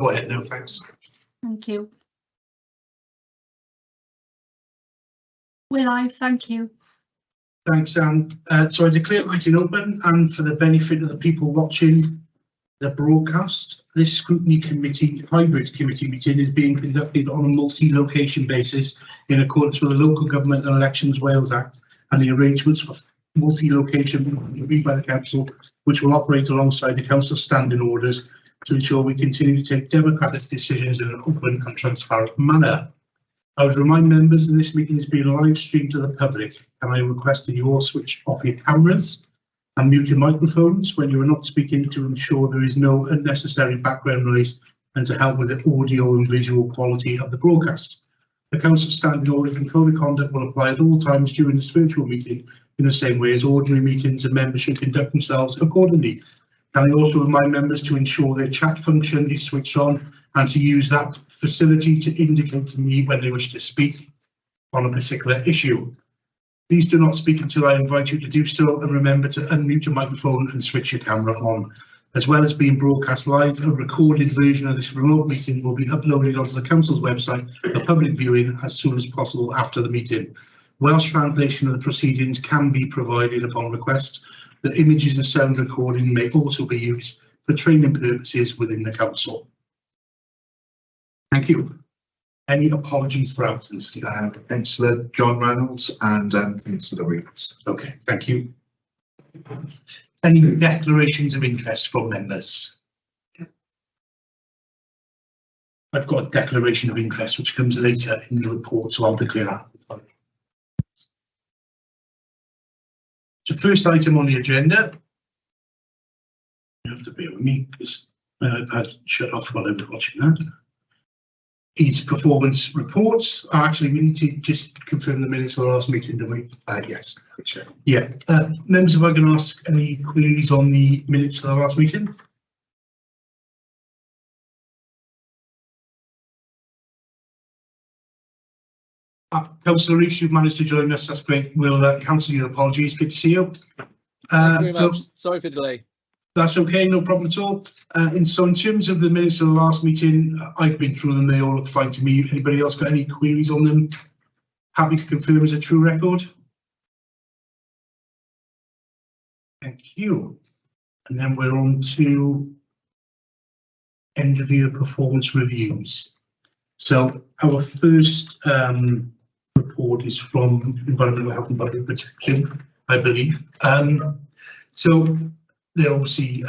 Go ahead, no thanks. Thank you. We're live, thank you. Thanks, Anne. So I declare the meeting open, and for the benefit of the people watching the broadcast, this scrutiny committee, hybrid committee meeting is being conducted on a multi-location basis in accordance with the Local Government and Elections Wales Act and the arrangements for multi-location agreed by the council, which will operate alongside the council's standing orders to ensure we continue to take democratic decisions in an open and transparent manner. I would remind members that this meeting is being live streamed to the public, and I request that you all switch off your cameras and mute your microphones when you are not speaking to ensure there is no unnecessary background noise and to help with the audio and visual quality of the broadcast. The council standing orders and code of conduct will apply at all times during this virtual meeting in the same way as ordinary meetings, and members should conduct themselves accordingly. Can I also remind members to ensure their chat function is switched on and to use that facility to indicate to me when they wish to speak on a particular issue. Please do not speak until I invite you to do so, and remember to unmute your microphone and switch your camera on. As well as being broadcast live, a recorded version of this remote meeting will be uploaded onto the council's website for public viewing as soon as possible after the meeting. Welsh translation of the proceedings can be provided upon request. The images and sound recording may also be used for training purposes within the council. Thank you. Any apologies for absence? Councillor John Reynolds and Councillor Reeves. Okay, thank you. Any declarations of interest from members? I've got a declaration of interest which comes later in the report, so I'll declare that. The first item on the agenda, you have to bear with me because iPad shut off while I was watching that, is performance reports. Actually, we need to just confirm the minutes of the last meeting, don't we? Yes, sure. Yeah. Members, if I can ask any queries on the minutes of the last meeting? Councillor Reeves, you've managed to join us. That's great. We'll cancel your apologies. Good to see you. Sorry for the delay. That's okay, no problem at all. So in terms of the minutes of the last meeting, I've been through them. They all look fine to me. Anybody else got any queries on them? Happy to confirm as a true record. Thank you. And then we're on to end of year performance reviews. So our first report is from Environmental Health and Budget Protection, I believe. So they're obviously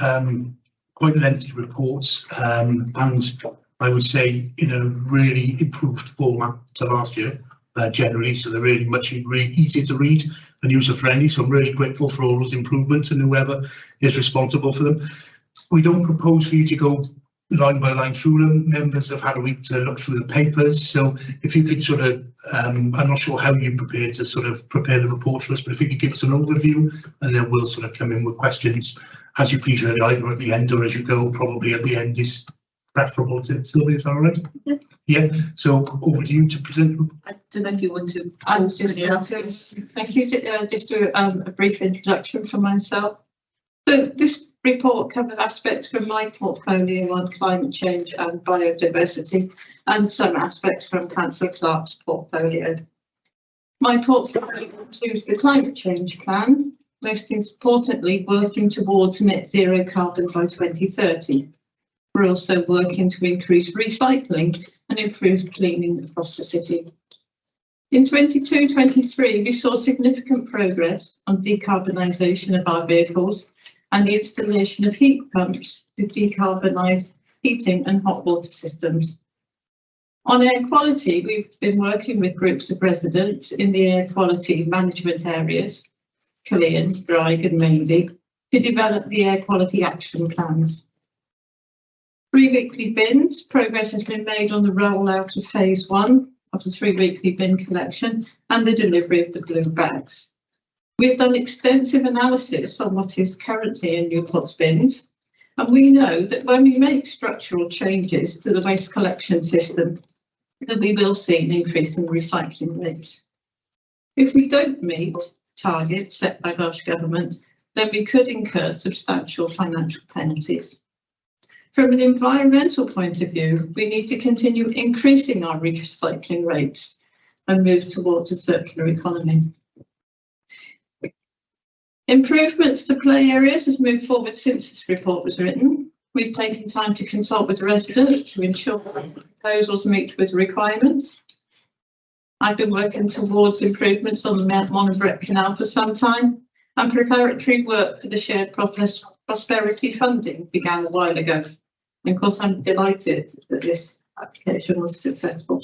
quite lengthy reports, and I would say in a really improved format to last year generally, so they're really much easier to read and user friendly, so I'm really grateful for all those improvements and whoever is responsible for them. We don't propose for you to go line by line through them. Members have had a week to look through the papers, so if you could sort of, I'm not sure how you prepare to sort of prepare the report for us, but if you could give us an overview, and then we'll sort of come in with questions as you please, really, either at the end or as you go. Probably at the end is preferable. Is it, Sylvia? Is that all right? Yeah. Yeah. So over to you to present. I don't know if you want to. I was just thank you. Just do a brief introduction for myself. So this report covers aspects from my portfolio on climate change and biodiversity, and some aspects from Councillor Clark's portfolio. My portfolio includes the climate change plan, most importantly working towards net zero carbon by 2030. We're also working to increase recycling and improve cleaning across the city. In 22-23, we saw significant progress on decarbonisation of our vehicles and the installation of heat pumps to decarbonise heating and hot water systems. On air quality, we've been working with groups of residents in the air quality management areas, Llun, Graig and Maindy, to develop the air quality action plans. 3 weekly bins, progress has been made on the rollout of phase 1 of the 3 weekly bin collection and the delivery of the blue bags. We've done extensive analysis on what is currently in Newport's bins, and we know that when we make structural changes to the waste collection system, that we will see an increase in recycling rates. If we don't meet targets set by Welsh Government, then we could incur substantial financial penalties. From an environmental point of view, we need to continue increasing our recycling rates and move towards a circular economy. Improvements to play areas has moved forward since this report was written. We've taken time to consult with the residents to ensure that the proposals meet with requirements. I've been working towards improvements on the Monobret Canal for some time, and preparatory work for the shared prosperity funding began a while ago. And of course, I'm delighted that this application was successful.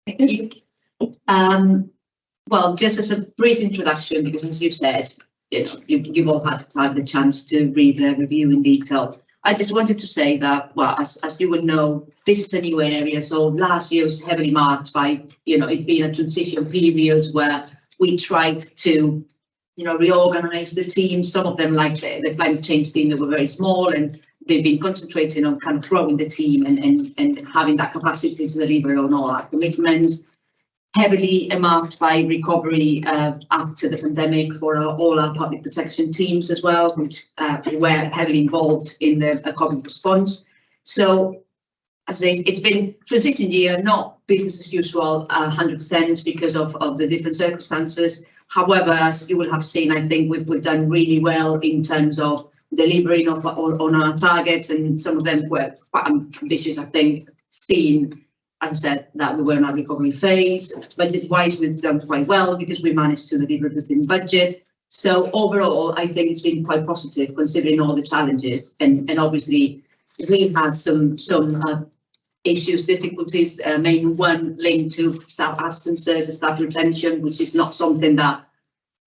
Thank you. Well, just as a brief introduction, because as you've said, you've all had the chance to read the review in detail. I just wanted to say that, well, as you will know, this is a new area. So last year was heavily marked by, it being a transition period where we tried to, reorganize the team. Some of them, like the climate change team, they were very small, and they've been concentrating on kind of growing the team and having that capacity to deliver on all our commitments. Heavily marked by recovery after the pandemic for all our public protection teams as well, which were heavily involved in the COVID response. So, as I say, it's been a transition year, not business as usual 100% because of the different circumstances. However, as you will have seen, I think we've done really well in terms of delivering on our targets, and some of them were quite ambitious, I think, seeing, as I said, that we were in our recovery phase. Budget-wise, we've done quite well because we managed to deliver within budget. So overall, I think it's been quite positive considering all the challenges. And obviously, we had some issues, difficulties, mainly one linked to staff absences and staff retention, which is not something that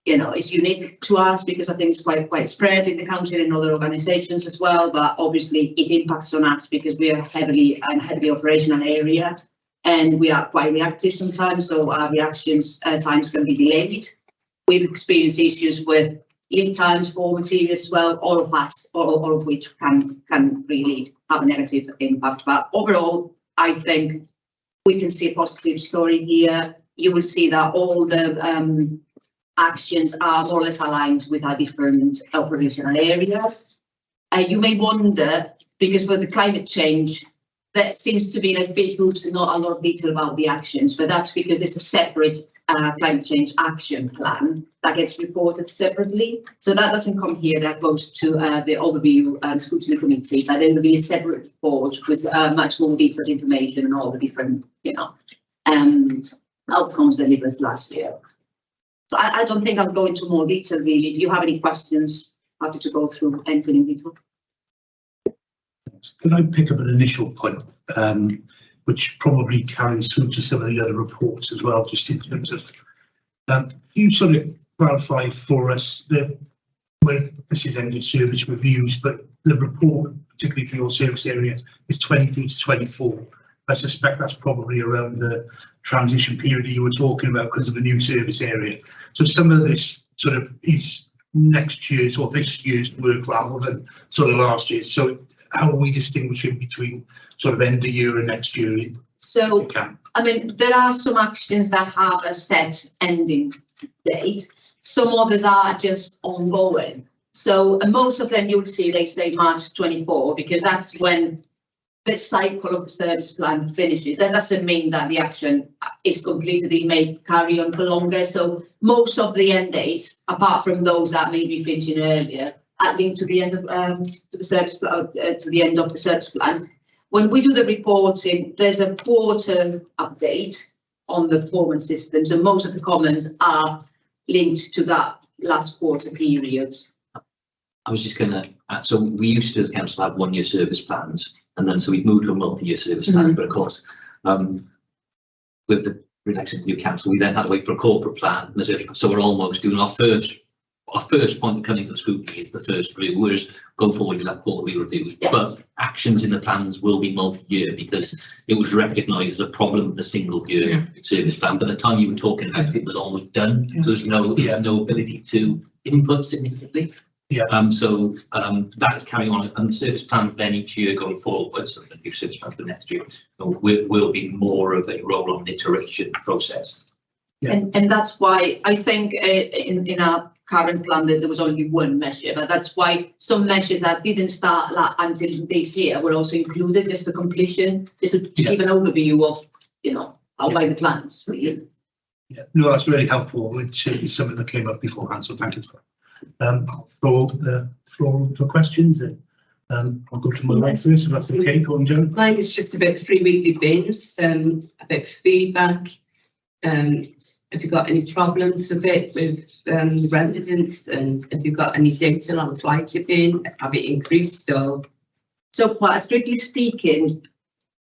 is unique to us, because I think it's quite spread in the council and other organisations as well. But obviously, it impacts on us because we are heavily operational area, and we are quite reactive sometimes. So our reactions times can be delayed. We've experienced issues with lead times for materials as well. All of which can really have a negative impact. But overall, I think we can see a positive story here. You will see that all the actions are more or less aligned with our different operational areas. You may wonder, because for the climate change, there seems to be like big groups and not a lot of detail about the actions, but that's because there's a separate climate change action plan that gets reported separately. So that doesn't come here, that goes to the overview and scrutiny committee, but there will be a separate report with much more detailed information and all the different, outcomes delivered last year. So I don't think I'll go into more detail really. If you have any questions, happy to go through anything in detail. Can I pick up an initial point, which probably carries through to some of the other reports as well, just in terms of, you sort of clarify for us where this is end of service reviews, but the report, particularly for your service area, is 23 to 24. I suspect that's probably around the transition period you were talking about because of the new service area. So some of this sort of is next year's or this year's work rather than sort of last year's. So how are we distinguishing between sort of end of year and next year? So, I mean, there are some actions that have a set ending date. Some others are just ongoing. So most of them you'll see they say March 24 because that's when the cycle of the service plan finishes. That doesn't mean that the action is completed. It may carry on for longer. So most of the end dates, apart from those that may be finishing earlier, are linked to the end of the service to the end of the service plan. When we do the reporting, there's a quarter update on the performance systems, and most of the comments are linked to that last quarter period. I was just going to add, so we used to as council have 1 year service plans, and then so we've moved to a multi-year service plan. But of course, with the reduction of the new council, we then had to wait for a corporate plan. So we're almost doing our first point of coming to the scrutiny is the first review, whereas going forward you'll have quarterly reviews. Yeah. But actions in the plans will be multi-year because it was recognised as a problem with the single year service plan. By the time you were talking about it was almost done. Yeah. There's no ability to input significantly. Yeah. So that is carrying on, and the service plans then each year going forward, so the new service plan for next year will be more of a roll-on iteration process. Yeah. And that's why I think in our current plan that there was only one measure, but that's why some measures that didn't start until this year were also included just for completion, just to give an overview of, why the plans really. Yeah, no, that's really helpful, which is something that came up beforehand, so thank you for that. I'll throw the floor for questions then. I'll go to my right first, if that's okay, go on, Joan. Mine is just about 3 weekly bins, a bit of feedback. If you've got any problems with it with residents, and if you've got any data on fly tipping, have it increased or? So strictly speaking,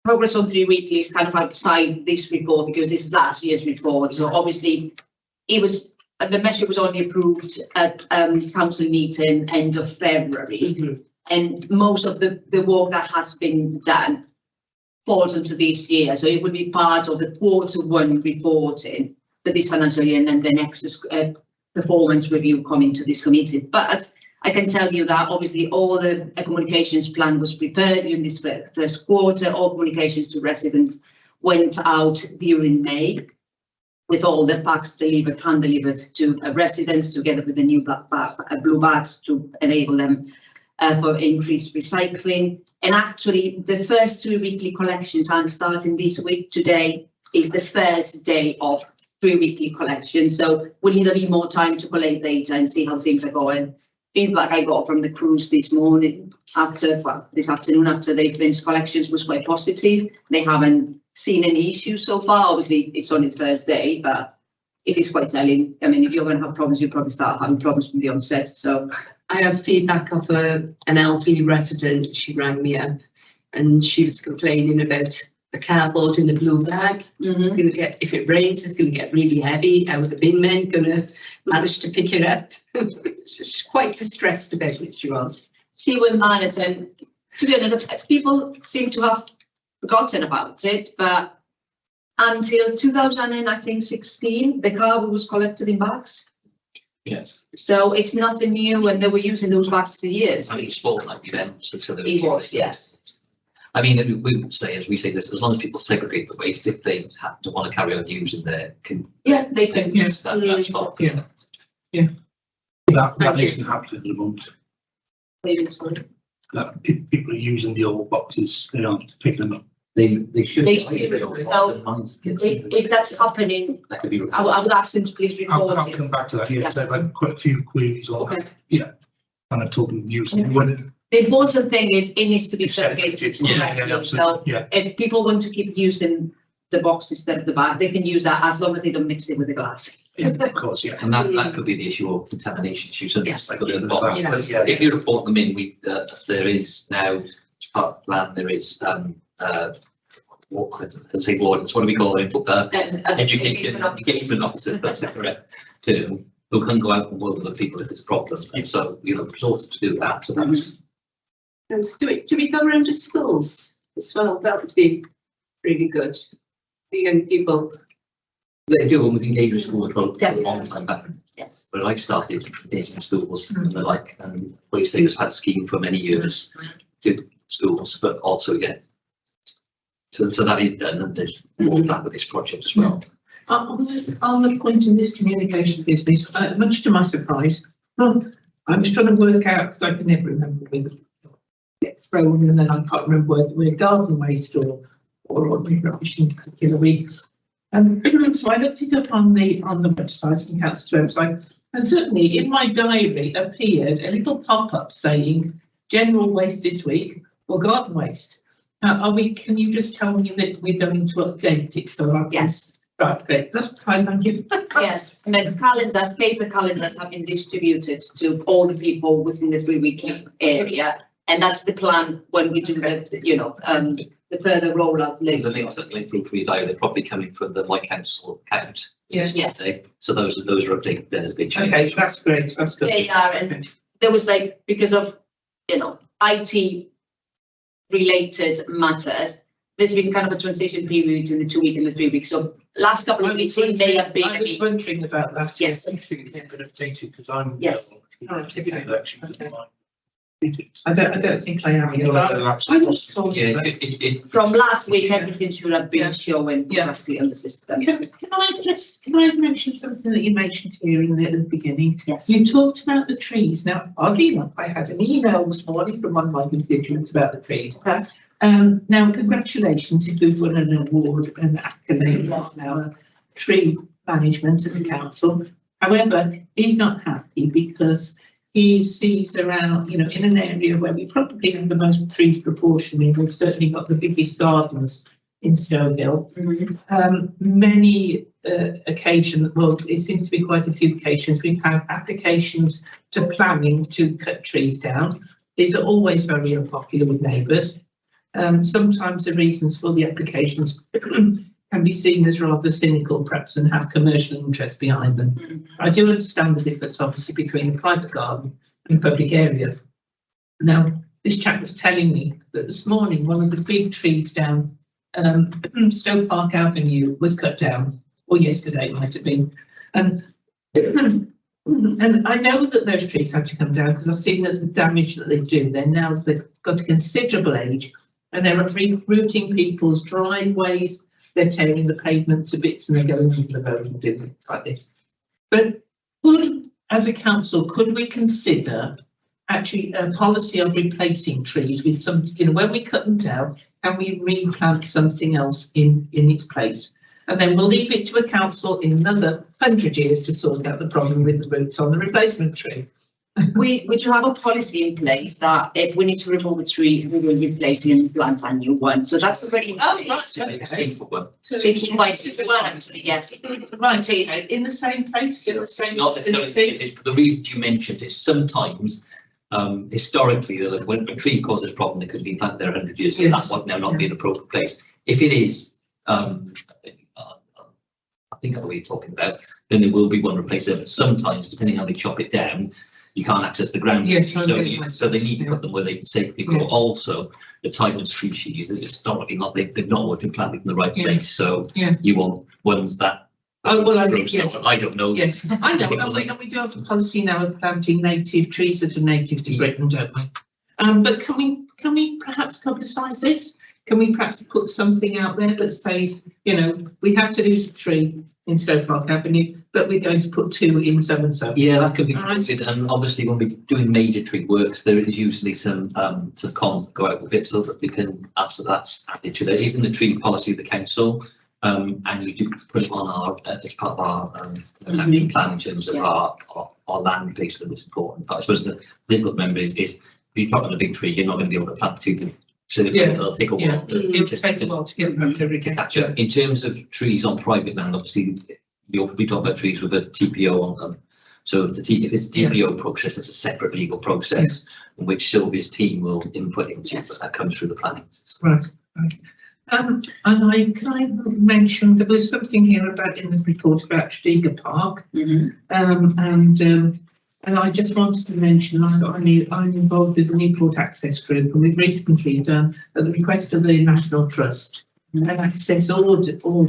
progress on 3 weekly is kind of outside this report because this is last year's report. So obviously the measure was only approved at council meeting end of February. And most of the work that has been done falls into this year. So it will be part of the Q1 reporting for this financial year, and then the next performance review coming to this committee. But I can tell you that obviously all the communications plan was prepared during this first quarter. All communications to residents went out during May with all the packs hand delivered to residents together with the new blue bags to enable them for increased recycling. And actually the first 3 weekly collections are starting this week. Today is the first day of 3 weekly collections. So we'll need a bit more time to collect data and see how things are going. Feedback I got from the crews this morning this afternoon after they finished collections was quite positive. They haven't seen any issues so far. Obviously it's only the first day, but it is quite telling. I mean, if you're going to have problems, you probably start having problems from the onset. So I have feedback of an elderly resident. She rang me up and she was complaining about the cardboard in the blue bag. It's going to get, if it rains, it's going to get really heavy. How are the bin men going to manage to pick it up? She's quite distressed about it, she was. She will manage, and to be honest, people seem to have forgotten about it, but until 2016, the cardboard was collected in bags. Yes. So it's nothing new, and they were using those bags for years. I mean, it's fortnightly then, so It was, yes. I mean, we would say, as we say this, as long as people segregate the waste, if they have to want to carry on using their, Yeah, they can. yes, that's fine. Yeah. That Thank you. isn't happening at the moment. Maybe sorry. That if people are using the old boxes, they aren't picking them up. They should. They should. If that's happening, That could be. I would ask them to please report I'll it. come back to that. Yeah. Yes, I've had quite a few queries on Okay. that. Yeah, and I've told them to use Yeah. one. The important thing is it needs to be Segregated. segregated Yeah, correctly. yeah, So absolutely. Yeah, if people want to keep using the box instead of the bag, they can use that as long as they don't mix it with the glass. yeah, of course, yeah. And that could be the issue of contamination issues, and Yes. like at the bottom. Yeah. But yeah, if you report them in, there is now, as part of the plan, there is, what do we call it? Education, engagement officers, that's the correct term, who can go out and work with the people if it's a problem. And so, resorted to do that, so that's. And do we go around to schools as well? That would be really good. The young people. They do, and we've engaged with school for a long time back. Yes. But I started engaging schools and the like, and police has had a scheme for many years to schools, but also, yeah. So that is done, and there's more plan with this project as well. On the point in this communication business, much to my surprise, I was trying to work out, because I can never remember whether it gets thrown and then I can't remember whether we're garden waste or ordinary rubbish in particular weeks. So I looked it up on the website, the council's website, and certainly in my diary appeared a little pop-up saying general waste this week or garden waste. Can you just tell me that we're going to update it so I can? Yes. Right, great, that's fine, thank you. Yes, and then calendars, paper calendars have been distributed to all the people within the 3 week area. And that's the plan when we do the further rollout later. The links that link through for your diary, they're probably coming from the My Council account. Yes. Yes. So those are updated then as they change. Okay, that's great, that's good. They are, and there was because of, IT related matters, there's been kind of a transition period between the 2 week and the 3 weeks. So last couple of weeks, they have been. I was wondering about that. Yes. I think they've been updated because I'm. Yes. Elections at the moment. I don't think I am. I just thought Yeah, of it. From last week, everything should have been showing Yeah. correctly on the system. Can I mention something that you mentioned here in the beginning? Yes. You talked about the trees. Now, oddly enough, I had an email this morning from one of my constituents about the trees. Okay. Now, congratulations if we've won an award and accolade on our tree management as a council. However, he's not happy because he sees around, you know, in an area where we probably have the most trees proportionally, we've certainly got the biggest gardens in Snow Hill. Many occasions, well, it seems to be quite a few occasions, we've had applications to planning to cut trees down. These are always very unpopular with neighbours. Sometimes the reasons for the applications can be seen as rather cynical, perhaps, and have commercial interest behind them. I do understand the difference, obviously, between a private garden and a public area. Now, this chap was telling me that this morning one of the big trees down Stoke Park Avenue was cut down, or yesterday it might have been. And I know that those trees had to come down because I've seen the damage that they do. They've got a considerable age and they're rerouting people's driveways. They're tearing the pavement to bits and they're going into the road and doing things like this. But as a council, could we consider actually a policy of replacing trees with some, you know, when we cut them down, can we replant something else in its place? And then we'll leave it to a council in another 100 years to sort out the problem with the roots on the replacement tree. We do have a policy in place that if we need to remove a tree, we will replace it and plant a new one. So that's already in place. Okay. It's quite one actually, yes. Right, in the same place, in the same. For the reasons you mentioned, is sometimes historically, when a tree causes a problem, it could be planted there 100 years, and that might now not be an appropriate place. If it is, I think I know what you're talking about, then there will be one replaced there. But sometimes, depending how they chop it down, you can't access the ground. Yes, so they need to put them where they can safely go. Also, the type of species that historically they've not always been planted in the right place. So you want ones that. Oh, well, I don't know. Yes, I know, and we do have a policy now of planting native trees that are native to Britain, don't we? But can we perhaps publicise this? Can we perhaps put something out there that says, you know, we have to lose a tree in Stoke Park Avenue, but we're going to put 2 in so and so. Yeah, that could be good. And obviously, when we're doing major tree works, there is usually some cons that go out with it, so that we can answer that's added to that. Even the tree policy of the council. And we do put it on our as part of our action plan in terms of our land placement is important. But I suppose the difficult member is if you're planting a big tree, you're not going to be able to plant 2. So it'll take a while. It'll take a while to get them to catch up. In terms of trees on private land, obviously you'll be talking about trees with a TPO on them. So if it's a TPO process, it's a separate legal process, in which Sylvia's team will input into, but that comes through the planning. Right. And can I mention there was something here about in the report about Tredegar Park, and I just wanted to mention I'm involved with the Newport Access Group, and we've recently done at the request of the National Trust an access audit on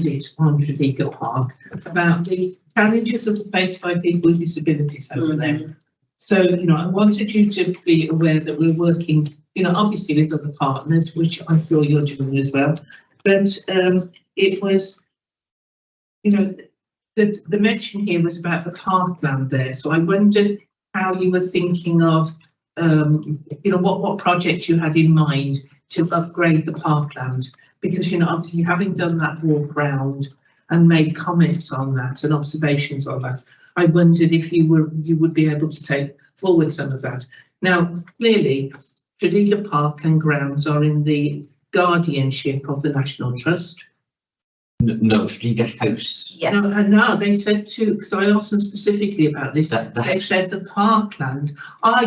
Tredegar Park about the challenges that are faced by people with disabilities over there. So, you know, I wanted you to be aware that we're working, you know, obviously with other partners, which I'm sure you're doing as well. But it was, you know, the mention here was about the parkland there. So I wondered how you were thinking of, you know, what project you had in mind to upgrade the parkland. Because, you know, obviously having done that walk round and made comments on that and observations on that, I wondered if you would be able to take forward some of that. Now, clearly, Tredegar Park and grounds are in the guardianship of the National Trust. No, Tredegar House. Yeah. No, they said too, because I asked them specifically about this. They said the parkland.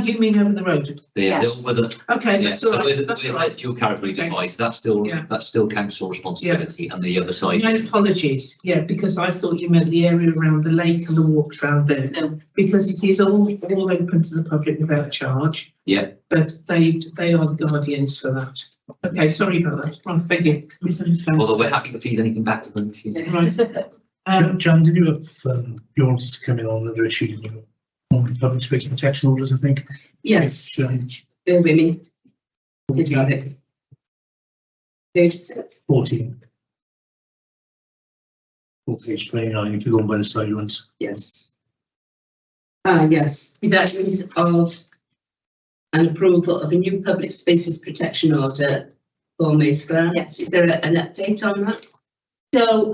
You mean over the road? Yes. Okay, yeah, that's all right. That's right. Dual carriageway device. That's still council responsibility, and the other side. My apologies. Yeah, because I thought you meant the area around the lake and the walks around there. No. Because it is all open to the public without charge. Yeah. But they are the guardians for that. Okay, sorry about that. Right, thank you. Misunderstand. Although we're happy to feed anything back to them. Right. Jan, did you have you wanted to come in on another issue on public space protection orders? I think. Yes. Bill Women. Did you have it? Page 14. 29 if you go by the side ones. yes. Yes, development of an approval of a new public spaces protection order for Mace Square. Yes. Is there an update on that? So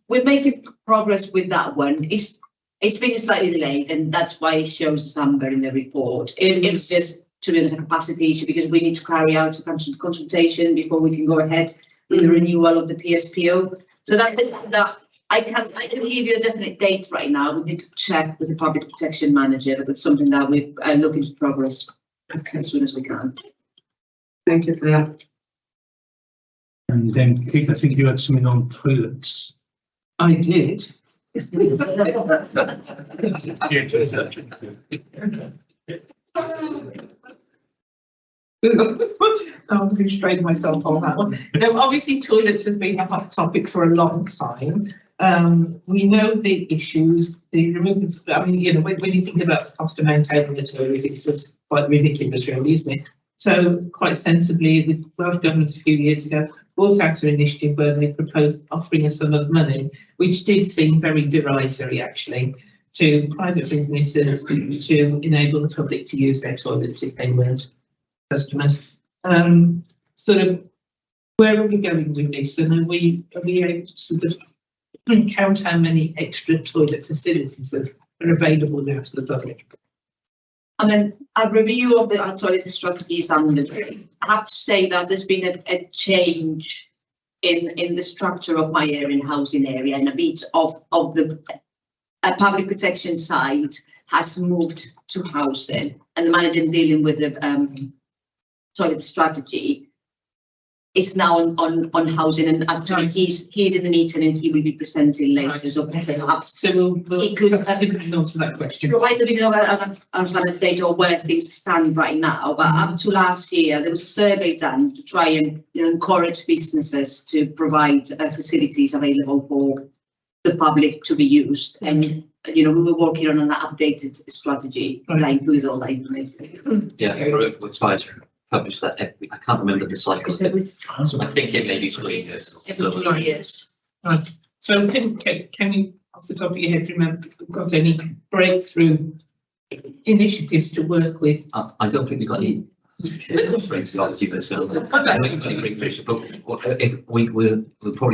we're making progress with that one. It's been slightly delayed, and that's why it shows as amber in the report. It's just, to be honest, a capacity issue because we need to carry out a consultation before we can go ahead with the renewal of the PSPO. So that's it. That I can give you a definite date right now. We need to check with the public protection manager, but it's something that we're looking to progress as soon as we can. Thank you for that. And then Kate, I think you had something on toilets. I did. I'm going to strain myself on that one. No, obviously toilets have been a hot topic for a long time. We know the issues, the removals. I mean, you know, when you think about the cost of maintaining the toilet, it's just quite ridiculous, really, isn't it? So quite sensibly, the Welsh Government a few years ago brought out an initiative where they proposed offering a sum of money, which did seem very derisory, actually, to private businesses to enable the public to use their toilets if they weren't customers. Sort of, where are we going with this? And are we able to sort of count how many extra toilet facilities are available now to the public? I mean, a review of the toilet strategy is underway. I have to say that there's been a change in the structure of my area and housing area, and a bit of the public protection side has moved to housing, and the manager dealing with the toilet strategy is now on housing, and actually he's in the meeting and he will be presenting later. So perhaps he could answer that question. provide a bit of an update on where things stand right now. But up to last year, there was a survey done to try and encourage businesses to provide facilities available for the public to be used. And we were working on an updated strategy that included all that information. Yeah, it's fine. Publish that every, I can't remember the cycle. So I think it may be 3 years. Every years. Right. So can you, off the top of your head, remember if we've got any breakthrough initiatives to work with? I don't think we've got any. Obviously, but still, we'll probably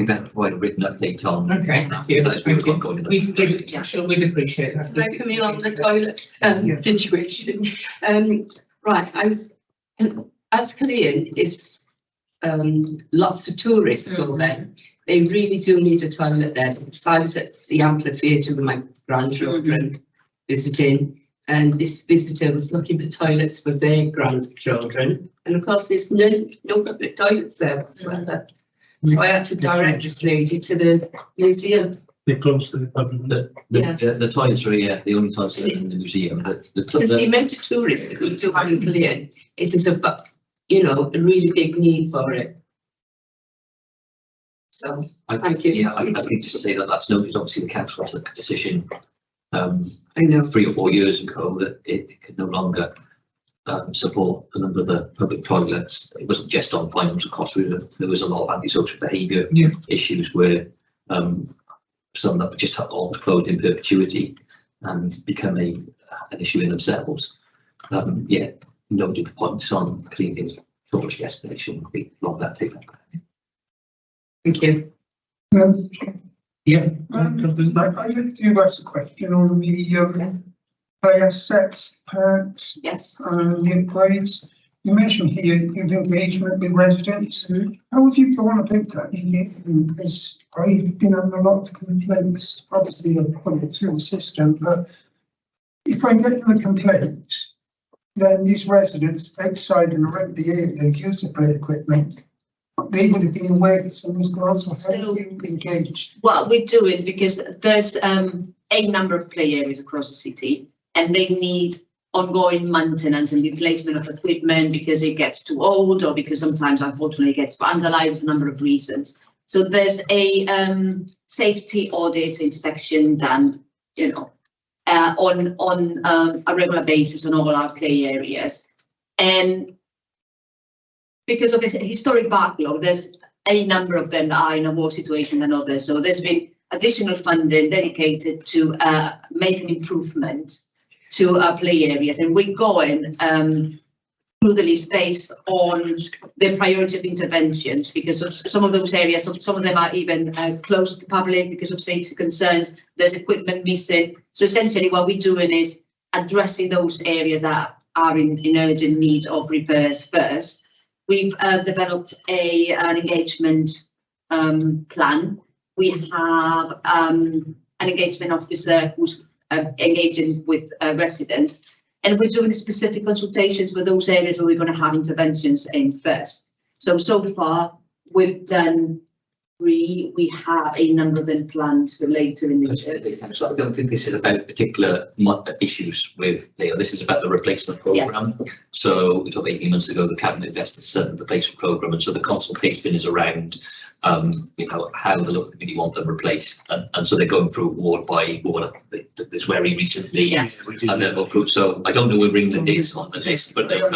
better provide a written update on. Okay, thank you. I'm sure we'd appreciate that. Can I come in on the toilet situation? Right, I was. As Llun is lots of tourists go there, they really do need a toilet there. Because I was at the amphitheatre with my grandchildren visiting, and this visitor was looking for toilets for their grandchildren, and of course there's no public toilets there whatsoever. So I had to direct this lady to the museum. They're close to the public. The toilets are the only toilets are in the museum. Because the amount of tourists we do have in Llun, it is a really big need for it. So thank you. Yeah, I think just to say that's noted. Obviously, the council took a decision. I know 3 or 4 years ago that it could no longer support a number of the public toilets. It wasn't just on financial cost. There was a lot of antisocial behaviour issues where some that were just almost closed in perpetuity and become an issue in themselves. Noted the points on cleaning storage destination. We love that too. Thank you. Yeah. I'd like to ask a question on the player sets, perks, Yes. and the upgrades. You mentioned here your engagement with residents. How have you gone about that? Because I've been having a lot of complaints. Obviously, I've put it through the system, but if I'm getting the complaints, then these residents outside and around the area use the play equipment. They would have been aware that someone's gone, so how have you engaged? Well, we do it because there's a number of play areas across the city, and they need ongoing maintenance and replacement of equipment because it gets too old or because sometimes unfortunately it gets vandalized, a number of reasons. So there's a safety audit inspection done, on a regular basis on all our play areas. And because of its historic backlog, there's a number of them that are in a worse situation than others. So there's been additional funding dedicated to make an improvement to our play areas, and we're going through the list based on the priority of interventions, because of some of those areas, some of them are even closed to the public because of safety concerns. There's equipment missing. So essentially what we're doing is addressing those areas that are in urgent need of repairs first. We've developed an engagement plan. We have an engagement officer who's engaging with residents, and we're doing specific consultations for those areas where we're going to have interventions in first. So far we've done 3. We have a number of them planned for later in the year. So I don't think this is about particular issues with Leo. This is about the replacement programme. Yeah. So we talked 18 months ago, the cabinet invested in the replacement programme, and so the consultation is around, you know, how the local committee want them replaced, and so they're going through ward by ward. This very recently, yes, and then go through. So I don't know where England is on the list, but they no,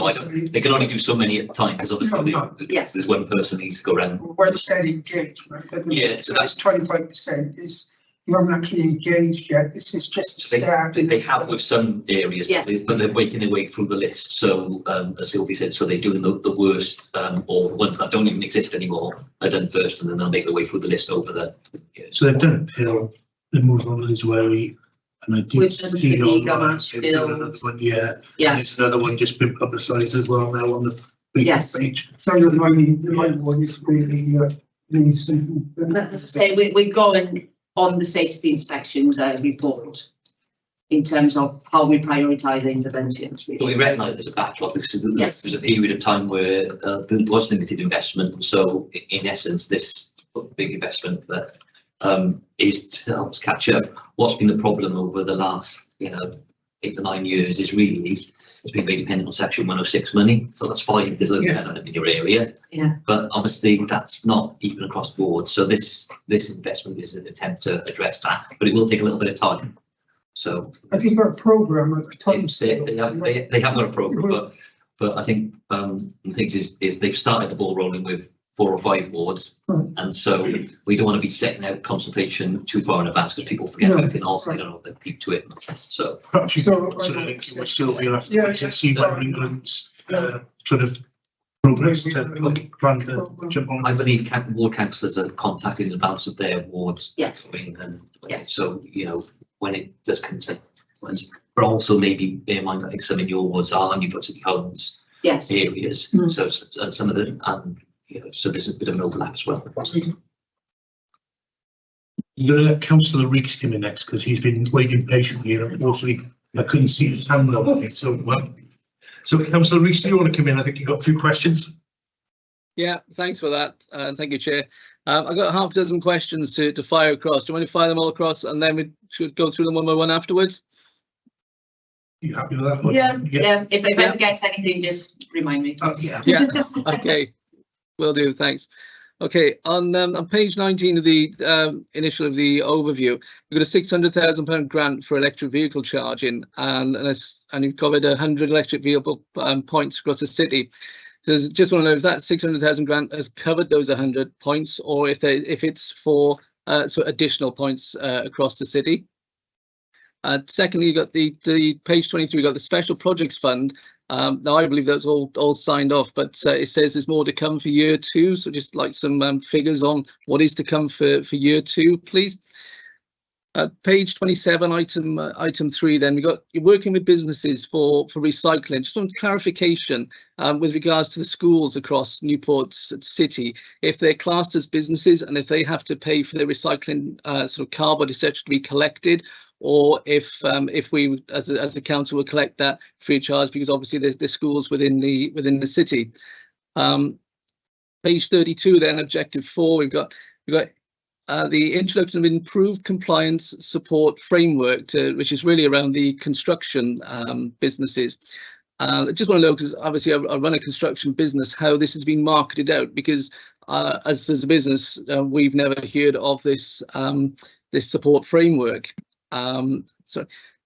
I don't. They can only do so many at a time because obviously there's one person needs to go around. When you said engagement, yeah, so that's 25% is you haven't actually engaged yet. This is just they have with some areas, yes, but they're working their way through the list. So as Sylvie said, so they're doing the worst or the ones that don't even exist anymore are done first, and then they'll make their way through the list over the years. So they've done a pill, they've moved on to Liswary, and I did see another one, yeah. There's another one just been publicised as well now on the page. So the money one is really simple. As I say, we're going on the safety inspections report in terms of how we prioritise the interventions. Really. But we recognise there's a backlog because there's a period of time where there was limited investment. So in essence, this big investment that is to help us catch up. What's been the problem over the last, 8 to 9 years is really it's been very dependent on Section 106 money. So that's fine if there's local in your area. Yeah. But obviously that's not even across the board. So this investment is an attempt to address that, but it will take a little bit of time. So have you got a programme at the time? They have got a programme, but I think the thing is they've started the ball rolling with 4 or 5 wards, and so we don't want to be setting out consultation too far in advance because people forget everything else. They don't know they keep to it. So perhaps you can still be left to see where England's sort of progress to plan to jump on. I believe ward councillors are contacted in advance of their wards. Yes. And so when it does come to ones, but also maybe bear in mind that I think some in your wards are, and you've got city homes areas. So and some of them so there's a bit of an overlap as well. You're going to let Councillor Reeks come in next because he's been waiting patiently, and unfortunately I couldn't see his hand on it. So Councillor Reeks, do you want to come in? I think you've got a few questions. Yeah, thanks for that. Thank you, Chair. I've got half a dozen questions to fire across. Do you want to fire them all across and then we should go through them one by one afterwards? You happy with that? Yeah. If I forget anything, just remind me. Yeah. Okay. Will do. Thanks. Okay. On page 19 of the initial of the overview, we've got a £600,000 grant for electric vehicle charging, and you've covered 100 electric vehicle points across the city. So just want to know if that 600,000 grant has covered those 100 points, or if it's for additional points across the city. Secondly, you got the page 23. You got the special projects fund. Now I believe that's all signed off, but it says there's more to come for year 2. So just like some figures on what is to come for year 2, please. Page 27, item 3. Then you're working with businesses for recycling. Just on clarification with regards to the schools across Newport City, if they're classed as businesses and if they have to pay for their recycling sort of cardboard, etc., to be collected, or if we as a council will collect that free of charge, because obviously there's schools within the city. Page 32, then objective 4, we've got the introduction of improved compliance support framework, which is really around the construction businesses. I just want to know, because obviously I run a construction business, how this has been marketed out, because as a business we've never heard of this this support framework. So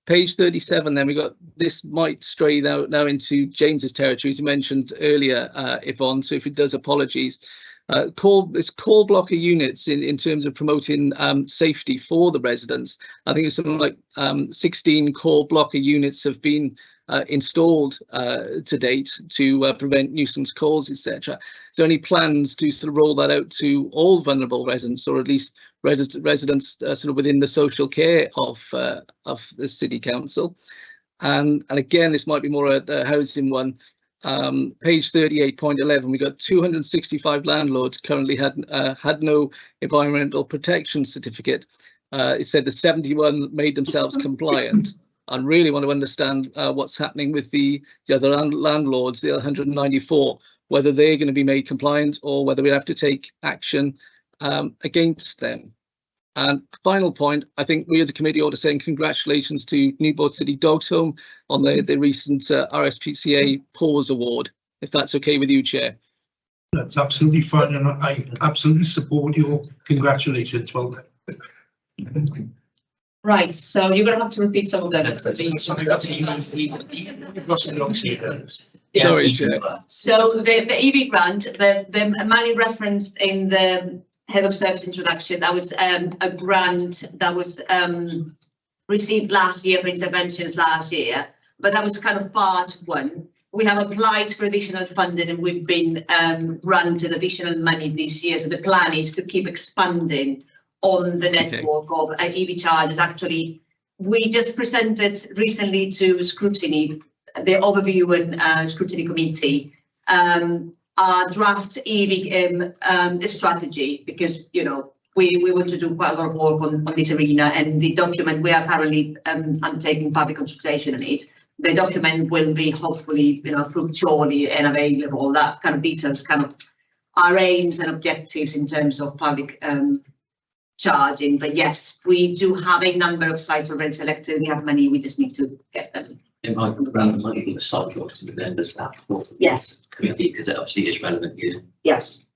Page 37, then we got, this might stray now into James's territory, as you mentioned earlier, Yvonne, so if it does, apologies. It's core blocker units in terms of promoting safety for the residents. I think it's something like 16 core blocker units have been installed to date to prevent nuisance calls, etc. Is there any plans to sort of roll that out to all vulnerable residents, or at least residents sort of within the social care of the city council? And again, this might be more a housing one. Page 38.11, we got 265 landlords currently had no environmental protection certificate. It said the 71 made themselves compliant. I really want to understand what's happening with the other landlords, the 194, whether they're going to be made compliant or whether we have to take action against them. And final point, I think we as a committee ought to say congratulations to Newport City Dogs Home on the recent RSPCA Paws Award, if that's okay with you, Chair. That's absolutely fine, and I absolutely support your congratulations. Well done. Right, so you're going to have to repeat some of them. Yeah. Sorry, Chair. So the EV grant, the money referenced in the Head of Service introduction, that was a grant that was received last year for interventions last year, but that was kind of part one. We have applied for additional funding and we've been granted additional money this year. So the plan is to keep expanding on the network of EV chargers. Actually, we just presented recently to Scrutiny, the overview and Scrutiny committee, our draft EV strategy, because, you know, we want to do quite a lot of work on this arena, and the document, we are currently undertaking public consultation on it. The document will be hopefully, you know, approved shortly and available. That kind of details kind of our aims and objectives in terms of public charging. But yes, we do have a number of sites already selected. We have many, we just need to get them. It might be around might give a sidewalks and then there's that Yes. committee, because it obviously is relevant here. Yes.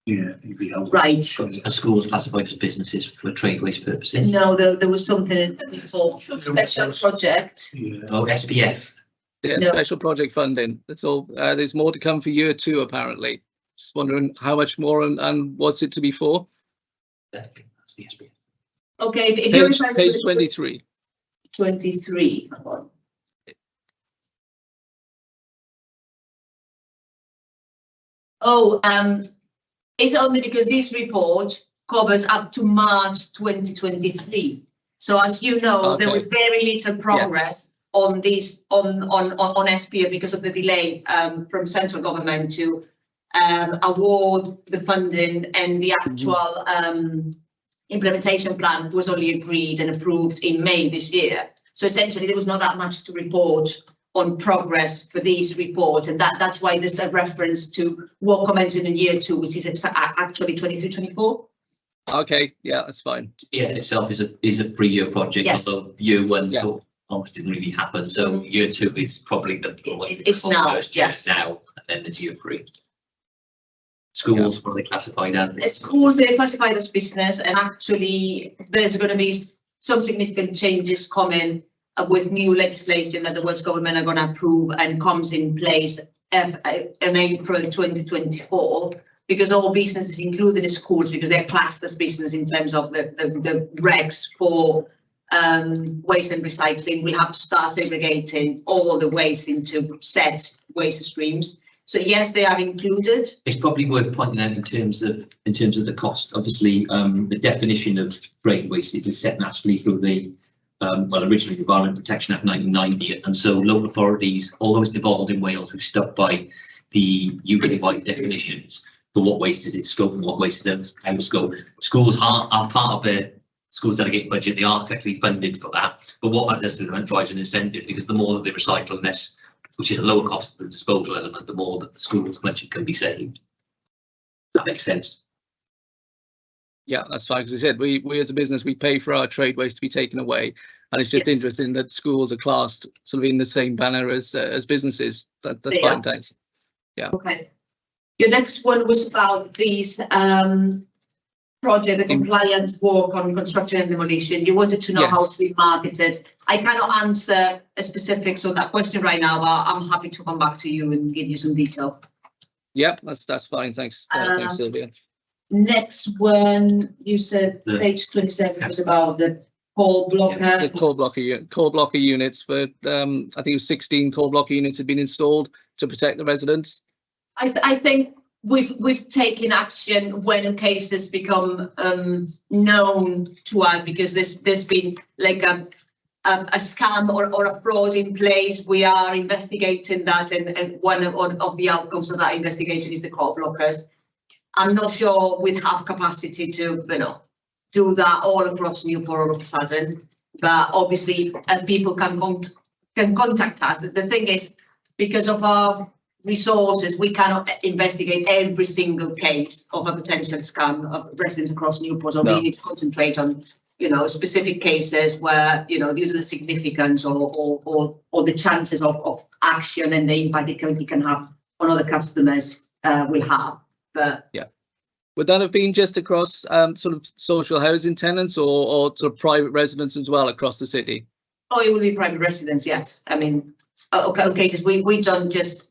Yeah, it'd be helpful. Right. Are schools classified as businesses for trade waste purposes? No, there was something before, special project. Yeah. Oh, SPF. Yeah, No. special project funding. That's all. There's more to come for year 2, apparently. Just wondering how much more and what's it to be for? That's the SPF. Okay, if you're referring Page to 23. 23, hang on. Oh, it's only because this report covers up to March 2023. So as you know, there was very little progress on this, on SPF because of the delay from central government to award the funding, and the actual implementation plan was only agreed and approved in May this year. So essentially there was not that much to report on progress for these reports, and that's why there's a reference to what commenced in year 2, which is actually 23-24. Okay, yeah, that's fine. Yeah, in itself is a 3-year project, Yes. although year 1 sort of almost didn't really happen. So year 2 is probably the It's now, yes. Now, and then there's year 3. Schools, what are they classified as? Schools, they're classified as business, and actually there's going to be some significant changes coming with new legislation that the Welsh Government are going to approve and comes in place in April 2024, because all businesses, including the schools, because they're classed as business in terms of the regs for waste and recycling, will have to start segregating all the waste into set waste streams. So yes, they are included. It's probably worth pointing out in terms of the cost. Obviously, the definition of trade waste was set nationally through the originally the Environment Protection Act 1990, and so local authorities, although it's devolved in Wales, we've stuck by the UK-wide definitions for what waste is its scope and what waste is out of scope. Schools are part of the schools delegate budget. They are effectively funded for that, but what that does to them, it drives an incentive, because the more that they recycle, and less, which is a lower cost of the disposal element, the more that the schools budget can be saved. That makes sense. Yeah, that's fine. Because I said, we as a business, we pay for our trade waste to be taken away, and it's just interesting that schools are classed sort of in the same banner as businesses. That's fine. Thanks. Yeah. Okay. Your next one was about these project, the compliance work on construction and demolition. You wanted to know how to be marketed. I cannot answer a specifics on that question right now, but I'm happy to come back to you and give you some detail. Yep, that's fine. Thanks, thanks, Sylvia. Next one, you said page 27 was about the core blocker. The core blocker units, but I think it was 16 core blocker units had been installed to protect the residents. I think we've taken action when cases become known to us, because there's been like a scam or a fraud in place. We are investigating that, and one of the outcomes of that investigation is the core blockers. I'm not sure we'd have capacity to, do that all across Newport all of a sudden, but obviously people can contact us. The thing is, because of our resources, we cannot investigate every single case of a potential scam of residents across Newport, so we need to concentrate on, specific cases where, due to the significance or the chances of action and the impact it can have on other customers, will have. But yeah, would that have been just across sort of social housing tenants or sort of private residents as well across the city? Oh, it will be private residents, yes. I mean, okay, cases we don't just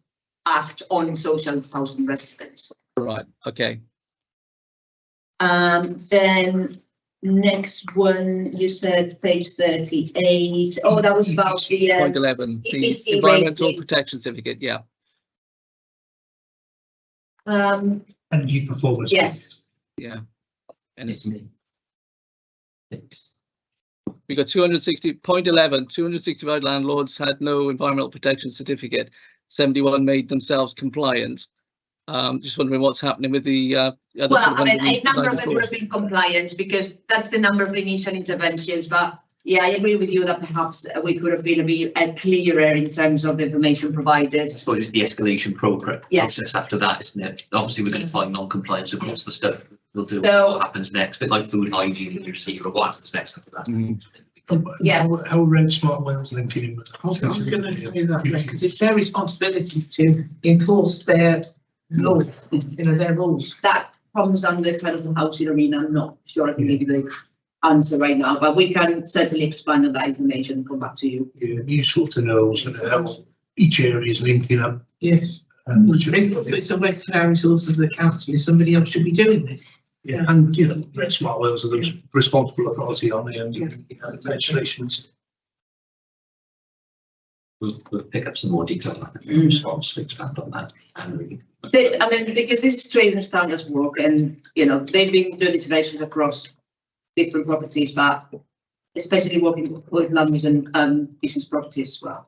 act on social housing residents. Right. Okay. Then next one, you said page 38. Oh, that was about the point 11, the EPC environmental rating. protection certificate. Yeah. Energy performance. Yes. Yeah. And it's, Thanks. we got 260.11. 265 landlords had no environmental protection certificate. 71 made themselves compliant. Just wondering what's happening with the other. Well, I mean, a number of them would have been compliant because that's the number of initial interventions. But yeah, I agree with you that perhaps we could have been a bit clearer in terms of the information provided. I suppose it's the escalation process after that, isn't it? Obviously, we're going to find non-compliance across the stuff. We'll do what happens next, a bit like food hygiene, you see what happens next after that. Yeah. How Red Smart Wales linking in with that? I was going to say that, because it's their responsibility to enforce their law, their rules. That comes under kind of the housing arena. I'm not sure I can give you the answer right now, but we can certainly expand on that information and come back to you. Yeah, useful to know sort of how each area is linking up. Yes. It's a West Councils of the council. Somebody else should be doing this. Yeah, and Red Smart Wales are the responsible authority on the legislations. We'll pick up some more detail on that response to expand on that. I mean, because this is trade and standards work, and they've been doing interventions across different properties, but especially working with land use and business properties as well.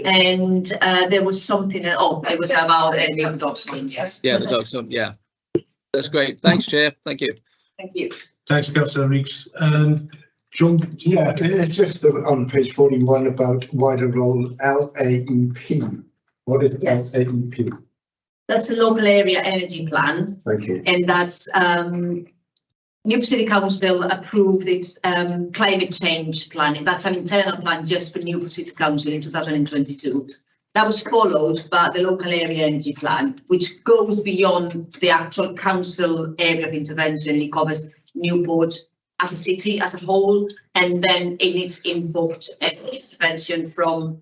And there was something. Oh, it was about the dog swings. Yes. Yeah, the dog swing. Yeah, that's great. Thanks, Chair. Thank you. Thank you. Thanks, Councillor Reeks. John? Yeah, it's just on page 41 about wider role LAEP. What is LAEP? That's the local area energy plan. Thank you. And that's Newport City Council approved its climate change plan. That's an internal plan just for Newport City Council in 2022. That was followed by the local area energy plan, which goes beyond the actual council area of intervention. It covers Newport as a city as a whole, and then it needs input and intervention from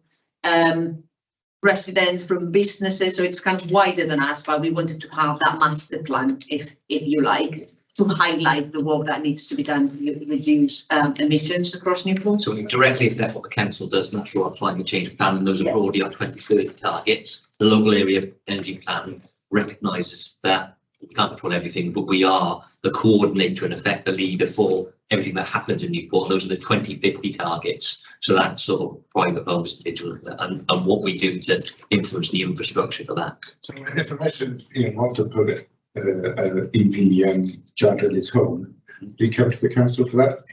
residents, from businesses. So it's kind of wider than us, but we wanted to have that master plan, if you like, to highlight the work that needs to be done to reduce emissions across Newport. So it directly affect what the council does, and that's through our climate change plan, and those are already our 2030 targets. The local area energy plan recognises that we can't control everything, but we are the coordinator and effect the leader for everything that happens in Newport. And those are the 2050 targets. So that's sort of private homes, individual, and what we do to influence the infrastructure for that. So if a resident want to put an EV charger in his home, do you come to the council for that?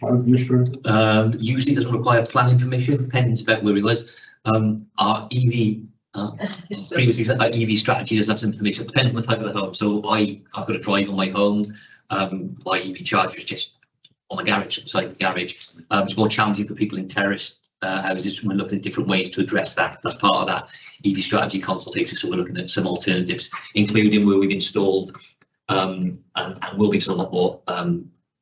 Usually doesn't require planning permission, depends about where he was. Our EV previously said about EV strategy does have some information. It depends on the type of the home. So I've got a drive on my home. My EV charger is just on the garage, beside the garage. It's more challenging for people in terraced houses. We're looking at different ways to address that as part of that EV strategy consultation. So we're looking at some alternatives, including where we've installed and will be installed a lot more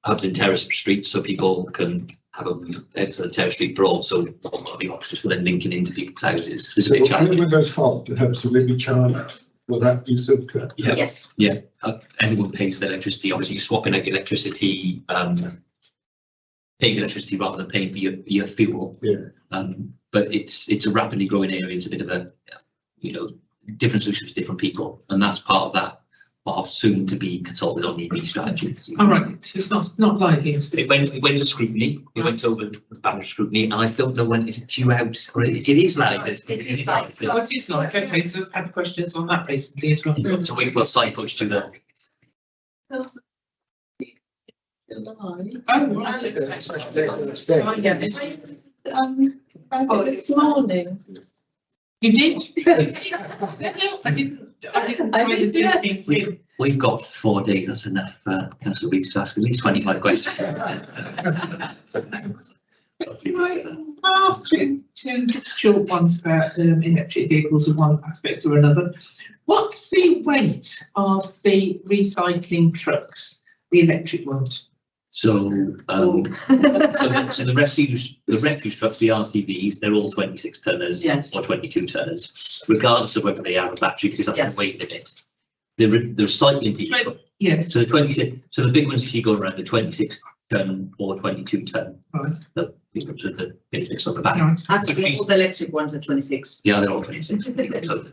hubs in terrace streets, so people can have a terrace street broad. So a lot of the options for then linking into people's houses. It's a bit challenging. With those hubs, will they be charged for that use of the? Yeah. Yes. Yeah, anyone pays for the electricity. Obviously, you're swapping out electricity, paying electricity rather than paying for your fuel. Yeah. But it's a rapidly growing area. It's a bit of a, different solutions for different people, and that's part of that. Of soon to be consulted on the EV strategy. All right, so it's not live here. It went to scrutiny. It went over the panel scrutiny, and I don't know when is it due out. Or it is live. It is live. Oh, it is live. Okay, because I've had questions on that recently as well. So we will side push to the. This morning. You did? No, I didn't. We've got 4 days. That's enough for Councillor Weeks to ask at least 25 questions. Right, I'll ask two just short ones about electric vehicles of one aspect or another. What's the weight of the recycling trucks, the electric ones? So, so the refuse trucks, the RCVs, they're all 26 tonners Yes. or 22 tonners, regardless of whether they have a battery, because that's Yes. the weight limit. The recycling people. Yes. So the 26, so the big ones, if you go around the 26 ton or 22 ton, Right. the benefits on the back. Right. Actually, all the electric ones are 26. Yeah, they're all 26. So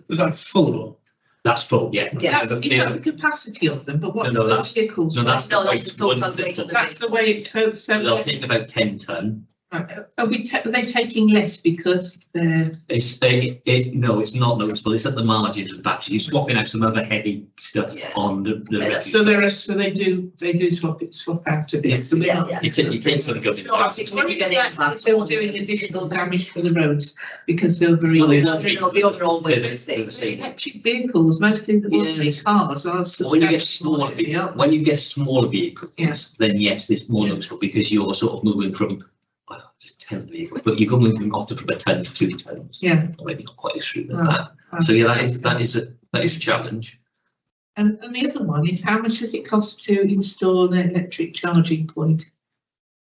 That's full. that's full, yeah. Yeah. Is that the capacity of them? But what No, are that's- the vehicles? No, that's No, the that's weight. the total One's weight of the That's the way it's so. They'll take about 10 ton. Are they taking less because they're? No, it's not noticeable. It's at the margins of the battery. You're swapping out some other heavy stuff Yeah. on the refuse. So they do swap out a bit. Yeah. So we're not. Yeah. You take something goes in. Not significant impact. Still doing additional damage for the roads because they're very. Well, The overall weight They're is the same. Electric vehicles, mostly the ordinary cars are. When you get smaller, vehicles, Yes. then yes, there's more noticeable because you're sort of moving from, well, just 10 vehicles, but you're moving often from a 10 to 2 tons. Yeah. Or maybe not quite as extreme as Right. that. So yeah, that is a challenge. And the other one is how much does it cost to install an electric charging point?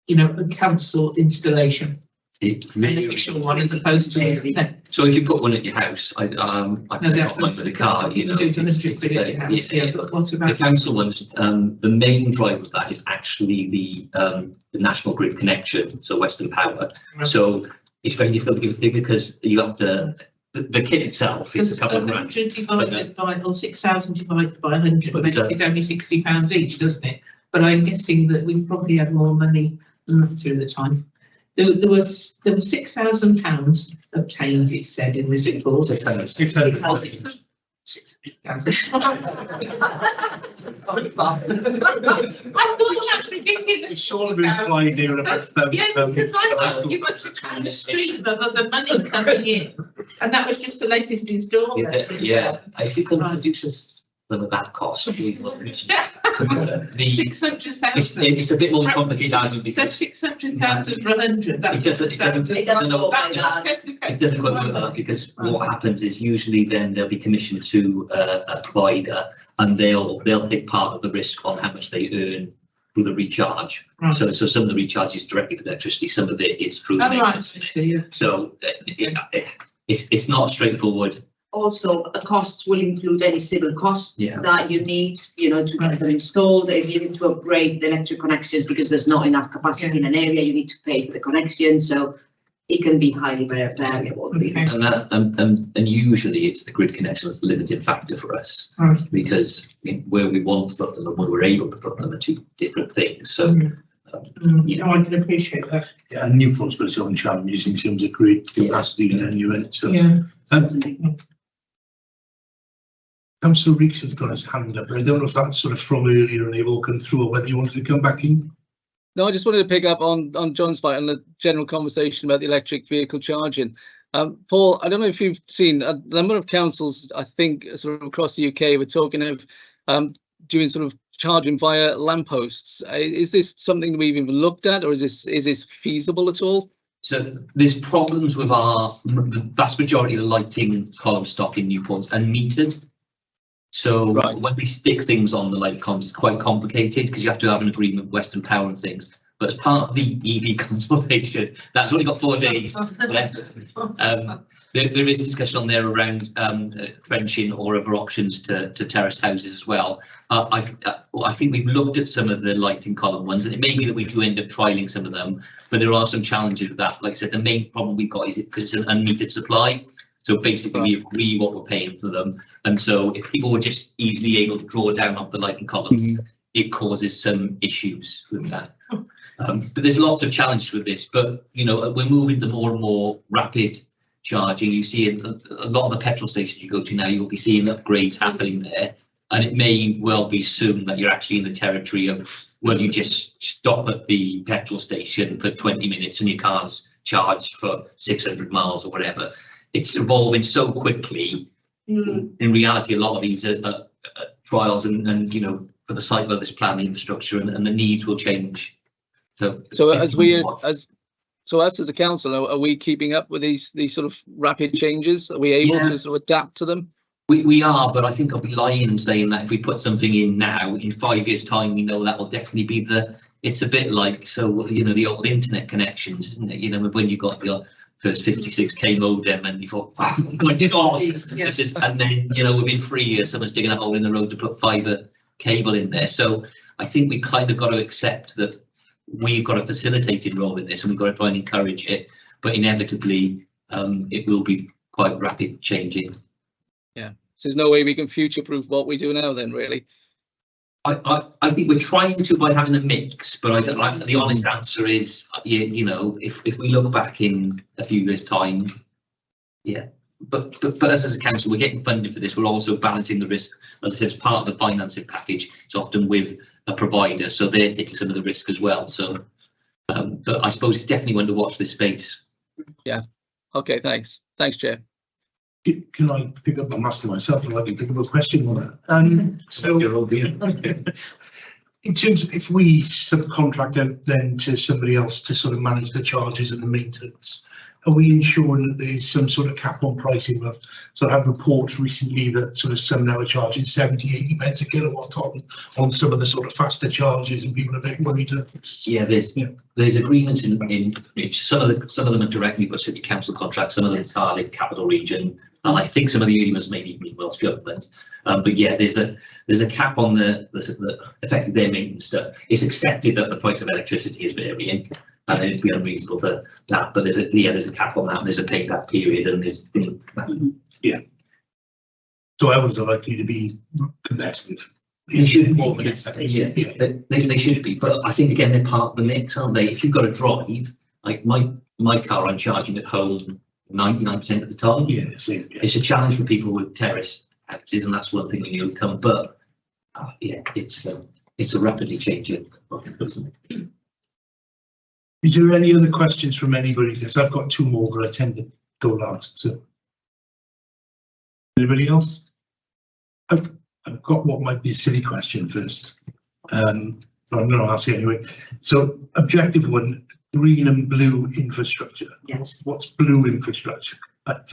A council installation, It's an really official one as opposed to. No. So if you put one at your house, I got one for the car, You do the electric bit at your house, yeah, but what The about? council ones, the main driver of that is actually the national grid connection, so Western Power. Right. So it's very difficult to give a figure because you have to, the kit itself is a couple of grand. 100 divided by, or 6,000 divided by 100, But makes it only £60 each, doesn't it? But I'm guessing that we probably had more money than that through the time. There was £6,000 obtained, it said in this report. 600. 600,000. I thought actually thinking that. Surely implied here about Yeah, because I thought you must have had a stream of other money coming in, and that was just the latest instalment. Yeah, I think the producers them at that cost. The 600,000. it's a bit more complicated So because 600,000 for 100. it doesn't go by that. It doesn't quite work like that because what happens is usually then they'll be commissioned to a provider and they'll take part of the risk on how much they earn through the recharge. Right. So some of the recharge is directly to electricity, some of it is through the Oh, right, maintenance. actually, yeah. So it's not straightforward. Also, costs will include any civil costs Yeah. that you need, to get them installed. If you need to upgrade the electric connections because there's not enough capacity in an area, you need to pay for the connection. So it can be highly variable. Okay. And that and usually it's the grid connection that's the limiting factor for us Right. because where we want to put them and where we're able to put them are two different things. So I can appreciate that. Yeah, and Newport's got its own challenges in terms of grid capacity and anyway. So, Yeah. Councillor Reeks has got his hand up, but I don't know if that's sort of from earlier and they've all come through or whether you wanted to come back in. No, I just wanted to pick up on John's point and the general conversation about the electric vehicle charging. Paul, I don't know if you've seen a number of councils, I think, sort of across the UK, were talking of doing sort of charging via lampposts. Is this something that we've even looked at, or is this feasible at all? So there's problems with the vast majority of the lighting column stock in Newport's unmetered. So when we stick things on the light columns, it's quite complicated because you have to have an agreement with Western Power and things. But as part of the EV consultation, that's only got 4 days left. There is discussion on there around trenching or other options to terraced houses as well. I think we've looked at some of the lighting column ones, and it may be that we do end up trialing some of them, but there are some challenges with that. Like I said, the main problem we've got is because it's an unmetered supply. So basically, we agree what we're paying for them, and so if people were just easily able to draw down off the lighting columns, it causes some issues with that. But there's lots of challenges with this. But you know, we're moving to more and more rapid charging. You see in a lot of the petrol stations you go to now, you'll be seeing upgrades happening there, and it may well be soon that you're actually in the territory of, well, you just stop at the petrol station for 20 minutes and your car's charged for 600 miles or whatever. It's evolving so quickly. In reality, a lot of these are trials and you know, for the cycle of this plan, the infrastructure and the needs will change. So us as a council, are we keeping up with these sort of rapid changes? Are we able to sort of adapt to them? We are, but I think I'll be lying and saying that if we put something in now, in 5 years' time, we know that will definitely be it's a bit like, so, you know, the old internet connections, isn't it? You know, when you got your first 56k modem and you thought, wow, my God, this is, and then, you know, within 3 years, someone's digging a hole in the road to put fibre cable in there. So I think we kind of got to accept that we've got a facilitated role in this and we've got to try and encourage it, but inevitably it will be quite rapid changing. Yeah, so there's no way we can future-proof what we do now then, really. I think we're trying to by having a mix, but I don't like the honest answer is, you know, if we look back in a few years' time, yeah. But us as a council, we're getting funded for this. We're also balancing the risk. As I said, as part of the financing package, it's often with a provider, so they're taking some of the risk as well. So, but I suppose it's definitely one to watch this space. Yeah. Okay. Thanks. Thanks, Chair. Can I pick up my master myself? I'd like to pick up a question on that. So, in terms of if we subcontract out then to somebody else to sort of manage the charges and the maintenance, are we ensuring that there's some sort of cap on pricing? So I have reports recently that sort of some now are charging 70, 80 pence a kilowatt on some of the sort of faster charges, and people are a bit worried that yeah, there's agreements in which some of them are directly put into council contracts, some of them are like capital region, and I think some of the early ones maybe mean Welsh government. But yeah, there's a cap on the effectively their maintenance stuff. It's accepted that the price of electricity is varying, and it'd be unreasonable to that. But there's a cap on that. And there's a payback period, and there's yeah. So ours are likely to be competitive. They should be. Yes, they should be. But I think again they're part of the mix, aren't they? If you've got to drive, like my car, I'm charging at home 99% of the time. Yeah, same, yeah. It's a challenge for people with terrace houses, and that's one thing we need to overcome. But yeah, it's a rapidly changing market. Is there any other questions from anybody? Because I've got 2 more, but I tend to go last. So, anybody else? I've got what might be a silly question first, but I'm going to ask it anyway. So, objective 1. Green and blue infrastructure. Yes. What's blue infrastructure?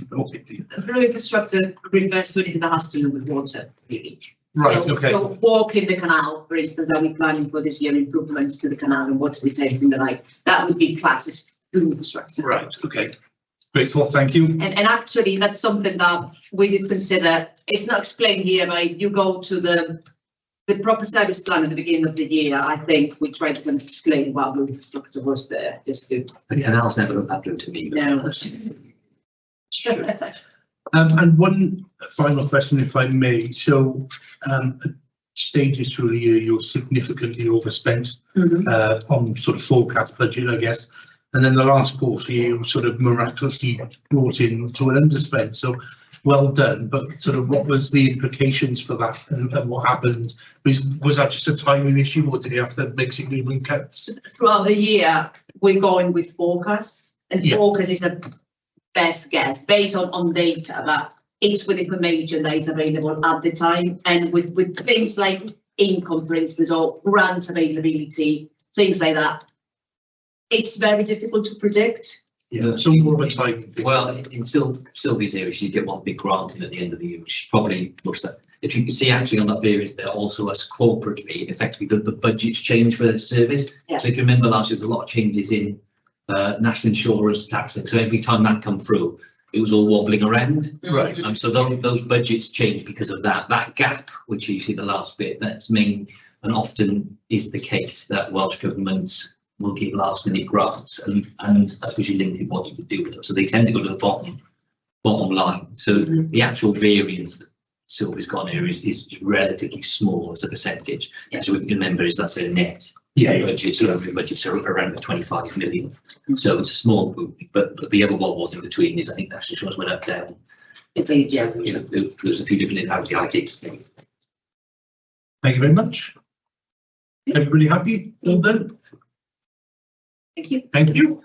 Blue infrastructure refers to anything that has to do with water, really. Right, so, okay. So walking the canal, for instance, that we're planning for this year, improvements to the canal and water retention, the like, that would be classed as blue infrastructure. Right, okay. Grateful, thank you. And actually, that's something that we did consider. It's not explained here, right? You go to the proper service plan at the beginning of the year. I think we tried to explain what blue infrastructure was there, just to. And Al's never looked after it to me. No. And one final question, if I may. So, stages through the year, you're significantly overspent on sort of forecast budget, I guess. And then the last quarter, you sort of miraculously brought in to an underspend. So, well done. But sort of what was the implications for that, and what happened? Was that just a timing issue, or did you have to make significant cuts? Throughout the year, we're going with forecast, and forecast is a best guess based on data that it's with information that is available at the time, and with things like income, for instance, or grant availability, things like that. It's very difficult to predict. Yeah, so more of a type. Well, in Sylvia's area, she'd get one big grant in at the end of the year, which probably looks at. If you can see actually on that variance there, also as corporately, effectively the budget's changed for the service. Yeah. So if you remember last year, there was a lot of changes in national insurance taxing. So every time that come through, it was all wobbling around. Right. So those budgets changed because of that. That gap, which you see the last bit, that's main and often is the case that Welsh governments will give last minute grants, and that's what you link in what you would do with them. So they tend to go to the bottom line. So the actual variance that Sylvia's got here is relatively small as a percentage. Yeah. So what you can remember is that's a net budget. So every budget's around the 25 million. So it's a small group, but the other one was in between. Is I think national insurance went up down. It's easier. You know, there's a few different ideas. Thank you very much. Everybody happy? All done? Thank you. Thank you.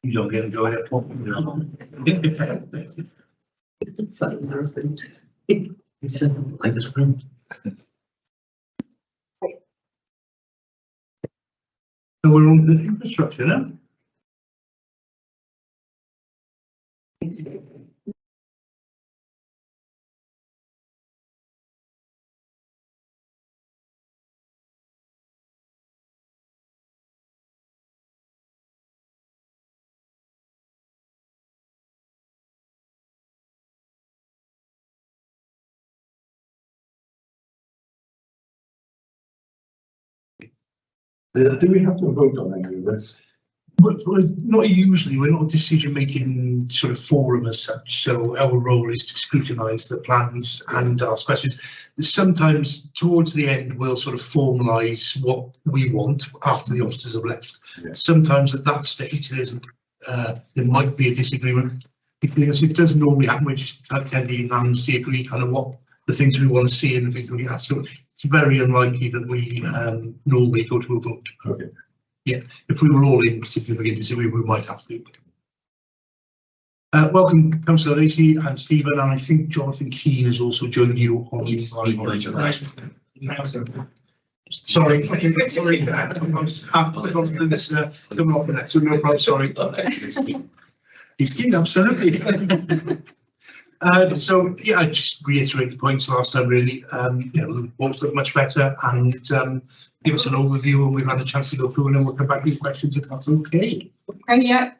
You don't get to go ahead. Like this room. So we're on to the infrastructure now. Do we have to vote on any of this? But not usually, we're not a decision-making sort of forum as such, so our role is to scrutinise the plans and ask questions. Sometimes towards the end, we'll sort of formalise what we want after the officers have left. Yeah. Sometimes at that stage, there might be a disagreement. Because it doesn't normally happen, we just tend to unanimously agree kind of what the things we want to see and the things we have. So it's very unlikely that we normally go to a vote. Okay. Yeah, if we were all in significant disagreement, we might have to. Welcome, Councillor Lacey and Stephen, and I think Jonathan Keane has also joined you on the Sorry, okay, sorry. Coming off the next one, no problem, sorry. He's keen, absolutely. So yeah, I just reiterate the points last time really. You know, what's look much better, and give us an overview when we've had a chance to go through, and then we'll come back with questions if that's okay. Yeah,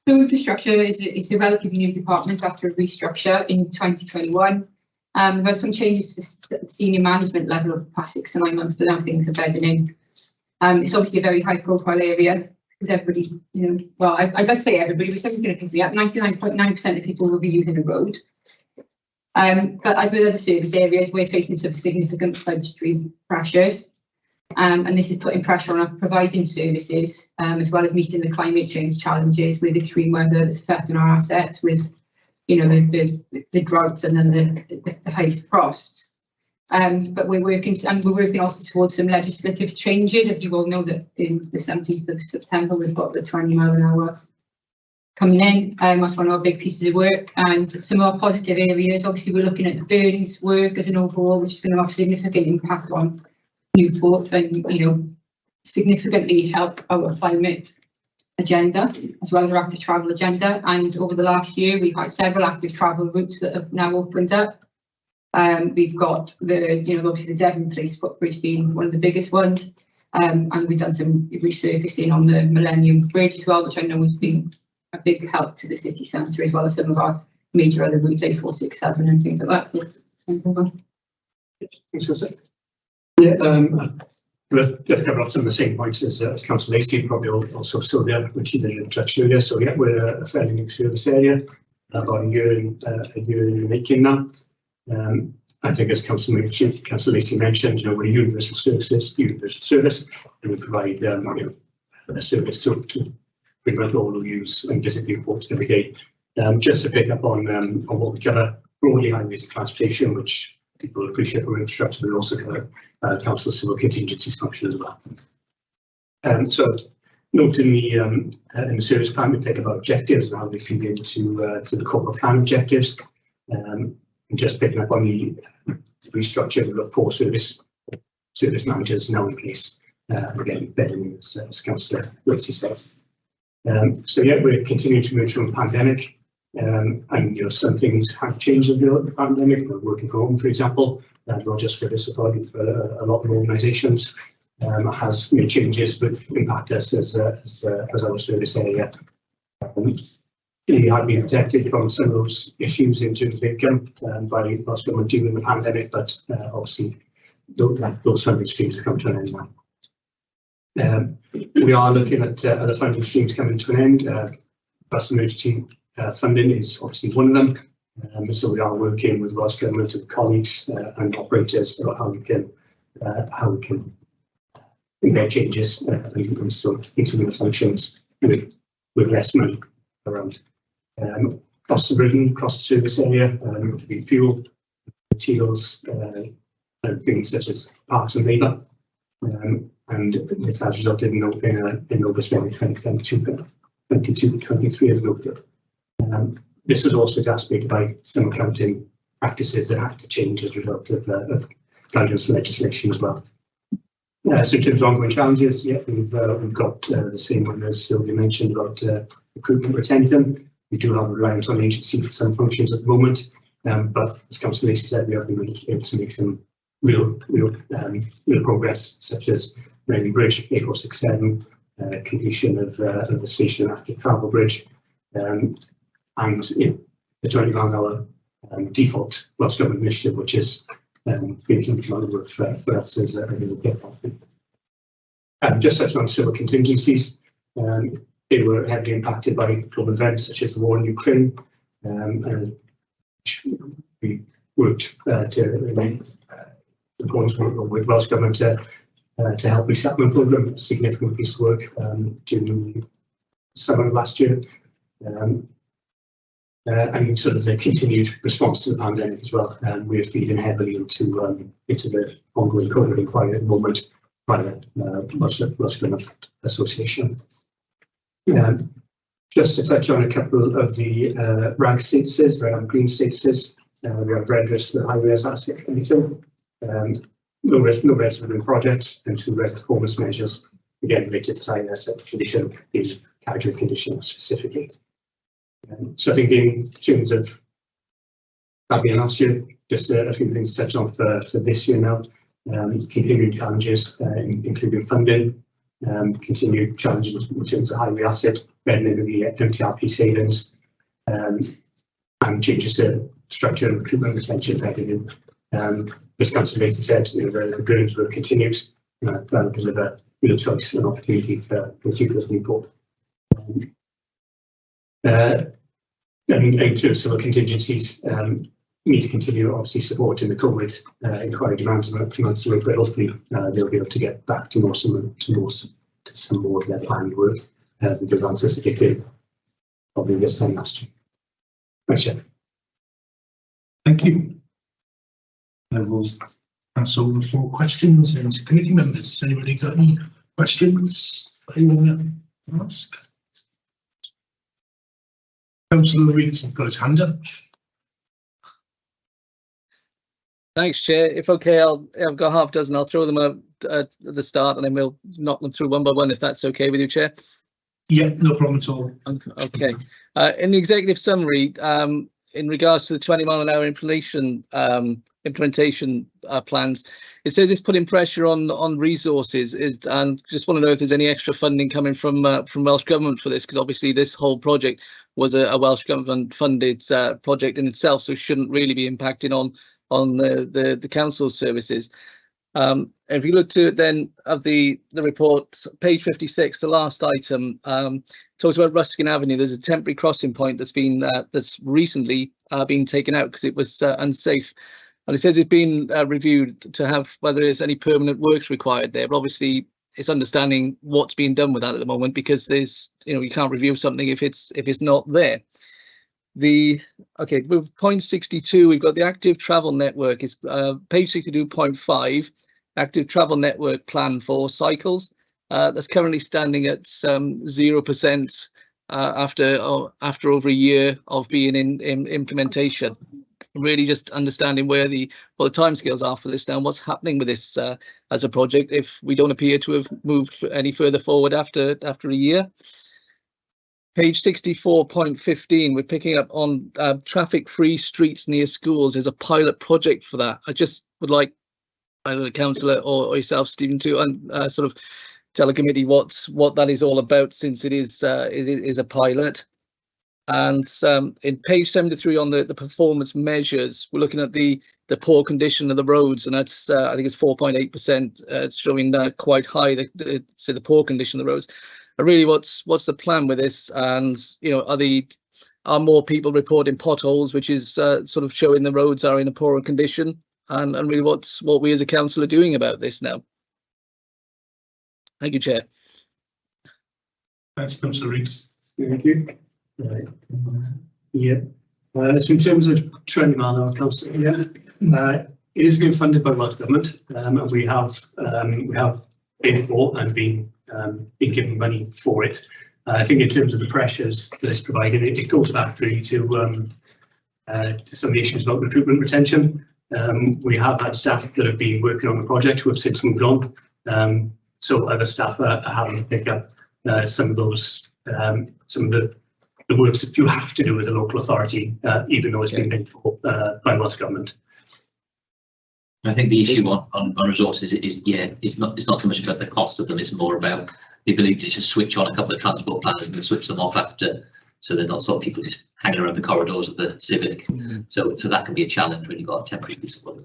so infrastructure is a relatively new department after a restructure in 2021. We've had some changes to the senior management level of the past 6 to 9 months, but now things are bedding in. It's obviously a very high profile area because everybody, you know, well, I'd like to say everybody, but something's going to pick me up. 99.9% of people will be using the road. But as with other service areas, we're facing some significant budgetary pressures. And this is putting pressure on our providing services, as well as meeting the climate change challenges with extreme weather that's affecting our assets, with, you know, the droughts and then the high frosts. But we're working also towards some legislative changes. If you all know that in the 17th of September, we've got the 20-mile-an-hour coming in. That's one of our big pieces of work, and some of our positive areas. Obviously, we're looking at the Burns work as an overall, which is going to have significant impact on Newport and, you know, significantly help our climate agenda as well as our active travel agenda. And over the last year, we've had several active travel routes that have now opened up. We've got the, you know, obviously the Devon Place footbridge being one of the biggest ones, and we've done some resurfacing on the Millennium Bridge as well, which I know has been a big help to the city centre, as well as some of our major other routes, A467 and things like that. So, yeah, just cover off some of the same points as Councillor Lacey, probably also still there, which she didn't touch earlier. So yeah, we're a fairly new service area, about a year in the making now. I think as Councillor Lacey mentioned, you know, we're a universal service, and we provide you know, a service to pretty much all who use and visit Newport every day. Just to pick up on what we cover, broadly highways and transportation, which people appreciate for infrastructure, but also cover council civil contingencies function as well. So note in the service plan, we take about objectives and how they feed into to the corporate plan objectives. And just picking up on the restructure, we've got 4 service service managers now in place. Again, bedding as Councillor Lacey says. So yeah, we're continuing to move through the pandemic, and some things have changed in the pandemic. We're working from home, for example, not just for this body, but a lot of organisations has made changes that impact us as our service area. We have been protected from some of those issues in terms of income by Welsh Government during the pandemic, but obviously those funding streams have come to an end now. We are looking at other funding streams coming to an end. Bus emergency funding is obviously one of them. So we are working with Welsh Government and colleagues and operators about how we can embed changes and so into the functions with less money around. Costs of living across the service area, to be fuel, materials, and things such as parts and labour. And this has resulted in overspending 22-23 of local. This was also exacerbated by some accounting practices that had to change as a result of guidance legislation as well. So in terms of ongoing challenges, yeah, we've got the same one as Sylvia mentioned about recruitment retention. We do have a reliance on agency for some functions at the moment, but as Councillor Lacey said, we have been able to make some real progress, such as Reading Bridge, A467, completion of the station active travel bridge, and the 20 mile an hour default Welsh Government initiative, which is being implemented for us as a little bit. Just touching on civil contingencies, they were heavily impacted by global events such as the war in Ukraine. We worked with Welsh Government to help resettlement programme, a significant piece of work during the summer of last year. And sort of the continued response to the pandemic as well. We're feeding heavily into the ongoing COVID inquiry at the moment by the Welsh Government Association. Just to touch on a couple of the RAG statuses, red and green statuses. We have red risk for the high res asset anything. No resident projects, and 2 red performance measures, again related to high asset condition, these category conditions specifically. So I think in terms of that being last year, just a few things to touch on for this year now. Continuing challenges, including funding, continued challenges in terms of highway asset, bedding into the MTRP savings, and changes to structure and recruitment retention bedding in. As Councillor Lacey said, the grounds work continues because of a real choice and opportunity for people as Newport. And in terms of civil contingencies, we need to continue obviously supporting the COVID inquiry demands and months away, but hopefully they'll be able to get back to some more of their planned work with the anticipated probably this time last year. Thanks, Chair. Thank you. I will pass over for questions and committee members. Has anybody got any questions they want to ask? Councillor Reed's got his hand up. Thanks, Chair. If okay, I've got half a dozen. I'll throw them out at the start, and then we'll knock them through one by one, if that's okay with you, Chair. Yeah, no problem at all. Okay. In the executive summary, in regards to the 20 mile an hour implementation plans, it says it's putting pressure on resources. And just want to know if there's any extra funding coming from Welsh Government for this, because obviously this whole project was a Welsh Government funded project in itself, so shouldn't really be impacting on the council services. If you look to then of the report, page 56, the last item, talks about Ruskin Avenue. There's a temporary crossing point that's been that's recently been taken out because it was unsafe, and it says it's been reviewed to have whether there's any permanent works required there. But obviously, it's understanding what's being done with that at the moment, because there's you can't review something if it's not there. With point 62, we've got the active travel network. Is page 62.5. Active travel network plan for cycles. That's currently standing at 0% after over a year of being in implementation. really just understanding where the timescales are for this now, and what's happening with this as a project if we don't appear to have moved any further forward after a year. Page 64.15, we're picking up on traffic-free streets near schools. There's a pilot project for that. I just would like either the councillor or yourself, Stephen, to sort of tell the committee what that is all about, since it is a pilot. And in page 73 on the performance measures, we're looking at the poor condition of the roads, and that's I think it's 4.8%. It's showing quite high, the poor condition of the roads. Really, what's the plan with this? And are more people reporting potholes, which is sort of showing the roads are in a poorer condition? And really, what we as a council are doing about this now? Thank you, Chair. Thanks, Councillor Rees. Thank you. Yeah. So in terms of training on our council, it is being funded by Welsh Government, and we have paid for and been given money for it. I think in terms of the pressures that it's provided, it goes back really to some of the issues about recruitment retention. We have had staff that have been working on the project who have since moved on. So other staff are having to pick up some of those, some of the works that you have to do with the local authority, even though it's been paid for by Welsh Government. I think the issue on resources is it's not so much about the cost of them, it's more about the ability to just switch on a couple of transport plans and then switch them off after, so they're not sort of people just hanging around the corridors of the civic. So that can be a challenge when you've got a temporary piece of work.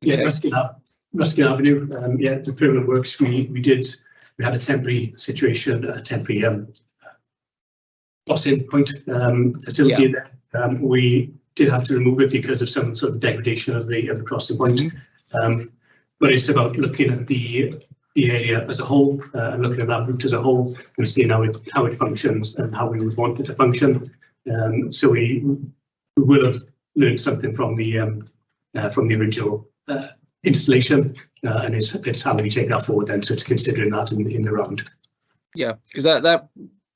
Yeah, Ruskin Avenue, the permanent works we had a temporary situation, a temporary crossing point facility there. We did have to remove it because of some sort of degradation of the crossing point. But it's about looking at the area as a whole, and looking at that route as a whole, and seeing how it functions and how we would want it to function. So we will have learned something from the original installation, and it's how we take that forward then. So it's considering that in the round. Yeah, because that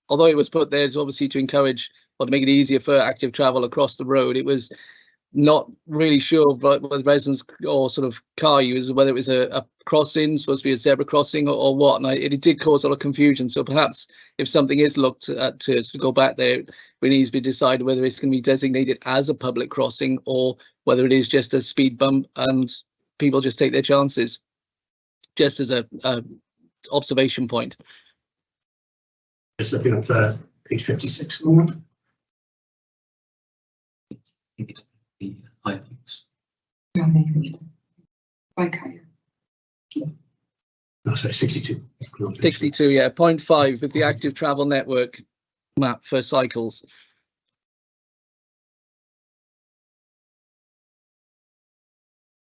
although it was put there, it's obviously to encourage or to make it easier for active travel across the road. It was not really sure with residents or sort of car users whether it was a crossing, supposed to be a zebra crossing or what, and it did cause a lot of confusion. So perhaps if something is looked at to go back there, it needs to be decided whether it's going to be designated as a public crossing or whether it is just a speed bump and people just take their chances, just as a observation point. Just looking at page 56 at the moment. The high points. Okay. Oh, sorry, 62. 62, yeah, 0.5 with the active travel network map for cycles.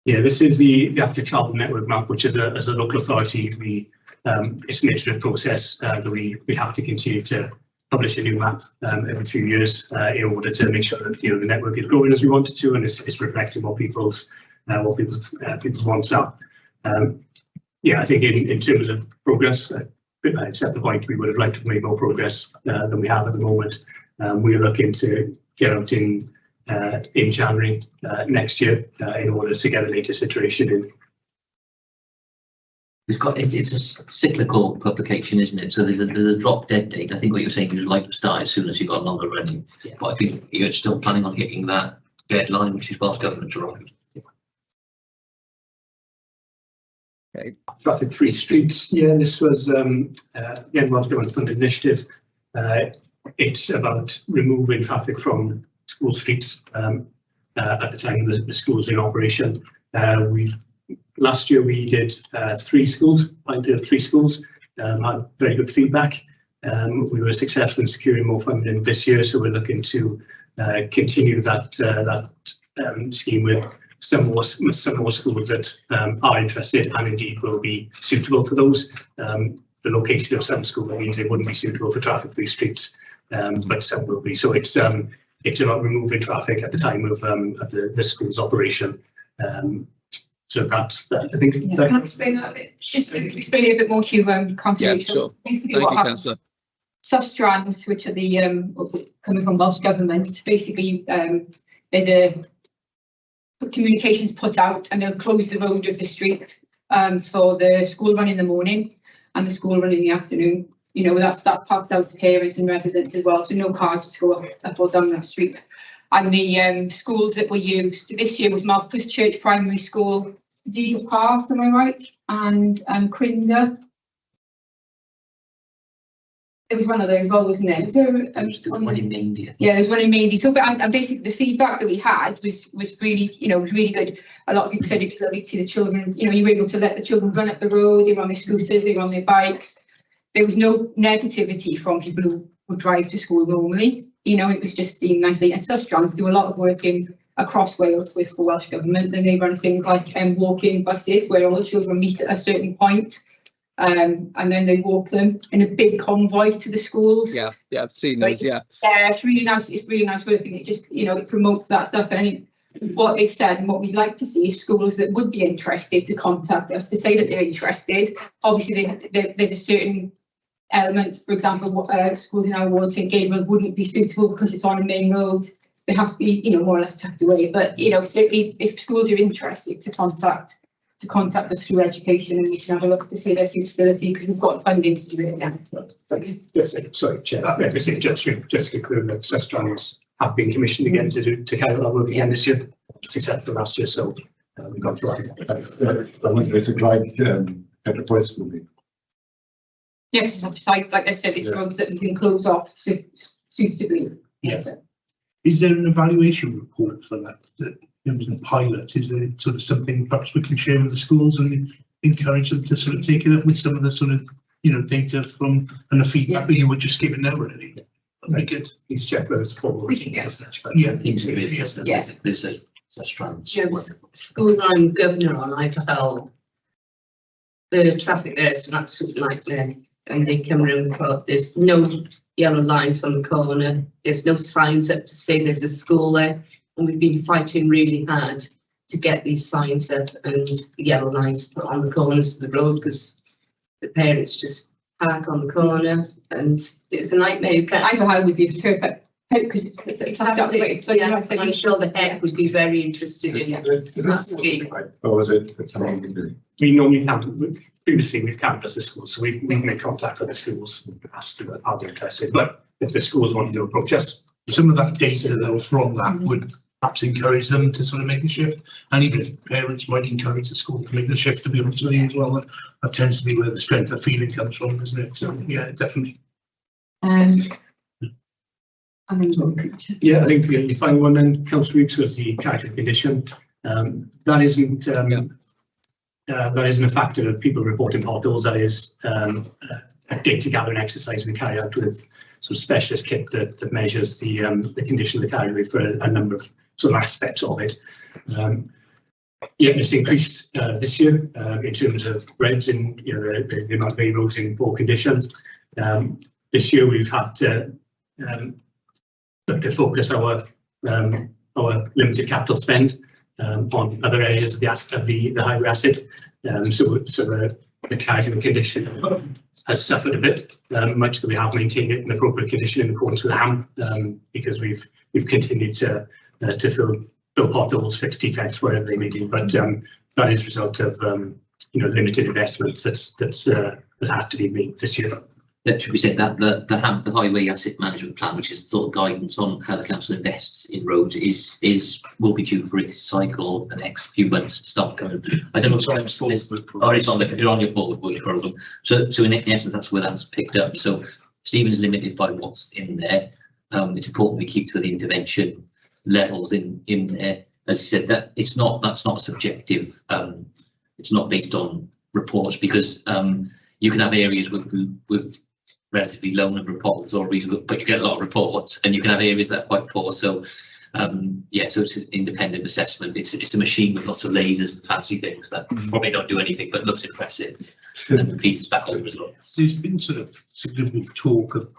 Yeah, this is the active travel network map, which as a local authority, it's an iterative process that we have to continue to publish a new map every few years in order to make sure that the network is growing as we want it to, and it's reflecting what people's wants are. I think in terms of progress, I accept the point. We would have liked to have made more progress than we have at the moment. We are looking to get out in January next year in order to get a latest iteration in. It's a cyclical publication, isn't it? So there's a drop dead date. I think what you're saying is you'd like to start as soon as you've got longer running. Yeah. But I think you're still planning on hitting that deadline, which is Welsh Government around. Okay. Traffic-free streets. Yeah, this was again Welsh Government funded initiative. It's about removing traffic from school streets at the time the schools in operation. Last year we did 3 schools, had very good feedback. We were successful in securing more funding this year, so we're looking to continue that scheme with some more schools that are interested and indeed will be suitable for those. The location of some schools means they wouldn't be suitable for traffic-free streets, but some will be. So it's about removing traffic at the time of the school's operation. So that's that. I think. Can I explain that a bit? Explain it a bit more to you, Councillor. Yeah, sure. Basically, Thank what you, happens? Councillor. sub-strands, which are the coming from Welsh Government. Basically, there's a communications put out, and they'll close the road of the street for the school run in the morning and the school run in the afternoon. You know, that's parked out to parents and residents as well, so no cars to go up or down that street. And the schools that were used this year was Malthus Church Primary School, Deagle Park, am I right? And Crinder. There was one of those, wasn't there? Was there one in India. Yeah, there's one in Mandy. So, and basically the feedback that we had was really, you know, was really good. A lot of people said it's lovely to see the children. You know, you were able to let the children run up the road. They were on their scooters, they were on their bikes. There was no negativity from people who would drive to school normally. You know, it was just seen nicely. And Sustrans do a lot of work across Wales with the Welsh Government, and they run things like walking buses where all the children meet at a certain point. And then they walk them in a big convoy to the schools. Yeah, I've seen those. Yeah, it's really nice. It's really nice work, and it just, you know, it promotes that stuff. And I think what they've said and what we'd like to see is schools that would be interested to contact us to say that they're interested. Obviously, there's a certain element. For example, schools in our ward, St Gabriel, wouldn't be suitable because it's on a main road. They have to be, you know, more or less tucked away. But you know, certainly if schools are interested to contact us through education, and we can have a look to see their suitability, because we've got funding to do it again. Yes, sorry, Chair. Just to clear that Sustrans have been commissioned again to carry out our work again this year, except for last year. So we've got to. I wonder if the Clyde Enterprise will be. Yes, like I said, it's roads that we can close off suitably. Yes. Is there an evaluation report for that? It was a pilot. Is there sort of something perhaps we can share with the schools and encourage them to sort of take it up with some of the sort of, you know, data from and the feedback that you were just giving there already? That'd be good. You check those forward. Yeah. There's a Sustrans. Yeah, school I'm governor on, I felt the traffic there is an absolute nightmare, and they come around the corner. There's no yellow lines on the corner. There's no signs up to say there's a school there. And we've been fighting really hard to get these signs up and yellow lines put on the corners of the road, because the parents just park on the corner, and it's a nightmare. Cyfarfod would be perfect, because it's that way. So yeah, I'm sure the head would be very interested in that scheme. Or was it something we can do? We normally previously we've canvassed the schools, so we've made contact with the schools and asked them how they're interested. But if the schools wanted to approach us, some of that data though from that would perhaps encourage them to sort of make the shift, and even if parents might encourage the school to make the shift, to be honest with you as well, that tends to be where the strength of feeling comes from, isn't it? So yeah, definitely. Yeah, I think the final one then, Councillor Weeks, was the character condition. That isn't a factor of people reporting potholes. That is a data gathering exercise we carry out with sort of specialist kit that measures the condition of the carriageway for a number of sort of aspects of it. Yeah, it's increased this year in terms of reds in, you know, the amount of roads in poor condition. This year we've had to look to focus our limited capital spend on other areas of the highway asset. So the carriageway condition has suffered a bit, much that we have maintained it in appropriate condition in accordance with HAM, because we've continued to fill potholes, fix defects wherever they may be. But that is a result of you know, limited investment that had to be made this year. That should be said that the highway asset management plan, which is sort of guidance on how the council invests in roads, will be due for its cycle the next few months to start coming. I don't know. Sorry, it's on your forward program. So in essence, that's where that's picked up. So Stephen's limited by what's in there. It's important we keep to the intervention levels in there. As you said, that's not a subjective. It's not based on reports, because you can have areas with relatively low number of potholes or reasonable, but you get a lot of reports, and you can have areas that are quite poor. So yeah, so it's an independent assessment. It's a machine with lots of lasers and fancy things that probably don't do anything but looks impressive, and then feeds us back over as well. There's been sort of significant talk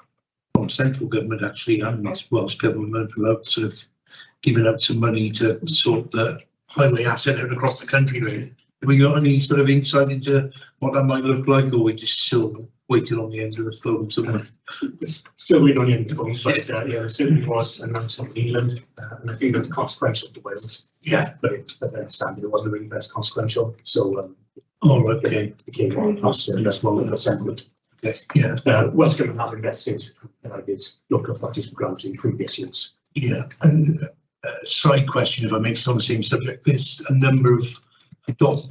from central government actually and Welsh government about sort of giving out some money to sort the highway asset out across the country, really. Have we got any sort of insight into what that might look like, or we just still waiting on the end of the phone somewhere? It's still waiting on the end of the phone, but yeah, there certainly was an announcement in England, and I think it was consequential to Wales. Yeah, But I understand it wasn't really best consequential, so all right, okay. it became more cost and less one assessment. Okay, yeah, Welsh Government have invested with local authorities programs in previous years. yeah. And side question, if I make it on the same subject, there's a number of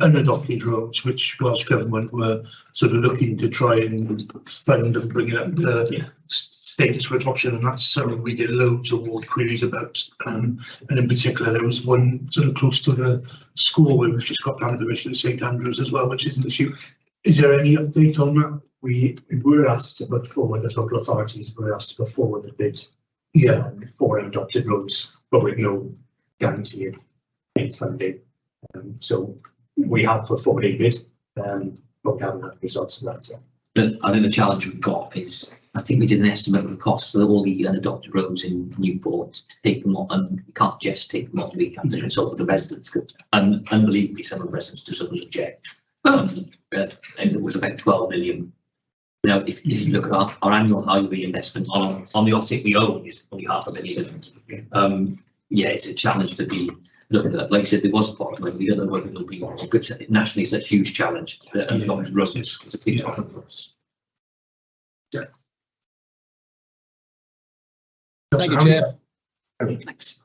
unadopted roads which Welsh Government were sort of looking to try and fund and bring it up to status for adoption, and that's something we get loads of award queries about. And in particular, there was one sort of close to the school where we've just got planning permission at St Andrews as well, which is an issue. Is there any update on that? We were asked to put forward, as local authorities, we were asked to put forward a bid for adopted roads, but with no guarantee of any funding. So we have put forward a bid, but we haven't had results of that. So. I think the challenge we've got is, I think we did an estimate of the cost for all the unadopted roads in Newport to take them on, and we can't just take them on, we have to consult with the residents, and unbelievably some of the residents do sort of object. And it was about 12 million. Now, if you look at our annual highway investment on the offset we own is only $500,000. Yeah, it's a challenge to be looking at that. Like I said, there was a pot, like the other work will be good. Nationally, it's a huge challenge. Roads is a big problem for us. Yeah. Thank you, Chair. Thanks.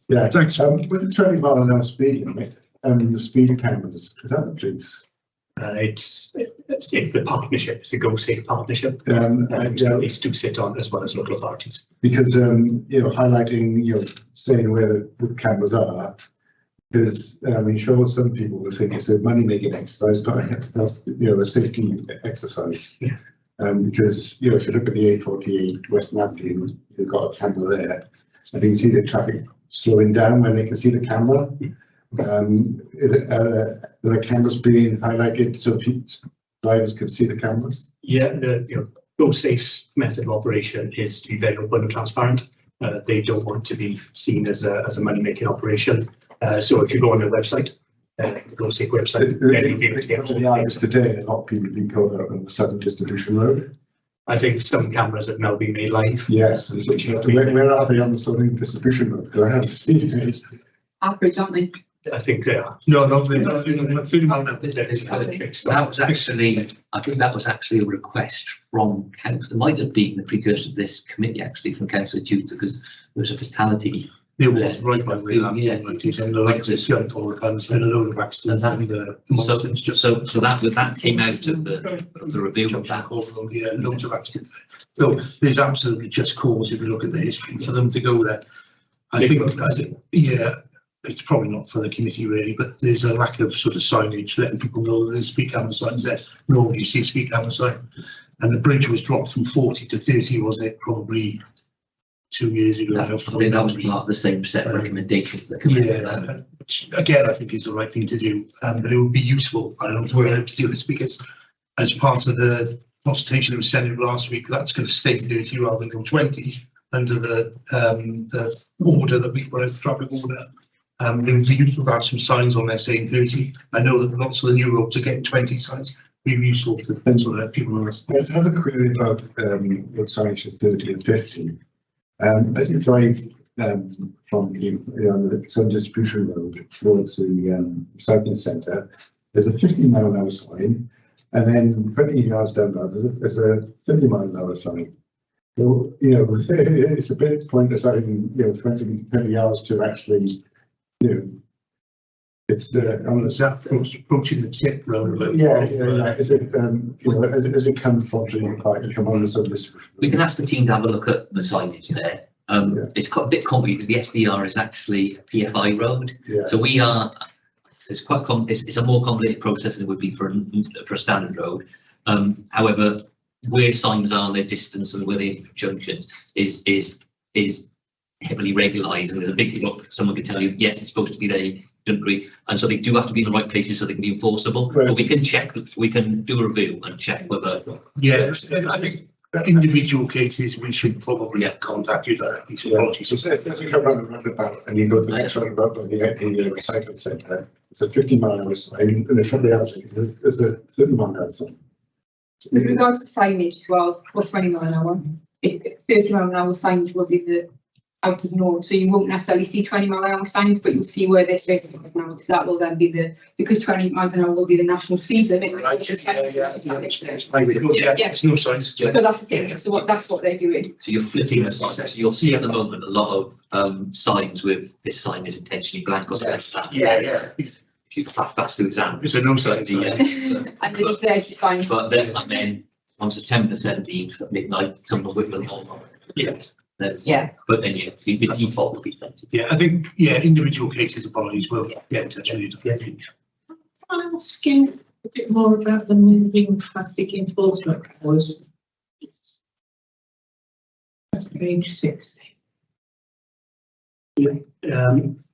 Yeah, thanks. With the 20 mile an hour speed limit, the speed cameras, is that the police? It's the partnership, it's the Go Safe partnership. It's to sit on as well as local authorities. Because highlighting, saying where the cameras are, because I'm sure some people will think it's a money making exercise, but a safety exercise. Yeah. Because if you look at the A48 Western Avenue, you've got a camera there, and you can see the traffic slowing down when they can see the camera. The cameras being highlighted so drivers can see the cameras? Yeah, the Go Safe method of operation is to be very open and transparent. They don't want to be seen as a money-making operation. So if you go on their website, the Go Safe website, then you'll be able to get the hours today. A lot of people have been caught out on the Southern Distribution Road. I think some cameras have now been made live. Yes, where are they on the Southern Distribution Road? Do I have to see it? Average, aren't they? I think they are. No, not really. That was actually, I think that was actually a request from council. It might have been the precursor to this committee actually from Councillor Tutor, because there was a fatality. There was right by way. Yeah. And the lights is jumped all the time. There's been a load of accidents. So that came out of the review of that. Yeah, loads of accidents there. So there's absolutely just cause if you look at the history for them to go there. I think, it's probably not for the committee really, but there's a lack of sort of signage letting people know that there's speed camera signs there. Normally you see a speed camera sign, and the bridge was dropped from 40 to 30, wasn't it? Probably 2 years ago. That was part of the same set of recommendations that come out. Which again I think is the right thing to do, but it would be useful. I don't know if we're able to do this because as part of the consultation that was sent in last week, that's going to stay 30 rather than go 20 under the order that we put out, the traffic order. It would be useful to have some signs on there saying 30. I know that lots of the new roads are getting 20 signs. It'd be useful to sort of let people know. There's another query about signage is 30 and 50. As you drive from the Southern Distribution Road towards the cycling centre, there's a 50 mile an hour sign, and then 20 yards down the there's a 30 mile an hour sign. So, it's a bit pointless having 20 yards to actually. It's approaching the tip road. Yeah. Is it as it comes from the park, you come on the Southern Distribution? We can ask the team to have a look at the signage there. It's quite a bit complicated because the SDR is actually a PFI road. Yeah. So we are. It's quite it's a more complicated process than it would be for a standard road. However, where signs are, their distance and where the junctions is heavily regularised, and there's a big look. Someone can tell you, yes, it's supposed to be there, you don't agree, and so they do have to be in the right places so they can be enforceable. Right. But we can check, we can do a review and check whether. Yeah, I think Individual cases, we should probably contact you directly. So apologies. So say if you come around the roundabout and you go to the next roundabout on the recycling centre, it's a 50-mile-an-hour sign, and if somebody else, there's a 30-mile-an-hour sign. With regards to signage as well, or 20 mph, if 30 mph signage will be the out of norm, so you won't necessarily see 20 mph signs, but you'll see where they're 30 mph now, because that will then be because 20 mph will be the national speed limit. Right, there's no signs. So that's the same. So that's what they're doing. So you're flipping the signs. So you'll see at the moment a lot of signs with this sign is intentionally blank or something like that. Yeah. If you flash past to exam, It's a no sign. And if there's your sign. but then on September the 17th at midnight, someone with them all. Yeah. But then the default will be 20. Yeah, I think individual cases apologies will get in touch with you. Can I ask you a bit more about the moving traffic enforcement powers? That's page 60.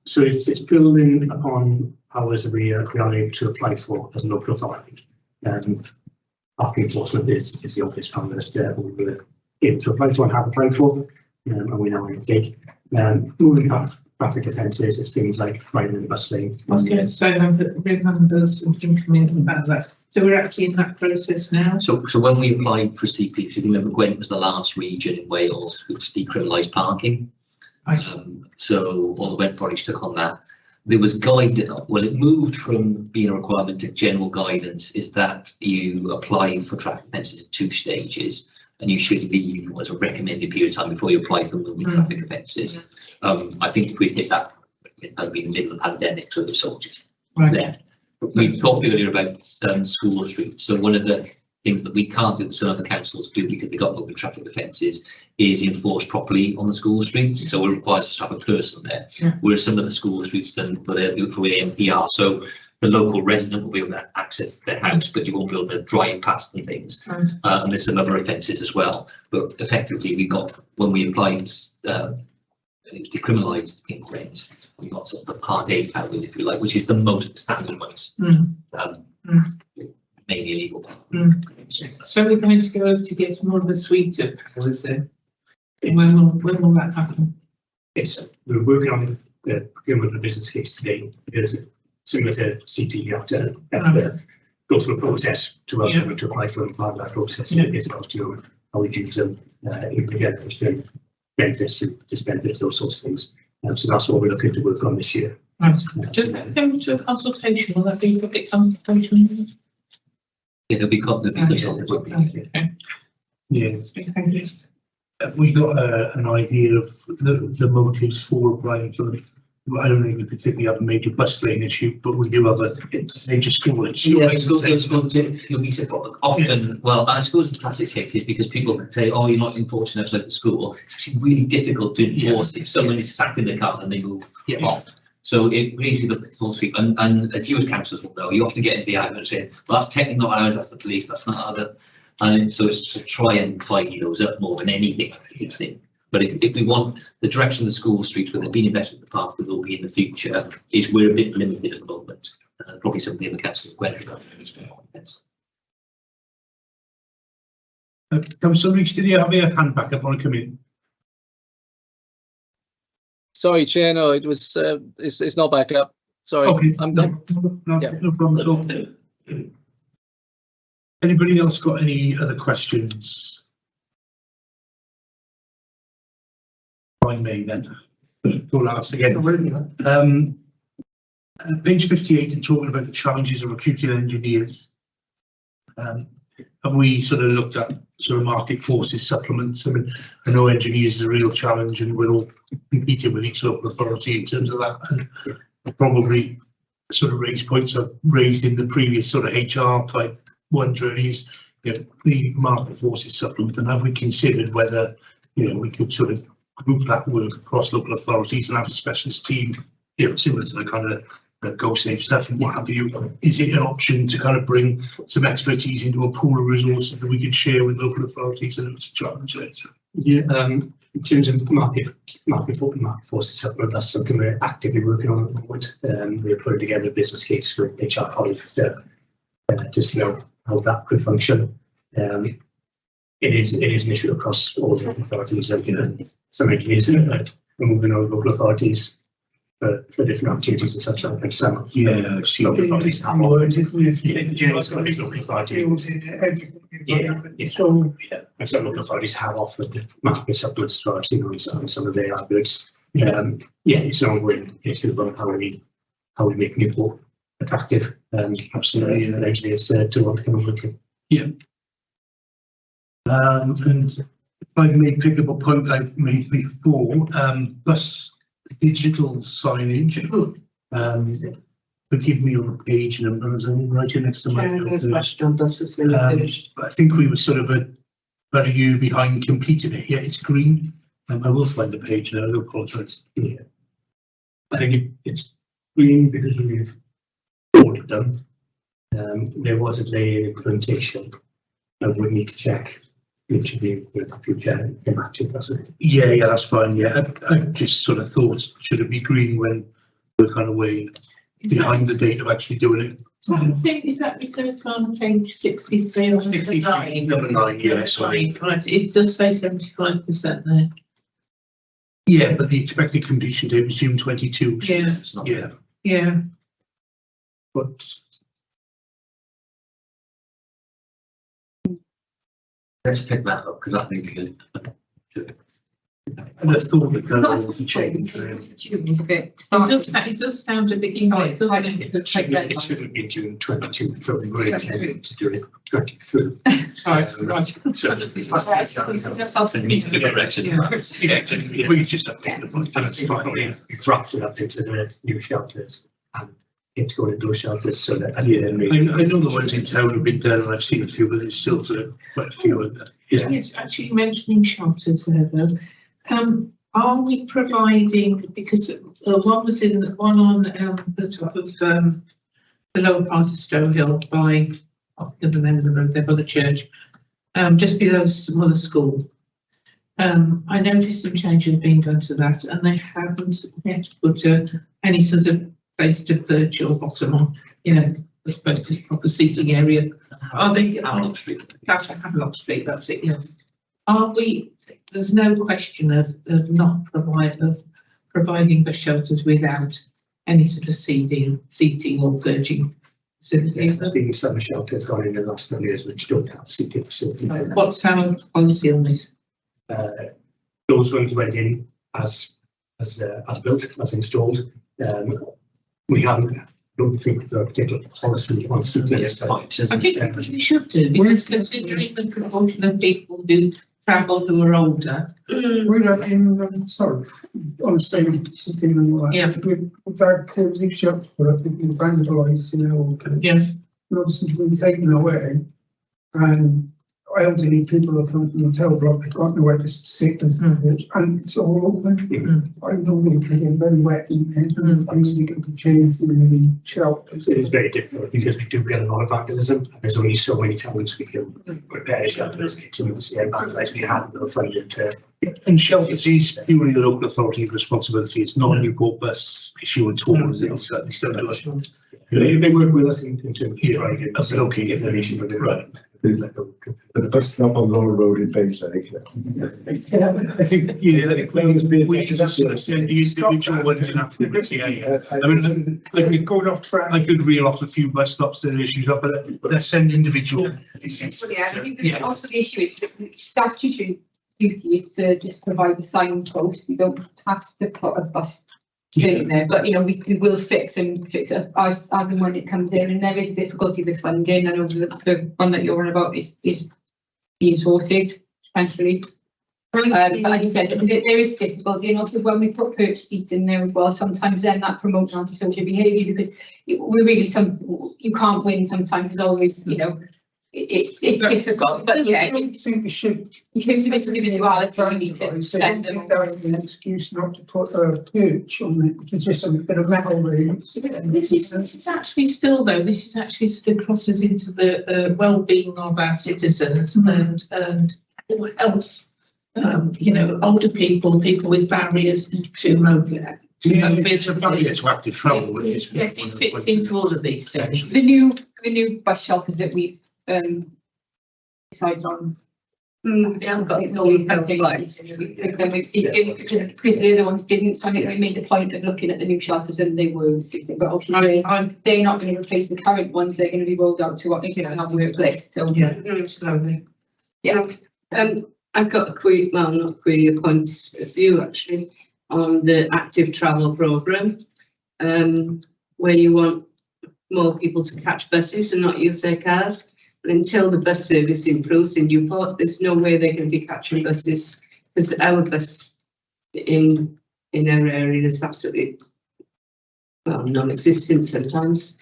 So it's building upon powers that we are able to apply for as a local authority. Parking enforcement is the obvious power that we were able to apply for and have applied for, and we now want to take. Moving past traffic offences is things like riding in the bus lane. I was going to say, I remember something coming about that. So we're actually in that process now. So when we applied for CP, if you remember, Gwent was the last region in Wales which decriminalised parking. So all the Went bodies took on that. There was guidance. Well, it moved from being a requirement to general guidance. Is that you apply for traffic offences in 2 stages, and you should leave as a recommended period of time before you apply for moving traffic offences. I think if we hit that, it might be in the middle of the pandemic, so the soldiers there. We talked earlier about school streets. So one of the things that we can't do that some other councils do because they got moving traffic offences is enforce properly on the school streets. So it requires us to have a person there. Whereas some of the school streets then for ANPR. So the local resident will be able to access their house, but you won't be able to drive past and things. And there's some other offences as well. But effectively, we got when we applied decriminalised in Gwent, we got sort of the Part A powers, if you like, which is the most standard ones. Mainly illegal. So we're going to go over to get more of a suite of powers then. When will that happen? Yes, we're working on the procurement of the business case today because similar to CP, you have to go through a process to apply for part of that process. As opposed to how we use them in benefits, disbenefits, those sorts of things. So that's what we're looking to work on this year. Just go to a consultation. Will that be public consultation? Yeah, there'll be Have we got an idea of the motives for applying for it? I don't think we particularly have a major bus lane issue, but we do have a major school issue. Yeah, schools you'll be often, well, I suppose it's classic cases because people can say, oh, you're not enforcing outside the school. It's actually really difficult to enforce if someone is sat in the car and they move off. So it really the full sweep, and as you as councillors will know, you have to get into the argument and say, well, that's technically not ours, that's the police, that's not other. And so it's to try and tidy those up more than anything. But if we want the direction of the school streets where they've been invested in the past, they will be in the future, is we're a bit limited at the moment. Probably something in the council went about. Councillor Rees, did you have your hand back up? I want to come in. Sorry, Chair, no, it was, it's not back up. Sorry, okay. I'm done. No problem at all. Anybody else got any other questions? I may then go last again. Page 58 and talking about the challenges of recruiting engineers. Have we sort of looked at sort of market forces supplements? I mean, I know engineers is a real challenge and we're all competing with each local authority in terms of that. And probably sort of raised points I've raised in the previous sort of HR type ones really is the market forces supplement. And have we considered whether, we could sort of group that work across local authorities and have a specialist team, similar to the kind of Go Safe stuff and what have you? Is it an option to kind of bring some expertise into a pool of resources that we can share with local authorities and it's a challenge later? Yeah, in terms of market forces supplement, that's something we're actively working on at the moment. We're putting together a business case for HR colleagues to see how that could function. it is an issue across all the local authorities. Like, some engineers are moving over local authorities for different activities and such like. And some local authorities have local authorities. And some local authorities have offered massive supplements to our seniors on some of their adverts. It's an ongoing issue about how we make Newport attractive. Absolutely, and engineers to want to come and look at. And if I may pick up a point I made before, bus digital signage. Forgive me on the page numbers, I'm right here next to my. I think we were sort of about a year behind completing it. Yeah, it's green. I will find the page now. I apologise. Yeah. I think it's green because we've already done. There was a delay in implementation, and we need to check which of the future impacted. Yeah, that's fine. Yeah, I just sort of thought, should it be green when we're kind of way behind the date of actually doing it? So I think is that referred from page 63 or 69? Number 9, yeah, sorry. Right, it does say 75% there. Yeah, but the expected completion date was June 22. Yeah. It's not, yeah. Yeah. But Let's pick that up because I think and I thought that It's not was a change. It does sound a bit incorrect, doesn't it? It shouldn't be June 22, so we were intending to do it 23. Right. So it needs to be correction. We just updated the book. And it's probably drafted up into the new shelters and get to go into those shelters so that. I know the ones in town have been done and I've seen a few, but there's still sort of quite a few of them. Yeah. Yes, actually mentioning shelters there though. Are we providing, because one was in one on the top of the lower part of Stowe Hill by, I forget the name of the road there, by the church, just below Mother School. I noticed some changes being done to that and they haven't yet put any sort of base to perch or bottom on, I suppose just proper seating area. Are they Havelock Street? That's Havelock Street, that's it, yeah. Are we, there's no question of not providing bus shelters without any sort of seating or perching facilities. There's been some shelters gone in the last 10 years which don't have seating facilities. What's our policy on this? Those ones went in as built, as installed. We don't think the particular policy on seating. I think we should do, because considering the proportion of people who travel who are older. We're not in, sorry, on the same sitting and all that. Yeah. We've had these shops, but I think we've vandalised, Yes. Obviously been taken away. And elderly people are coming from the hotel block, they can't know where to sit and it's all open. I normally get very wet in there. I usually get to change the shelters. It is very difficult because we do get a lot of vandalism. And there's only so many times we can repair shelters, continuously vandalise. We have no funding to. And shelters is purely the local authority's responsibility. It's not a Newport bus issue at all. It's still They work with us in terms of locating the issue with it. Right. The bus stop on Laurel Road in Bayside. I think, we just send the individual ones in afterwards. Yeah. I mean, like going off track, I could reel off a few bus stops that are issues up, but let's send individual. Yeah, I think also the issue is that statutory duty is to just provide the signpost. We don't have to put a bus in there, but we will fix it as and when it comes in, and there is difficulty with funding. I know the one that you're on about is being sorted potentially. But as you said, there is difficulty, and also when we put perch seats in there as well, sometimes then that promotes antisocial behaviour because we really you can't win sometimes. It's always it's difficult, but yeah, I don't think we should. In terms of individuality, you need to send them. That is an excuse not to put a perch on it, which is just a bit of metal really. This is actually still though, this is actually still crosses into the well-being of our citizens and health. Older people with barriers to mobility. It's a barrier to active travel. Yes, it fits into all of these things. The new bus shelters that we've decided on We haven't got it all Because the other ones didn't, so I think we made a point of looking at the new shelters and they were suiting, but obviously they're not going to replace the current ones, they're going to be rolled out to what they do in our workplace, so. Yeah, slowly. Yeah. I've got a query, well, not query, a point of view actually, on the active travel programme, where you want more people to catch buses and not use their cars. But until the bus service improves in Newport, there's no way they're going to be catching buses, because our bus in our area is absolutely, well, non-existent sometimes.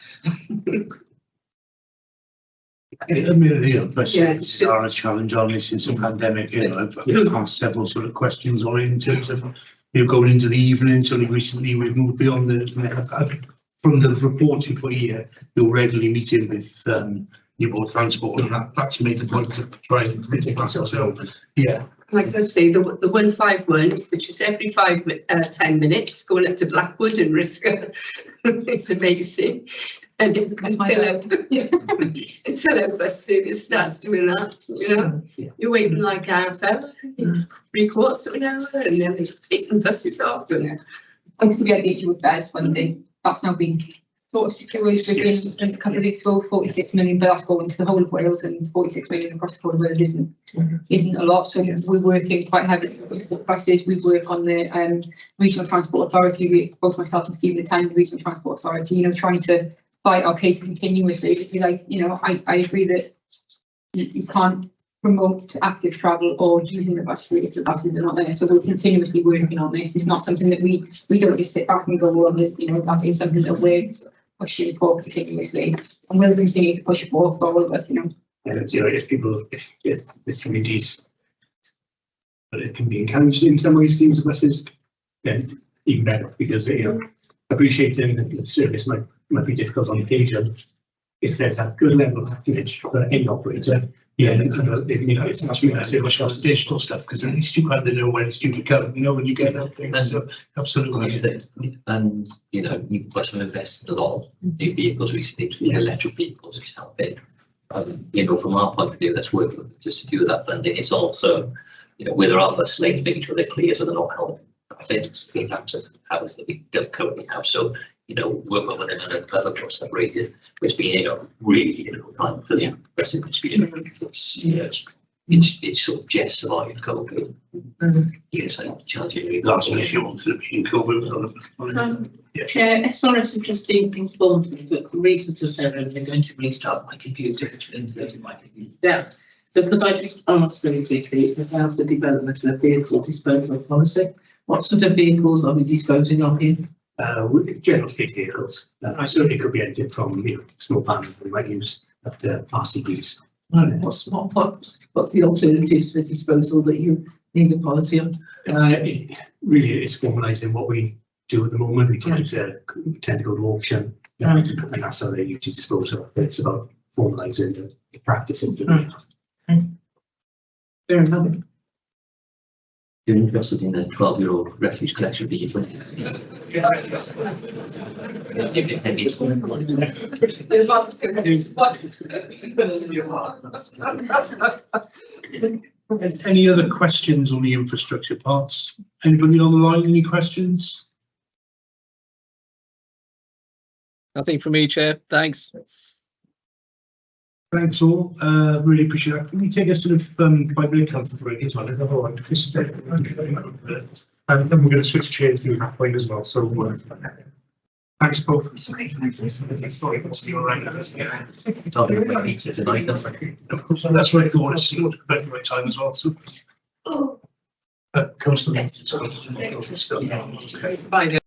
Admittedly, buses Yeah. are a challenge on this since the pandemic. You know, I've asked several sort of questions on it in terms of going into the evening. So recently we've moved beyond from the reports you put here. You're regularly meeting with Newport Transport, and that's made the point to try and mitigate that. So yeah. Like I say, the 151, which is every 10 minutes, going up to Blackwood and Risca, it's amazing. And until our bus service starts doing that, you know, you're waiting like half hour, 3/4 of an hour, and then they're taking buses off. Obviously, we had the issue with BES funding. That's now been sort of secured within a couple of weeks ago, 46 million, but that's going to the whole of Wales, and 46 million across the whole of Wales isn't a lot. So we're working quite heavily with buses. We work on the regional transport authority. Both myself and Stephen attend the regional transport authority, you know, trying to fight our case continuously. If you like, you know, I agree that you can't promote active travel or using the bus route if the buses are not there. So we're continuously working on this. It's not something that we don't just sit back and go, well, this, you know, that is something that we're pushing for continuously, and we'll continue to push for all of us, you know. And you know, if the communities, but it can be encouraged in some ways to use the buses, then even better, because you know, appreciating that the service might be difficult on occasion. If there's a good level of patronage for any operator, you know, it's not really necessarily digital stuff, because at least you kind of know when it's due to come, you know, when you get that thing. So absolutely. And you know, you must have invested a lot of new vehicles recently, electric vehicles, which help it. You know, from our point of view, that's working to secure that funding. It's also, you know, where there are bus lanes, making sure they're clear so they're not helping clean access to powers that we don't currently have. So, you know, work on another cross separated, which being, you know, really difficult time for the aggressive experience. It's, you know, it's sort of just survived COVID. Yes, I'm challenging. Last one, if you wanted to be in COVID. Chair, SRS has just been informed me that the reasons are several, they're going to restart my computer, which will include my computer. Yeah. But could I just ask very quickly about the development of a vehicle disposal policy? What sort of vehicles are we disposing of here? General fleet vehicles. So it could be anything from, you know, small vans we might use up to RCVs. What's the alternatives for disposal that you need a policy on? It really is formalising what we do at the moment. We tend to go to auction, and that's how they usually dispose of. It's about formalising the practices that we have. Fair enough. You're interested in a 12-year-old refuse collection vehicle? Any other questions on the infrastructure parts? Anybody on the line? Any questions? Nothing from me, Chair. Thanks. Thanks all. Really appreciate that. Can we take a sort of 5-minute comfort break as well? All right, Chris. And then we're going to switch chairs to that point as well. So thanks both. Sorry, that's all right. That's what I thought. It's about the right time as well. So comes to me. Bye.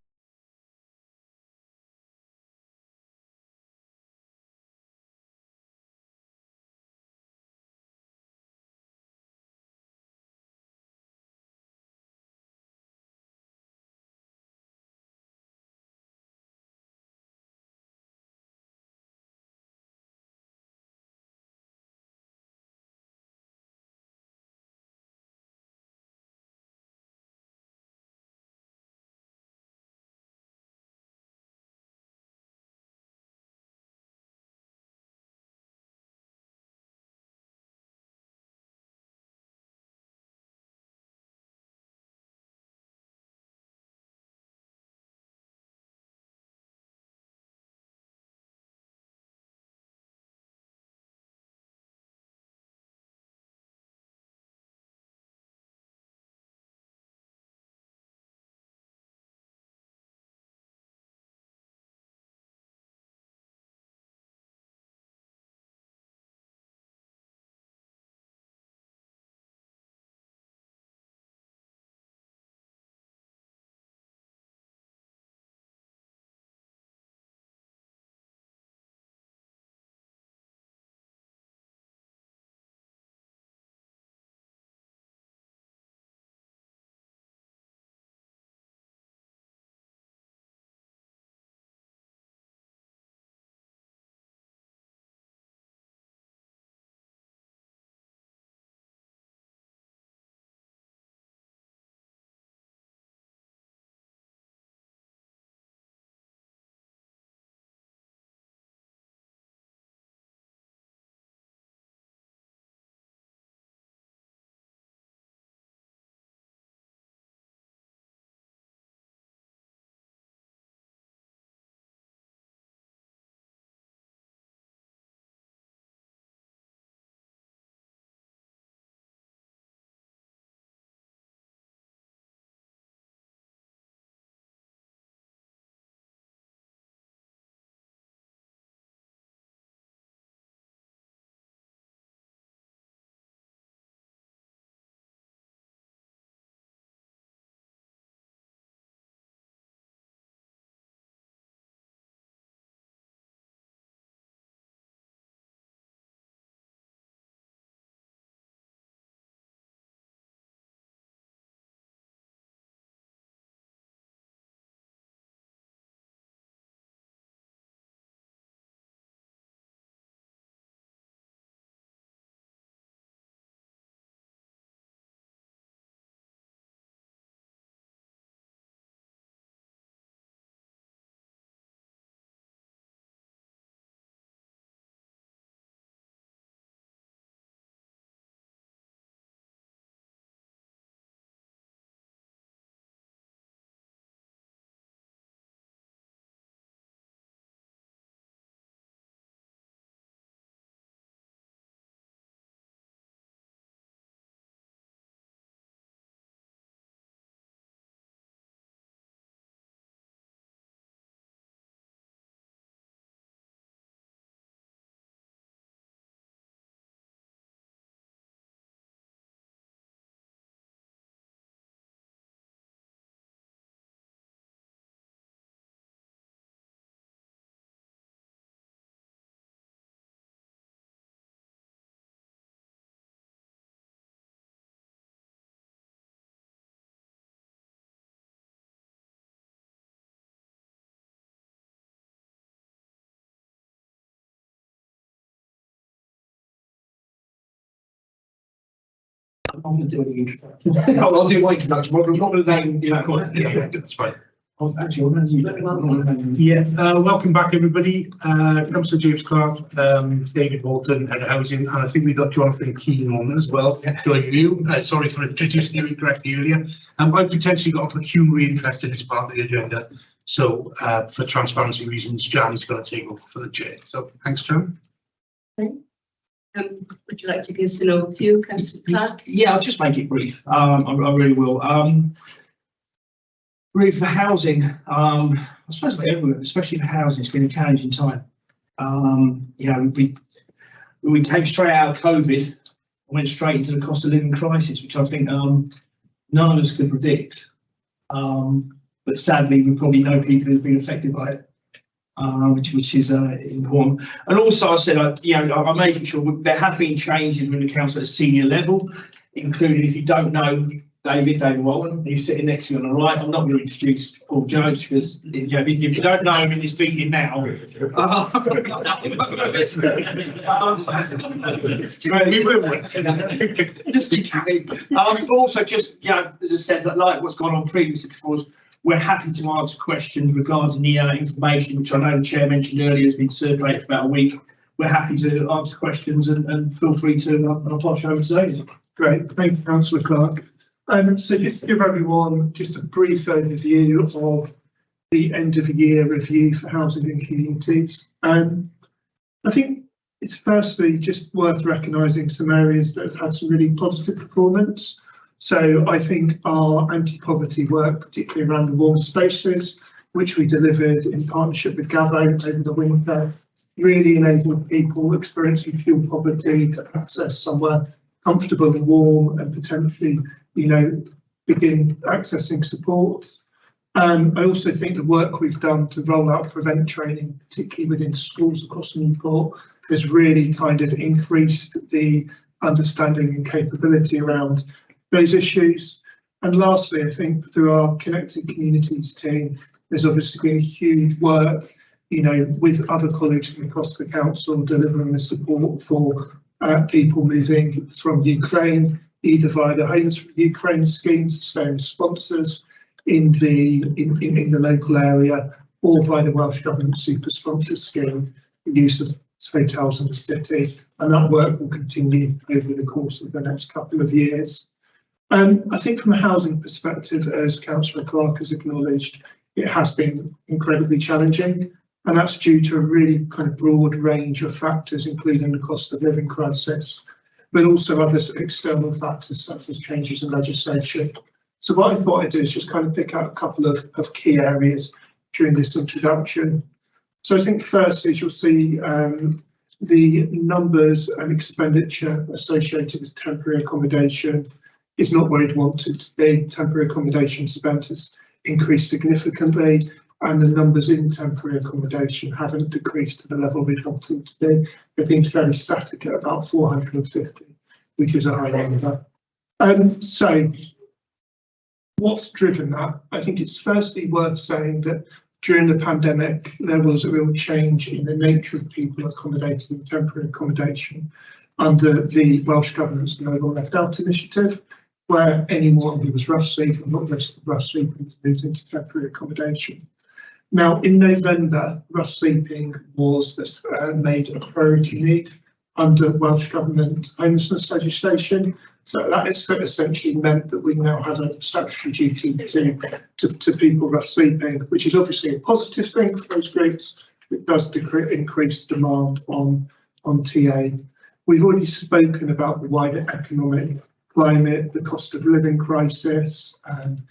I'm going to do the introduction. I'll do my introduction. I'm not going to name, you know. Yeah, that's fine. Actually, I'm going to use that. Yeah, welcome back, everybody. Councillor James Clark, David Bolton, Head of Housing, and I think we've got Jonathan Keane on as well, joining you. Sorry for introducing you incorrectly earlier. I've potentially got a pecuniary interest in this part of the agenda, so for transparency reasons, Jan's going to take over for the chair. So thanks, Jan. Would you like to give us an overview, Councillor Clark? Yeah, I'll just make it brief. I really will. Really for housing, I suppose like everywhere, especially for housing, it's been a challenging time. You know, we came straight out of COVID and went straight into the cost of living crisis, which I think none of us could predict. But sadly, we probably know people who've been affected by it, which is important. And also, I said, you know, I'm making sure there have been changes with the council at a senior level, including, if you don't know, David Walton, he's sitting next to me on the right. I'm not going to introduce Paul Jones because, you know, if you don't know him in this meeting now, just in case. Also, just, you know, as I said, like what's gone on previously before, we're happy to answer questions regarding the information, which I know the chair mentioned earlier has been circulated for about a week. We're happy to answer questions and feel free to, and I'll pass you over to David. Great, thank you, Councillor Clark. So just to give everyone just a brief overview of the end of the year review for housing and communities. I think it's firstly just worth recognising some areas that have had some really positive performance. So I think our anti-poverty work, particularly around the warm spaces, which we delivered in partnership with Gavo over the winter, really enabled people experiencing fuel poverty to access somewhere comfortable and warm and potentially, you know, begin accessing support. I also think the work we've done to roll out prevent training, particularly within schools across Newport, has really kind of increased the understanding and capability around those issues. And lastly, I think through our Connected Communities team, there's obviously been huge work, you know, with other colleagues from across the council delivering the support for people moving from Ukraine, either via the Homes for Ukraine scheme, sustaining sponsors in the local area, or via the Welsh Government Super Sponsor Scheme, the use of hotels in the city, and that work will continue over the course of the next couple of years. I think from a housing perspective, as Councillor Clark has acknowledged, it has been incredibly challenging. And that's due to a really kind of broad range of factors, including the cost of living crisis, but also other external factors such as changes in legislation. So what I thought I'd do is just kind of pick out a couple of key areas during this introduction. So I think first is you'll see the numbers and expenditure associated with temporary accommodation is not where you'd want it to be. Temporary accommodation spent has increased significantly, and the numbers in temporary accommodation haven't decreased to the level we'd want them to be. They've been fairly static at about 450, which is a high number. So what's driven that? I think it's firstly worth saying that during the pandemic, there was a real change in the nature of people accommodated in temporary accommodation under the Welsh Government's No One Left Out initiative, where anyone who was rough sleeping, not listed rough sleeping, moved into temporary accommodation. Now, in November, rough sleeping was made a priority need under Welsh Government homelessness legislation. So that essentially meant that we now have a statutory duty to people rough sleeping, which is obviously a positive thing for those groups. It does increase demand on TA. We've already spoken about the wider economic climate, the cost of living crisis, and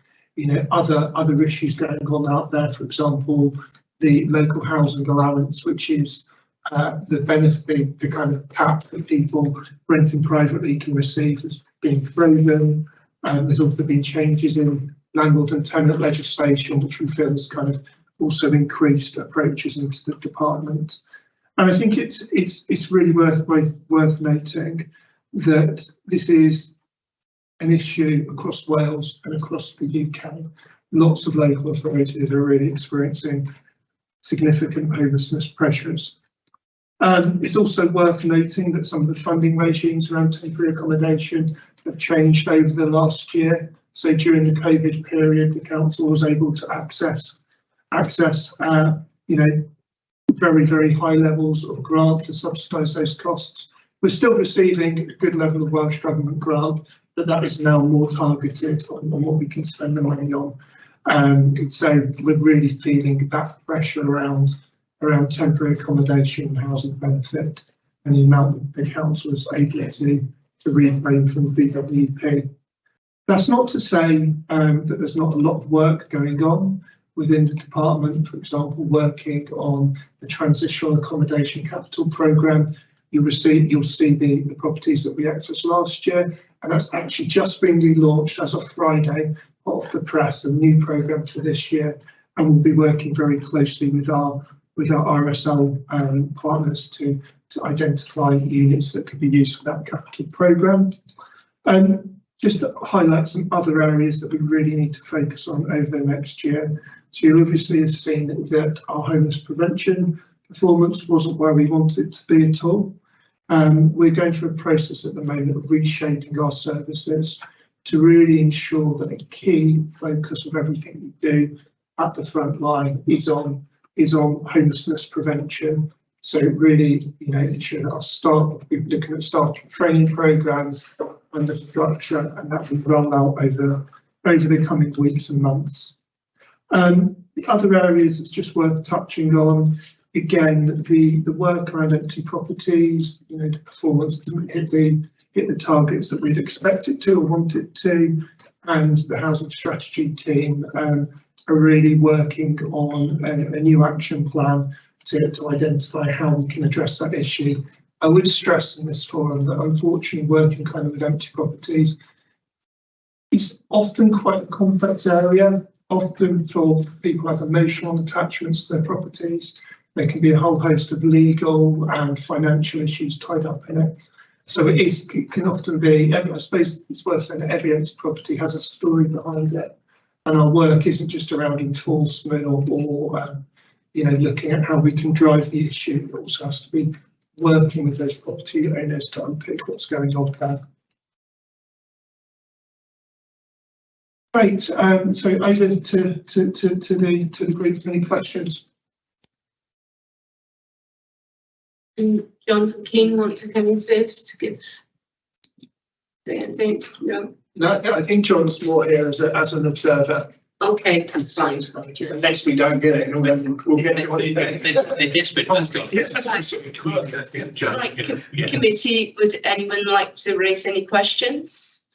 other issues going on out there. For example, the local housing allowance, which is the benefit, the kind of cap that people renting privately can receive, has been frozen. There's also been changes in landlord and tenant legislation, which we feel has kind of also increased approaches into the department. And I think it's really worth noting that this is an issue across Wales and across the UK. Lots of local authorities are really experiencing significant homelessness pressures. It's also worth noting that some of the funding regimes around temporary accommodation have changed over the last year. So during the COVID period, the council was able to access very, very high levels of grant to subsidise those costs. We're still receiving a good level of Welsh Government grant, but that is now more targeted on what we can spend the money on. So we're really feeling that pressure around temporary accommodation and housing benefit and the amount that the council is able to reclaim from the DWP. That's not to say that there's not a lot of work going on within the department, for example, working on the transitional accommodation capital programme. You'll see the properties that we accessed last year, and that's actually just been relaunched as of Friday, off the press, a new programme for this year, and we'll be working very closely with our RSL partners to identify units that could be used for that capital programme. Just to highlight some other areas that we really need to focus on over the next year. So you obviously have seen that our homeless prevention performance wasn't where we wanted it to be at all. We're going through a process at the moment of reshaping our services to really ensure that a key focus of everything we do at the front line is on homelessness prevention. So really, ensure that our staff, we're looking at staff training programs and the structure, and that will roll out over the coming weeks and months. The other areas it's just worth touching on, again, the work around empty properties, the performance doesn't hit the targets that we'd expect it to or want it to, and the housing strategy team are really working on a new action plan to identify how we can address that issue. I would stress in this forum that unfortunately working kind of with empty properties is often quite a complex area. Often for people who have emotional attachments to their properties, there can be a whole host of legal and financial issues tied up in it. So it can often be, I suppose it's worth saying that every empty property has a story behind it. And our work isn't just around enforcement or looking at how we can drive the issue. It also has to be working with those property owners to unpick what's going on there. Right, so over to the group. Any questions? Jonathan King want to come in first to say anything? No. No, I think John's more here as an observer. Okay, that's fine. Unless we don't get it, we'll get John in there. Right, committee, would anyone like to raise any questions?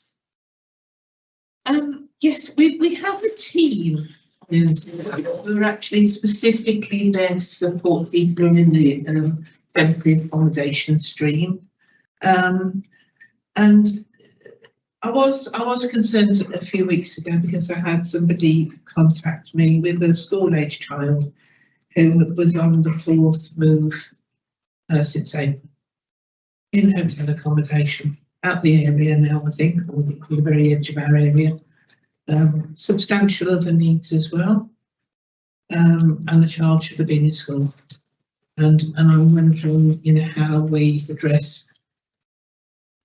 Yes, we have a team. We're actually specifically there to support people in the temporary accommodation stream. And I was concerned a few weeks ago because I had somebody contact me with a school-age child who was on the fourth move since April in hotel accommodation at the area now, I think, on the very edge of our area. Substantial other needs as well, and the child should have been in school. And I'm wondering, how we address.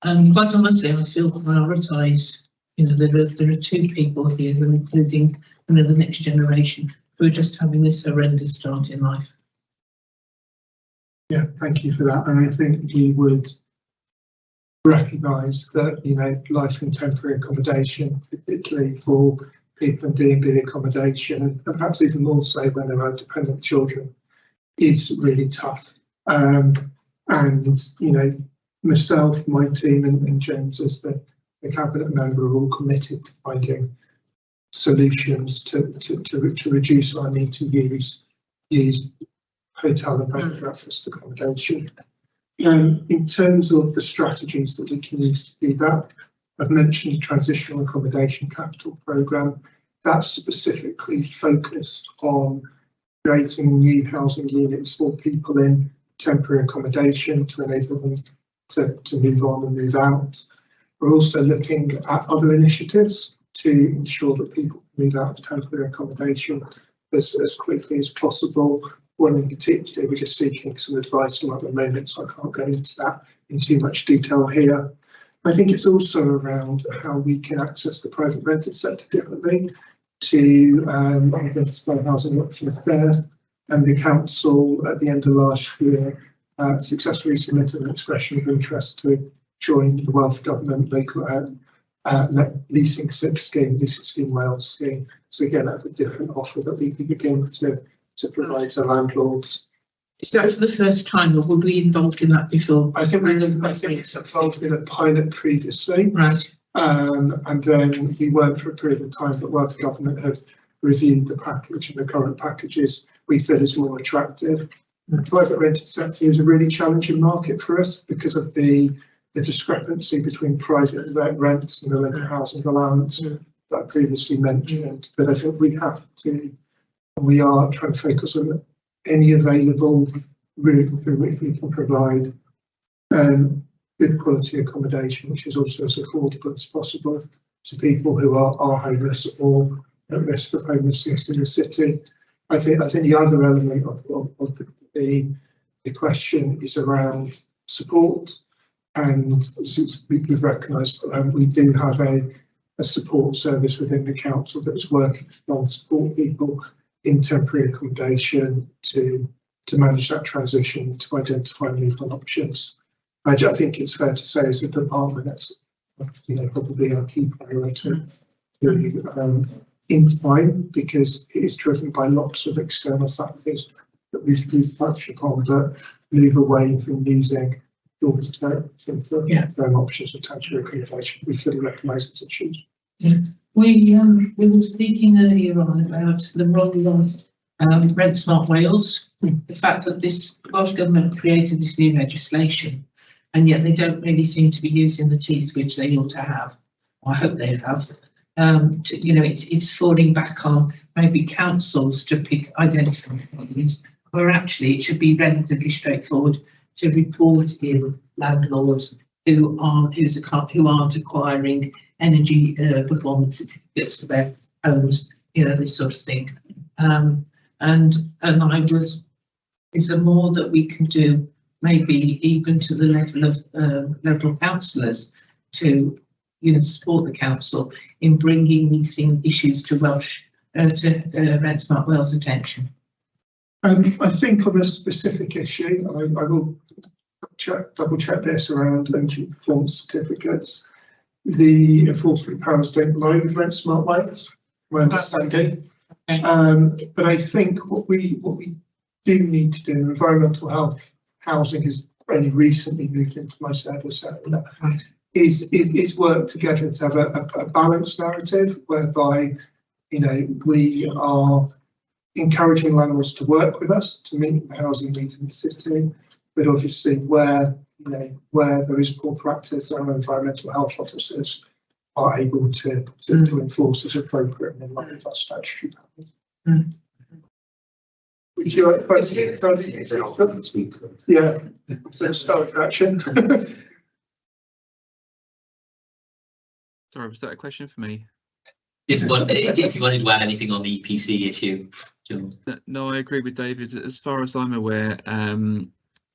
And quite honestly, I feel prioritised. There are two people here, including the next generation, who are just having this horrendous start in life. Yeah, thank you for that. And I think we would recognise that life in temporary accommodation, particularly for people in D&B accommodation, and perhaps even more so when there are dependent children, is really tough. And myself, my team, and James as the cabinet member are all committed to finding solutions to reduce our need to use hotel and bed and breakfast accommodation. In terms of the strategies that we can use to do that, I've mentioned the transitional accommodation capital programme. That's specifically focused on creating new housing units for people in temporary accommodation to enable them to move on and move out. We're also looking at other initiatives to ensure that people move out of temporary accommodation as quickly as possible. One in particular, we're just seeking some advice on at the moment, so I can't go into that in too much detail here. I think it's also around how we can access the private rented sector differently to identify housing options there. And the council at the end of last year successfully submitted an expression of interest to join the Wealth Government local leasing scheme Wales scheme. So again, that's a different offer that we can begin to provide to landlords. Is that for the first time, or were we involved in that before? I think it's involved in a pilot previously. Right. And then we weren't for a period of time, but Wealth Government have reviewed the package, and the current packages we feel is more attractive. The private rented sector is a really challenging market for us because of the discrepancy between private rents and the living housing allowance that I previously mentioned. But I think we have to, and we are trying to focus on any available route through which we can provide good quality accommodation, which is also as affordable as possible to people who are homeless or at risk of homelessness in the city. I think the other element of the question is around support, and we've recognised we do have a support service within the council that's working to support people in temporary accommodation to manage that transition, to identify legal options. I think it's fair to say as a department that's probably our key priority in time, because it is driven by lots of external factors that we've touched upon that move away from using door-to-door options of temporary accommodation. We fully recognise its issues. Yeah. We were speaking earlier on about the role of Rent Smart Wales, the fact that this Welsh Government created this new legislation, and yet they don't really seem to be using the teeth which they ought to have. I hope they have. It's falling back on maybe councils to identify problems, where actually it should be relatively straightforward to report in landlords who aren't acquiring energy performance certificates for their homes, this sort of thing. Is there more that we can do, maybe even to the level of local councillors, to support the council in bringing these issues to Rent Smart Wales' attention? I think on this specific issue, I will double check this around energy performance certificates. The enforcement powers don't lie with Rent Smart Wales, my understanding. But I think what we do need to do, environmental health housing has only recently moved into my service area, is work together to have a balanced narrative whereby we are encouraging landlords to work with us to meet the housing needs in the city, but obviously where there is poor practice, our environmental health officers are able to enforce as appropriate and in line with our statutory powers. Would you like to speak to it? Yeah, so start action. Sorry, was that a question for me? If you wanted to add anything on the EPC issue, John. No, I agree with David. As far as I'm aware,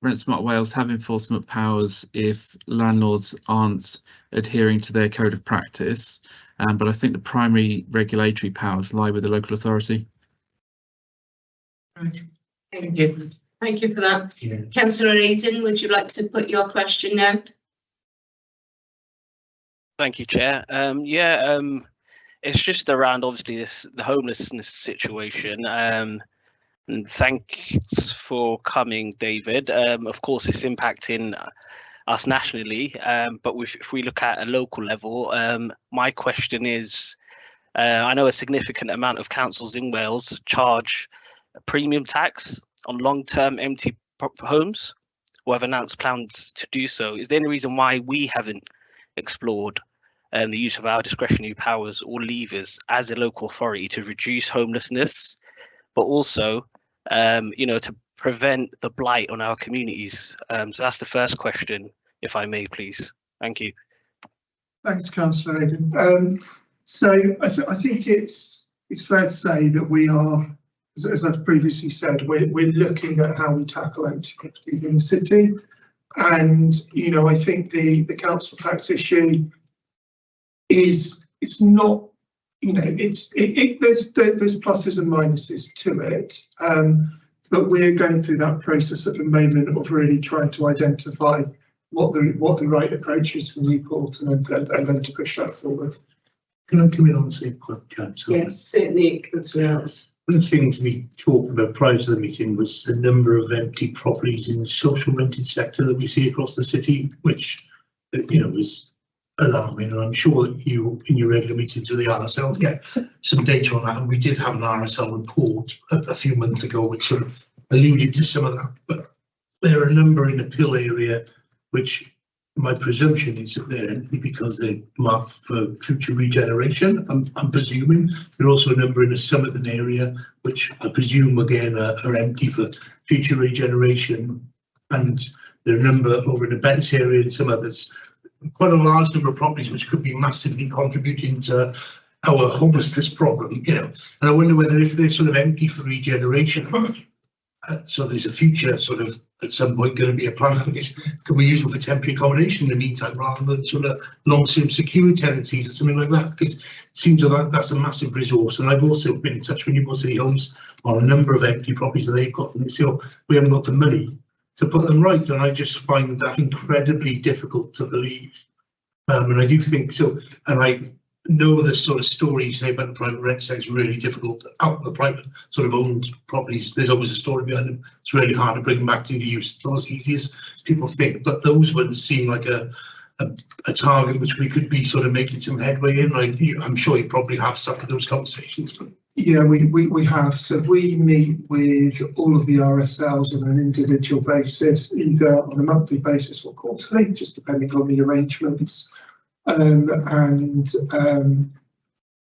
Rent Smart Wales have enforcement powers if landlords aren't adhering to their code of practice, but I think the primary regulatory powers lie with the local authority. Right. Thank you. Thank you for that. Yeah. Councillor Eaton, would you like to put your question now? Thank you, Chair. It's just around obviously the homelessness situation. And thanks for coming, David. Of course, it's impacting us nationally, but if we look at a local level, my question is, I know a significant amount of councils in Wales charge a premium tax on long-term empty homes or have announced plans to do so. Is there any reason why we haven't explored the use of our discretionary powers or levers as a local authority to reduce homelessness, but also, to prevent the blight on our communities? So that's the first question, if I may, please. Thank you. Thanks, Councillor Aidan. So I think it's fair to say that we are, as I've previously said, we're looking at how we tackle empty properties in the city. And, you know, I think the council tax issue is, it's not, you know, there's pluses and minuses to it. But we're going through that process at the moment of really trying to identify what the right approach is for Newport and then to push that forward. Can I come in on the same point, Councillor? Yes, certainly, Councillor Ellis. One of the things we talked about prior to the meeting was the number of empty properties in the social rented sector that we see across the city, which, you know, is alarming. And I'm sure that you, in your regular meetings with the RSL, get some data on that. And we did have an RSL report a few months ago, which sort of alluded to some of that. But there are a number in the Pill area, which my presumption is that they're empty because they're marked for future regeneration. I'm presuming there are also a number in the Somerton area, which I presume again are empty for future regeneration, and there are a number over in the Bents area and some others. Quite a large number of properties which could be massively contributing to our homelessness problem, you know. And I wonder whether if they're sort of empty for regeneration, so there's a future sort of at some point going to be a plan. Can we use them for temporary accommodation in the meantime rather than sort of long-term secure tenancies or something like that? Because it seems like that's a massive resource. And I've also been in touch with Newport City Homes on a number of empty properties that they've got, and they say, oh, we haven't got the money to put them right. And I just find that incredibly difficult to believe. And I do think so. And I know the sort of story you say about the private rent sector is really difficult. Out the private sort of owned properties, there's always a story behind them. It's really hard to bring them back into use. It's not as easy as people think, but those ones seem like a target which we could be sort of making some headway in. I'm sure you probably have some of those conversations. But yeah, we have. So we meet with all of the RSLs on an individual basis, either on a monthly basis or quarterly, just depending on the arrangements.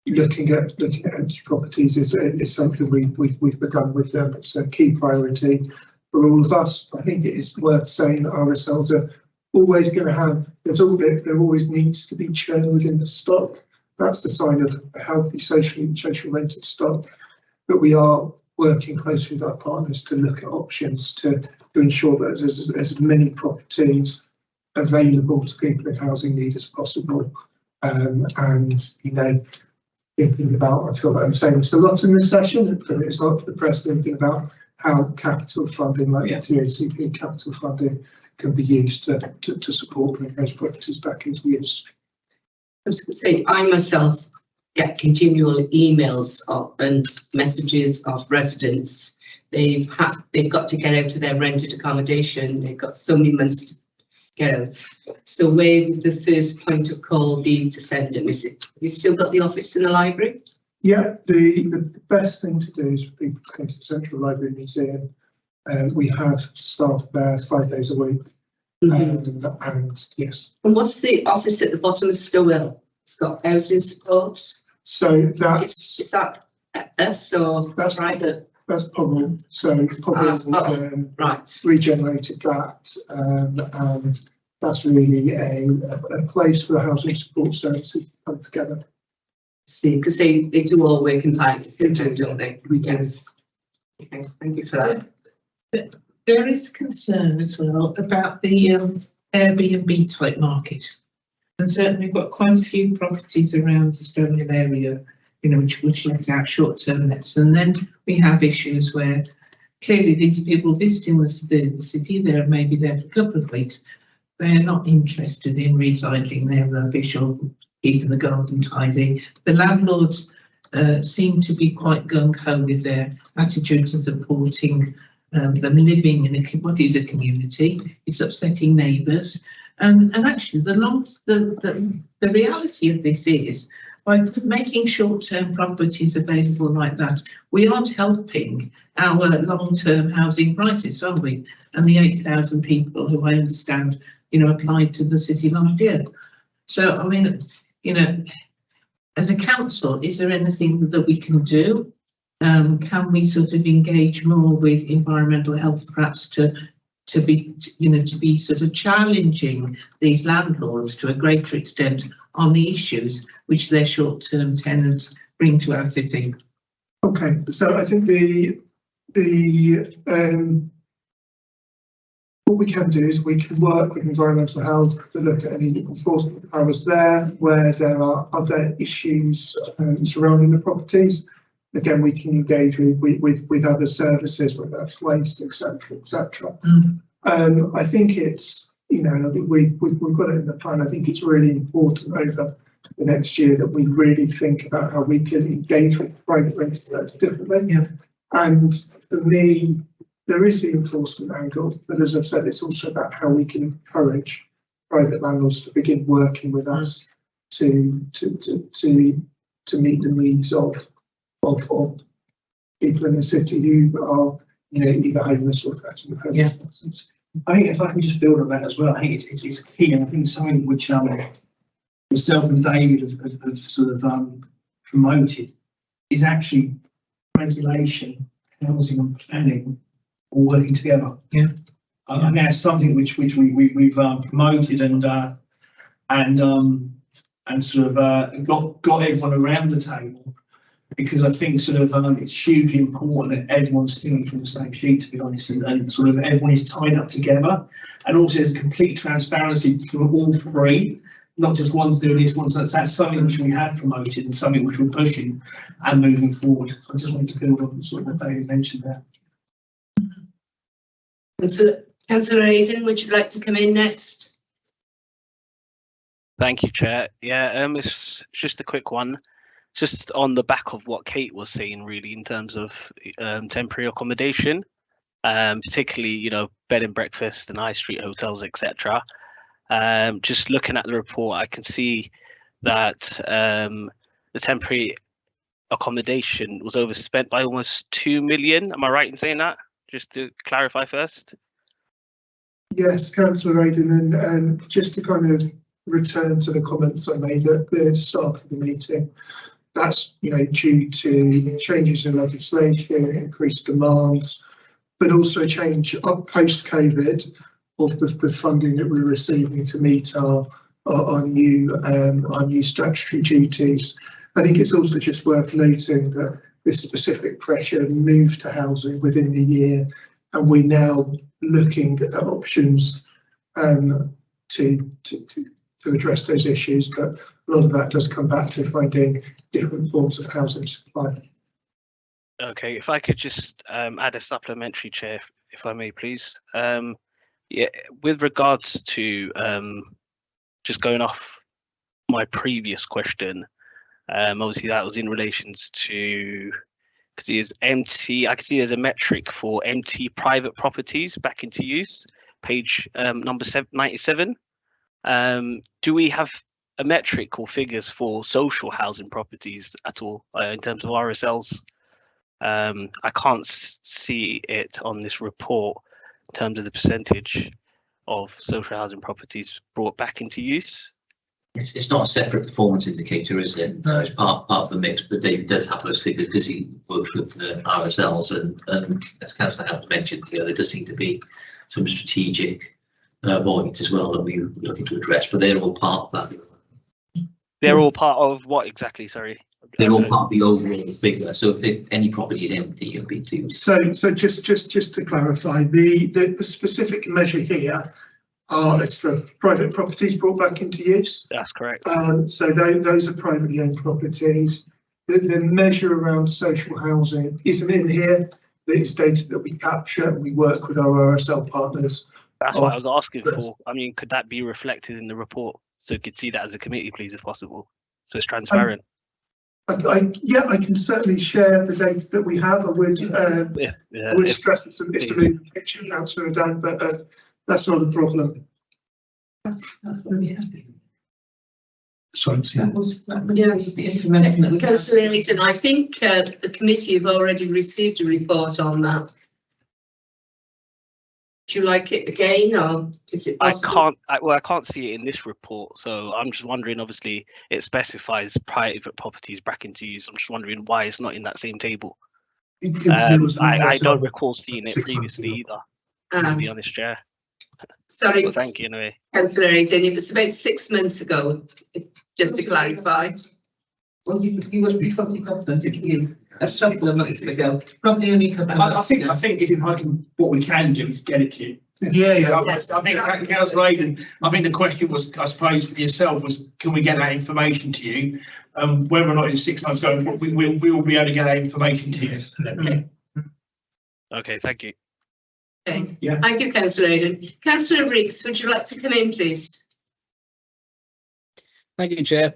Looking at empty properties is something we've begun with them. It's a key priority for all of us. I think it is worth saying that RSLs are always going to have, there always needs to be churn within the stock. That's the sign of a healthy social rented stock. But we are working closely with our partners to look at options to ensure that there's as many properties available to people in housing need as possible. And, you know, thinking about, I feel like I'm saying this a lot in this session, but it's not for the press, thinking about how capital funding, like TACP capital funding, can be used to support bringing those properties back into use. I was going to say, I myself get continual emails and messages of residents. They've got to get out of their rented accommodation. They've got so many months to get out. So where would the first point of call be to send them? Is it, you still got the office in the library? Yeah, the best thing to do is for people to come to the Central Library Museum. We have staff there 5 days a week. And yes. And what's the office at the bottom of Stowell? It's got housing support. So that's is that us or that's private? That's Pobble. So Pobble right. Regenerated that, and that's really a place for the housing support services to come together. See, because they do all work in partnership, don't they? Yes. Okay, thank you for that. But there is concern as well about the Airbnb type market, and certainly we've got quite a few properties around the Stoneham area, you know, which let out short-term lets, and then we have issues where clearly these people visiting the city, they're maybe there for a couple of weeks, they're not interested in recycling their rubbish or keeping the garden tidy. The landlords seem to be quite gung-ho with their attitudes of supporting them living in what is a community. It's upsetting neighbours, and actually the reality of this is, by making short-term properties available like that, we aren't helping our long-term housing crisis, are we? And the 8,000 people who I understand, you know, applied to the city last year. So, I mean, you know, as a council, is there anything that we can do? Can we sort of engage more with environmental health, perhaps to be sort of challenging these landlords to a greater extent on the issues which their short-term tenants bring to our city? Okay, so I think the what we can do is we can work with environmental health to look at any enforcement powers there, where there are other issues surrounding the properties. Again, we can engage with other services, whether that's waste, etc., etc. I think it's, you know, I think we've got it in the plan. I think it's really important over the next year that we really think about how we can engage with private renters differently. Yeah. And for me, there is the enforcement angle, but as I've said, it's also about how we can encourage private landlords to begin working with us to meet the needs of people in the city who are, you know, either homeless or threatened with homelessness. Yeah. I think if I can just build on that as well, I think it's key, and I think something which myself and David have sort of promoted is actually regulation, housing and planning all working together. Yeah. And that's something which we've promoted and sort of got everyone around the table, because I think sort of it's hugely important that everyone's singing from the same sheet, to be honest, and sort of everyone is tied up together, and also there's complete transparency from all three, not just one's doing this, one's that's something which we have promoted and something which we're pushing and moving forward. So I just wanted to build on sort of what David mentioned there. So, Councillor Aizen, would you like to come in next? Thank you, Chair. Yeah, it's just a quick one. Just on the back of what Kate was saying, really, in terms of temporary accommodation, particularly, you know, bed and breakfast and high street hotels, etc. Just looking at the report, I can see that the temporary accommodation was overspent by almost 2 million. Am I right in saying that? Just to clarify first. Yes, Councillor Aidan, and just to kind of return to the comments I made at the start of the meeting, that's, you know, due to changes in legislation, increased demands, but also change post-COVID of the funding that we're receiving to meet our new statutory duties. I think it's also just worth noting that this specific pressure moved to housing within the year, and we're now looking at options to address those issues, but a lot of that does come back to finding different forms of housing supply. Okay, if I could just add a supplementary, Chair, if I may, please. Yeah, with regards to just going off my previous question, obviously that was in relations to, because it is empty, I can see there's a metric for empty private properties back into use, page number 97. Do we have a metric or figures for social housing properties at all in terms of RSLs? I can't see it on this report in terms of the percentage of social housing properties brought back into use. It's not a separate performance indicator, is it? No, it's part of the mix, but David does have those figures because he works with the RSLs, and as Councillor Helms mentioned, you know, there does seem to be some strategic voids as well that we're looking to address, but they're all part of that. They're all part of what exactly? Sorry. They're all part of the overall figure. So if any property is empty, it'll be included. So just to clarify, the specific measure here is for private properties brought back into use. That's correct. So those are privately owned properties. The measure around social housing isn't in here. It's data that we capture and we work with our RSL partners. That's what I was asking for. I mean, could that be reflected in the report so you could see that as a committee, please, if possible, so it's transparent? Yeah, I can certainly share the data that we have. I would stress it's a moving picture, Councillor Dan, but that's not a problem. Sorry, that was the information that we. Councillor Ellington, I think the committee have already received a report on that. Do you like it again, or is it possible? I can't see it in this report, so I'm just wondering. Obviously, it specifies private properties back into use. I'm just wondering why it's not in that same table. I don't recall seeing it previously either, to be honest, Chair. Sorry. Well, thank you anyway. Councillor Aiton, it was about 6 months ago, just to clarify. Well, you must be fucking confident, didn't you? a couple of months ago, probably only a couple of I months think, ago. I think if I can, what we can do is get it to you. Yeah. I think Councillor Aidan, I think the question was, I suppose for yourself was, can we get that information to you? Whether or not in 6 months ago, we will be able to get that information to you. Okay. Okay, thank you. Okay. Yeah. Thank you, Councillor Aidan. Councillor Riggs, would you like to come in, please? Thank you, Chair.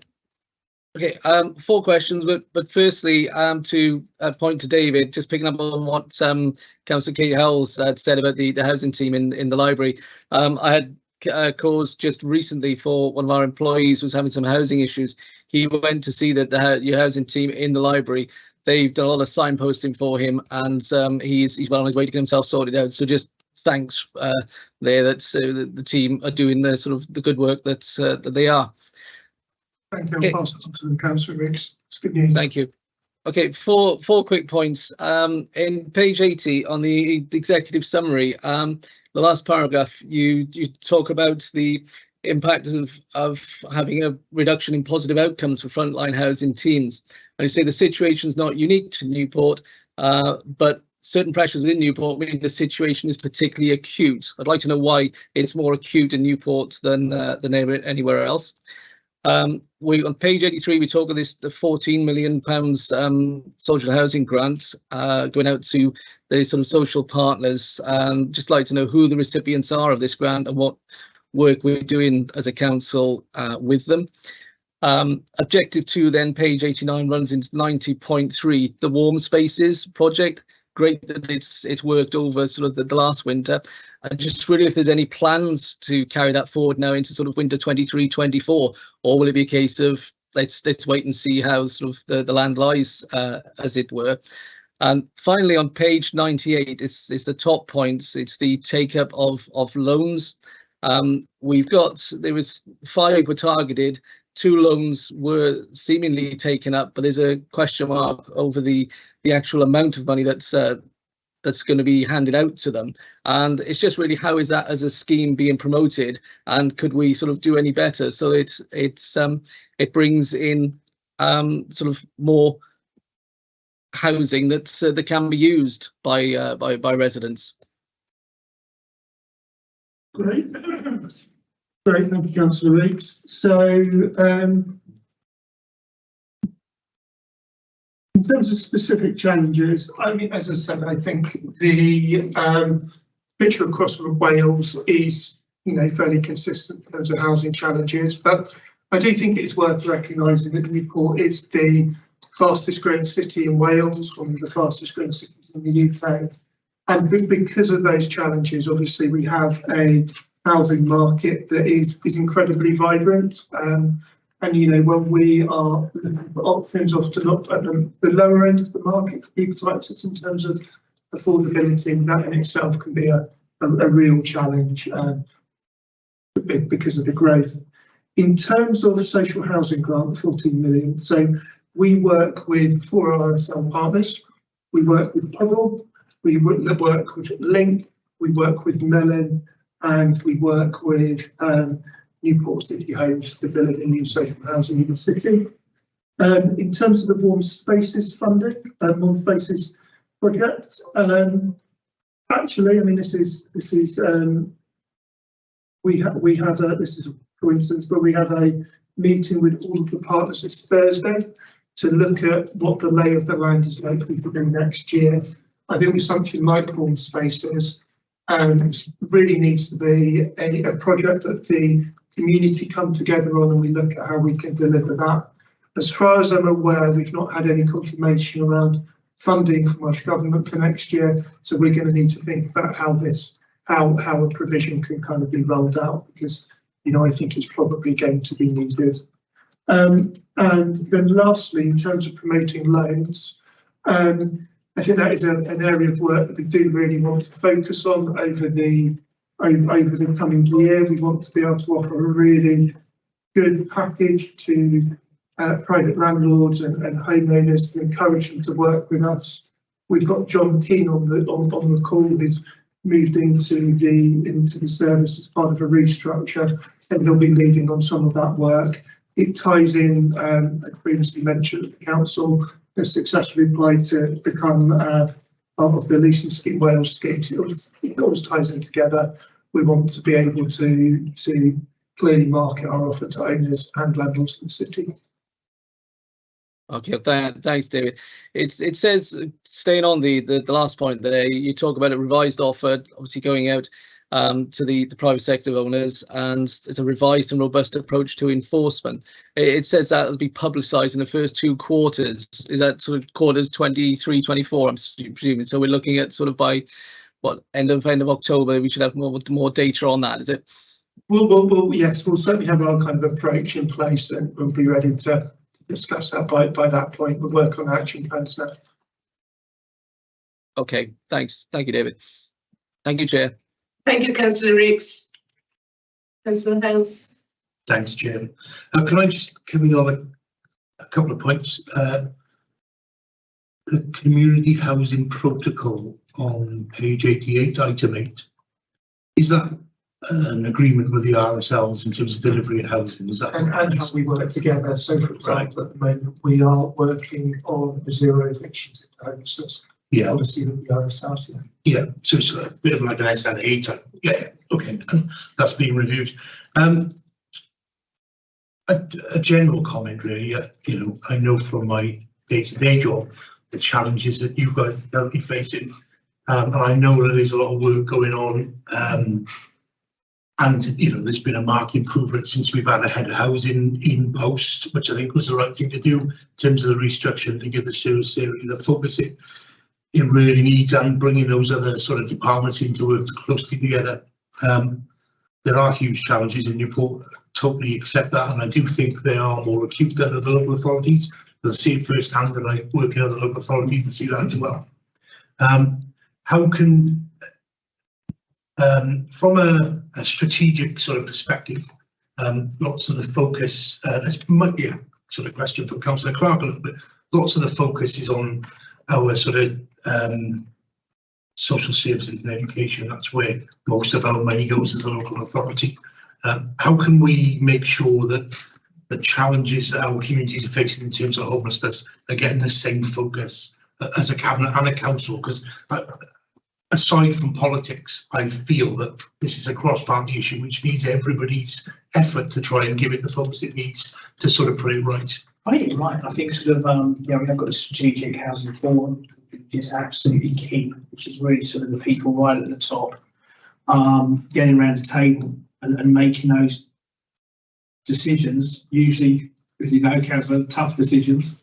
Okay, 4 questions, but firstly, to point to David, just picking up on what Councillor Kate Howells had said about the housing team in the library. I had cause just recently for one of our employees was having some housing issues. He went to see that your housing team in the library. They've done a lot of signposting for him, and he's well on his way to get himself sorted out. So just thanks there that the team are doing the sort of the good work that they are. Thank you. Okay. I'll pass it on to Councillor Riggs. It's good news. Thank you. Okay, four quick points. In page 80 on the executive summary, the last paragraph, you talk about the impact of having a reduction in positive outcomes for frontline housing teams. And you say the situation is not unique to Newport, but certain pressures within Newport mean the situation is particularly acute. I'd like to know why it's more acute in Newport than anywhere else. On page 83, we talk of the £14 million social housing grant going out to the sort of social partners. Just like to know who the recipients are of this grant and what work we're doing as a council with them. Objective 2, then page 89 runs into 90.3, the warm spaces project. Great that it's worked over sort of the last winter. Just really if there's any plans to carry that forward now into sort of winter 23-24, or will it be a case of let's wait and see how sort of the land lies, as it were. And finally, on page 98, it's the top points. It's the take up of loans. There was 5 were targeted. 2 loans were seemingly taken up, but there's a question mark over the actual amount of money that's going to be handed out to them. And it's just really, how is that as a scheme being promoted, and could we sort of do any better so it brings in sort of more housing that can be used by residents. Great. Great, thank you, Councillor Riggs. So, in terms of specific challenges, I mean, as I said, I think the picture across Wales is, fairly consistent in terms of housing challenges. But I do think it's worth recognising that Newport is the fastest growing city in Wales, one of the fastest growing cities in the UK. And because of those challenges, obviously, we have a housing market that is incredibly vibrant, and when we are looking for options, often up at the lower end of the market for people to access in terms of affordability, that in itself can be a real challenge because of the growth. In terms of the social housing grant, 14 million, so we work with 4 RSL partners. We work with Puddle, we work with Link, we work with Melon, and we work with Newport City Homes to build a new social housing in the city. In terms of the warm spaces funding, warm spaces project, actually, I mean, this is we have this is a coincidence, but we have a meeting with all of the partners this Thursday to look at what the lay of the land is likely to be next year. I think with something like warm spaces, really needs to be a project that the community come together on, and we look at how we can deliver that. As far as I'm aware, we've not had any confirmation around funding from Welsh Government for next year, so we're going to need to think about how a provision can kind of be rolled out, because I think it's probably going to be needed. And then lastly, in terms of promoting loans, I think that is an area of work that we do really want to focus on over the coming year. We want to be able to offer a really good package to private landlords and homeowners to encourage them to work with us. We've got John Keane on the call, who's moved into the service as part of a restructure, and he'll be leading on some of that work. It ties in, I previously mentioned, the council has successfully applied to become part of the leasing scheme, Wales scheme. So it always ties in together. We want to be able to clearly market our offer to owners and landlords in the city. Okay, thanks, David. It says, staying on the last point there, you talk about a revised offer, obviously going out to the private sector owners, and it's a revised and robust approach to enforcement. It says that will be publicised in the first 2 quarters. Is that sort of quarters 23, 24? I'm presuming. So we're looking at sort of by what end of October, we should have more data on that. Is it? Well, yes, we'll certainly have our kind of approach in place, and we'll be ready to discuss that by that point. We'll work on action plans now. Okay, thanks. Thank you, David. Thank you, Chair. Thank you, Councillor Riggs. Councillor Hales. Thanks, Chair. Can I just come in on a couple of points? The community housing protocol on page 88, item 8. Is that an agreement with the RSLs in terms of delivery of housing? Is that and how we work together? So, for example, at the moment we are working on zero evictions in homelessness. Yeah, policy that we are ourselves. Yeah, so it's a bit of like an SNA type. Yeah, okay, that's being reviewed. A general comment, really. You know, I know from my day-to-day job the challenges that you guys are currently facing, and I know that there's a lot of work going on. And you know, there's been a marked improvement since we've had a head of housing in post, which I think was the right thing to do in terms of the restructure to give the service area the focus it really needs, and bringing those other sort of departments in to work closely together. There are huge challenges in Newport, totally accept that, and I do think they are more acute than other local authorities. I see it firsthand, and I work in other local authorities and see that as well. How can, from a strategic sort of perspective, lots of the focus, this might be a sort of question for Councillor Clark a little bit, lots of the focus is on our sort of social services and education. That's where most of our money goes as a local authority. How can we make sure that the challenges that our communities are facing in terms of homelessness are getting the same focus as a cabinet and a council? Because aside from politics, I feel that this is a cross-party issue which needs everybody's effort to try and give it the focus it needs to sort of put it right. I think you're right. I think sort of, yeah, we have got a strategic housing forum, which is absolutely key, which is really sort of the people right at the top, getting around the table and making those decisions, usually, as you know, Councillor, tough decisions.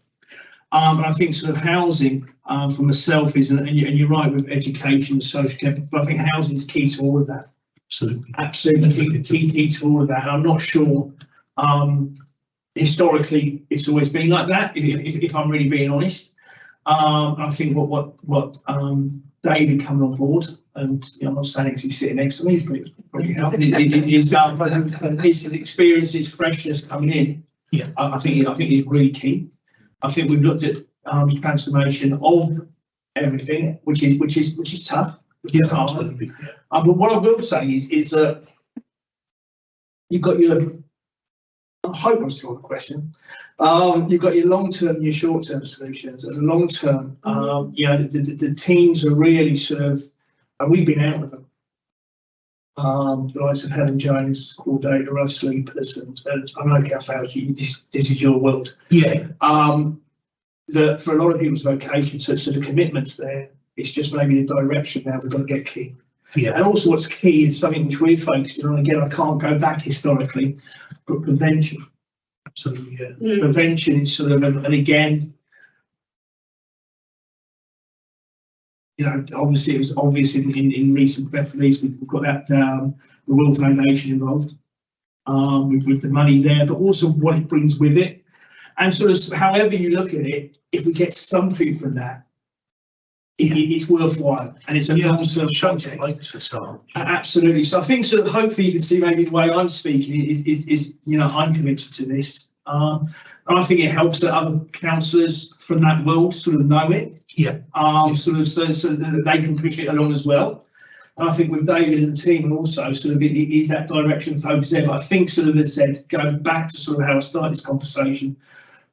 And I think sort of housing for myself is, and you're right with education, social care, but I think housing is key to all of that. Absolutely key to all of that. And I'm not sure. Historically, it's always been like that. If I'm really being honest, I think what David coming on board, and you know, I'm not saying he's sitting next to me, he's probably helping. His experience, his freshness coming in. Yeah, I think he's really key. I think we've looked at transformation of everything, which is tough. Yeah, absolutely. But what I will say is that you've got your. I hope I'm still on the question. You've got your long-term and your short-term solutions. And the long-term, you know, the teams are really sort of, and we've been out with them. The likes of Helen Jones, Cordator, Russ Sleepers, and I know Casnewydd, this is your world. Yeah. That for a lot of people's vocation, so the commitments there, it's just maybe the direction now we've got to get key. Yeah. And also what's key is something which we're focusing on. Again, I can't go back historically, but prevention. Absolutely, yeah. Mm. Prevention is sort of, and again, you know, obviously it was obvious in recent press release, we've got that the Royal Foundation involved with the money there, but also what it brings with it. And sort of however you look at it, if we get something from that, it's worthwhile, and it's a long-term project. Like to start. Absolutely. So I think sort of hopefully you can see maybe the way I'm speaking is you know, I'm committed to this. And I think it helps that other councillors from that world sort of know it. Yeah. Sort of so that they can push it along as well. And I think with David and the team also sort of it is that direction focus there. But I think sort of as said, going back to sort of how I started this conversation,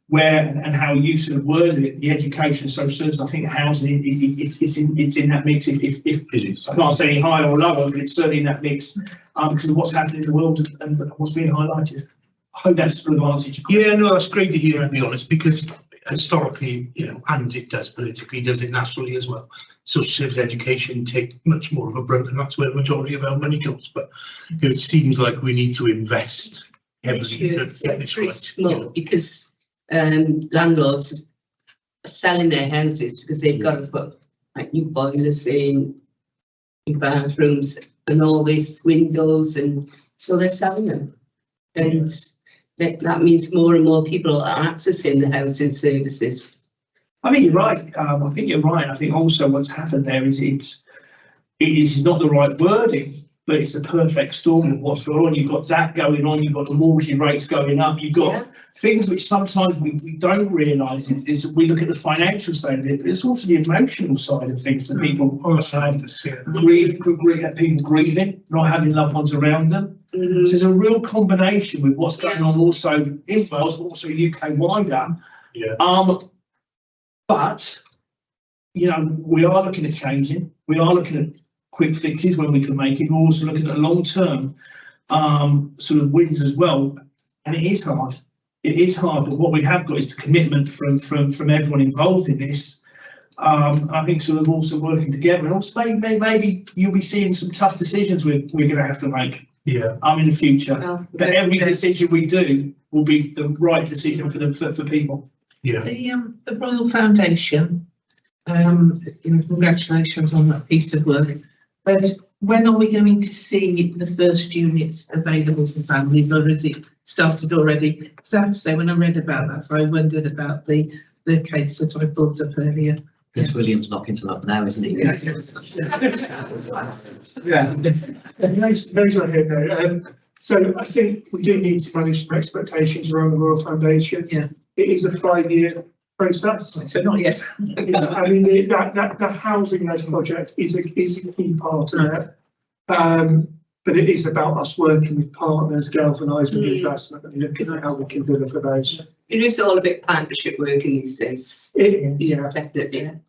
where and how you sort of worded it, the education, social services, I think housing it's in that mix. If I can't say any higher or lower, but it's certainly in that mix because of what's happening in the world and what's being highlighted. I hope that's sort of answered your question. Yeah, no, that's great to hear, to be honest, because historically, and it does politically, does it nationally as well. Social service education take much more of a brunt, and that's where the majority of our money goes. But it seems like we need to invest heavily to get this right. Because landlords are selling their houses because they've got to put like new boilers in, new bathrooms, and all these windows, and so they're selling them, and that means more and more people are accessing the housing services. I think you're right. I think you're right. I think also what's happened there is it is not the right wording, but it's a perfect storm of what's going on. You've got that going on. You've got the mortgage rates going up. You've got things which sometimes we don't realise is we look at the financial side of it, but it's also the emotional side of things for people. People grieving, not having loved ones around them. So there's a real combination with what's going on also in Wales, but also UK wider. But we are looking at changing. We are looking at quick fixes when we can make it. We're also looking at long-term sort of wins as well. And it is hard. It is hard, but what we have got is the commitment from everyone involved in this. I think sort of also working together, and also maybe you'll be seeing some tough decisions we're going to have to make. Yeah. In the future. But every decision we do will be the right decision for people. Yeah. The Royal Foundation. Congratulations on that piece of work. But when are we going to see the first units available for families, or is it started already? Because I have to say, when I read about that, I wondered about the case that I brought up earlier. Yes, William's knocking to up now, isn't he? Yeah. Very good idea. So I think we do need to manage some expectations around the Royal Foundation. Yeah. It is a 5-year process. So not yet. I mean, the housing-led project is a key part of it. But it is about us working with partners, galvanising the investment and looking at how we can deliver those. It is all a bit partnership working these days. Yeah. Definitely.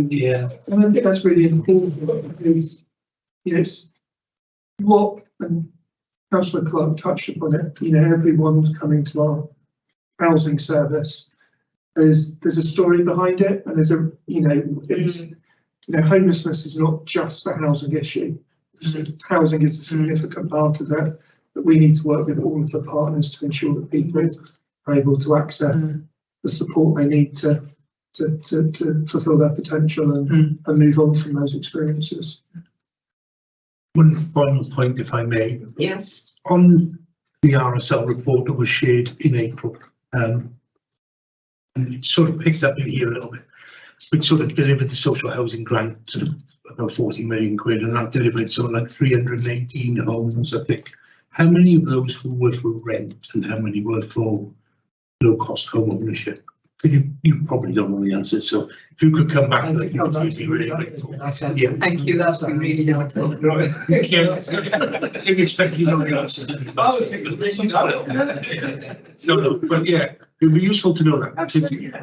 Yeah. And I think that's really important because it's what, and Councillor Clark touched upon it, everyone coming to our housing service, there's a story behind it, and there's homelessness is not just a housing issue. Housing is a significant part of it, but we need to work with all of the partners to ensure that people are able to access the support they need to fulfil their potential and move on from those experiences. One final point, if I may. Yes. On the RSL report that was shared in April, and it sort of picked up in here a little bit. We sort of delivered the social housing grant, sort of about 40 million quid, and that delivered something like 318 homes, I think. How many of those were for rent, and how many were for low-cost home ownership? You probably don't know the answer, so if you could come back to that, would be really grateful. Yeah. Thank you, that's been really helpful. I didn't expect you to know the answer. No, but yeah, it would be useful to know that.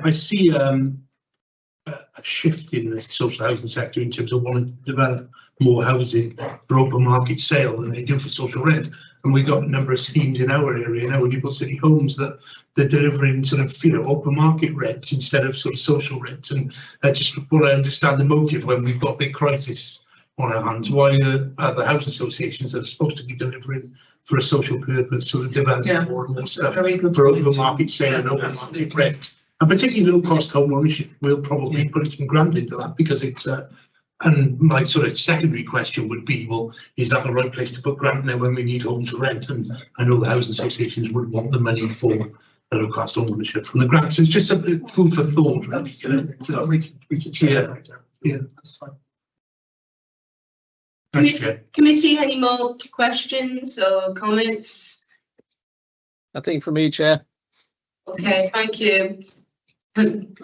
I see a shift in the social housing sector in terms of wanting to develop more housing for open market sale than they do for social rent. And we've got a number of schemes in our area now, Newport City Homes, that they're delivering sort of open market rents instead of sort of social rent. And I just want to understand the motive when we've got a big crisis on our hands. Why the housing associations that are supposed to be delivering for a social purpose sort of developing more and more stuff for open market sale and open market rent. And particularly low cost home ownership, we'll probably put some grant into that because it's and my sort of secondary question would be, well, is that the right place to put grant now when we need homes to rent? And I know the housing associations would want the money for the low cost home ownership from the grants. So it's just a bit food for thought, really. So we can share that. Yeah, that's fine. Committee, any more questions or comments? I think from me, Chair. Okay, thank you. I'm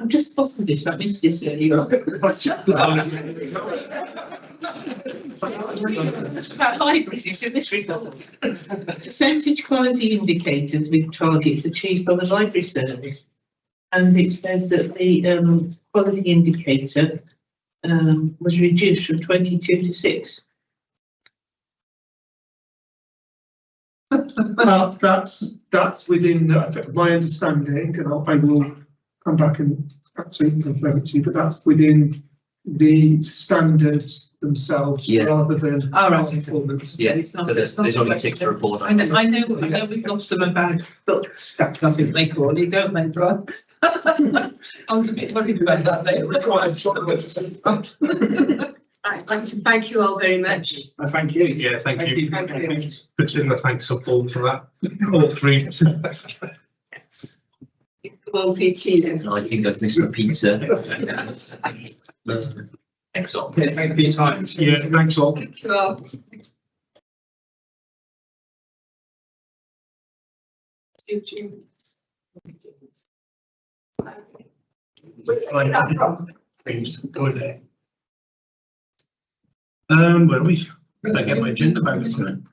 just spotted this. I missed this earlier. It's about libraries, it's in this report. Percentage quality indicators with targets achieved by the library service. And it says that the quality indicator was reduced from 22 to 6. That's within my understanding, and I will come back and absolutely confirm it to you, but that's within the standards themselves rather than our performance. Yeah, it's not, so there's only 6 to report. I know we've got some about stacked up, as they call it, don't they, Brian? I was a bit worried about that there. I'd like to thank you all very much. Thank you. Yeah, thank you. Thank you. Particular thanks to Paul for that. All 3. Yes. One for your tea. No, I think I've missed my pizza. Excellent. Okay, thank you for your time. Yeah, thanks all. Thank you all. Please go there. Where are we? I get my agenda back this time.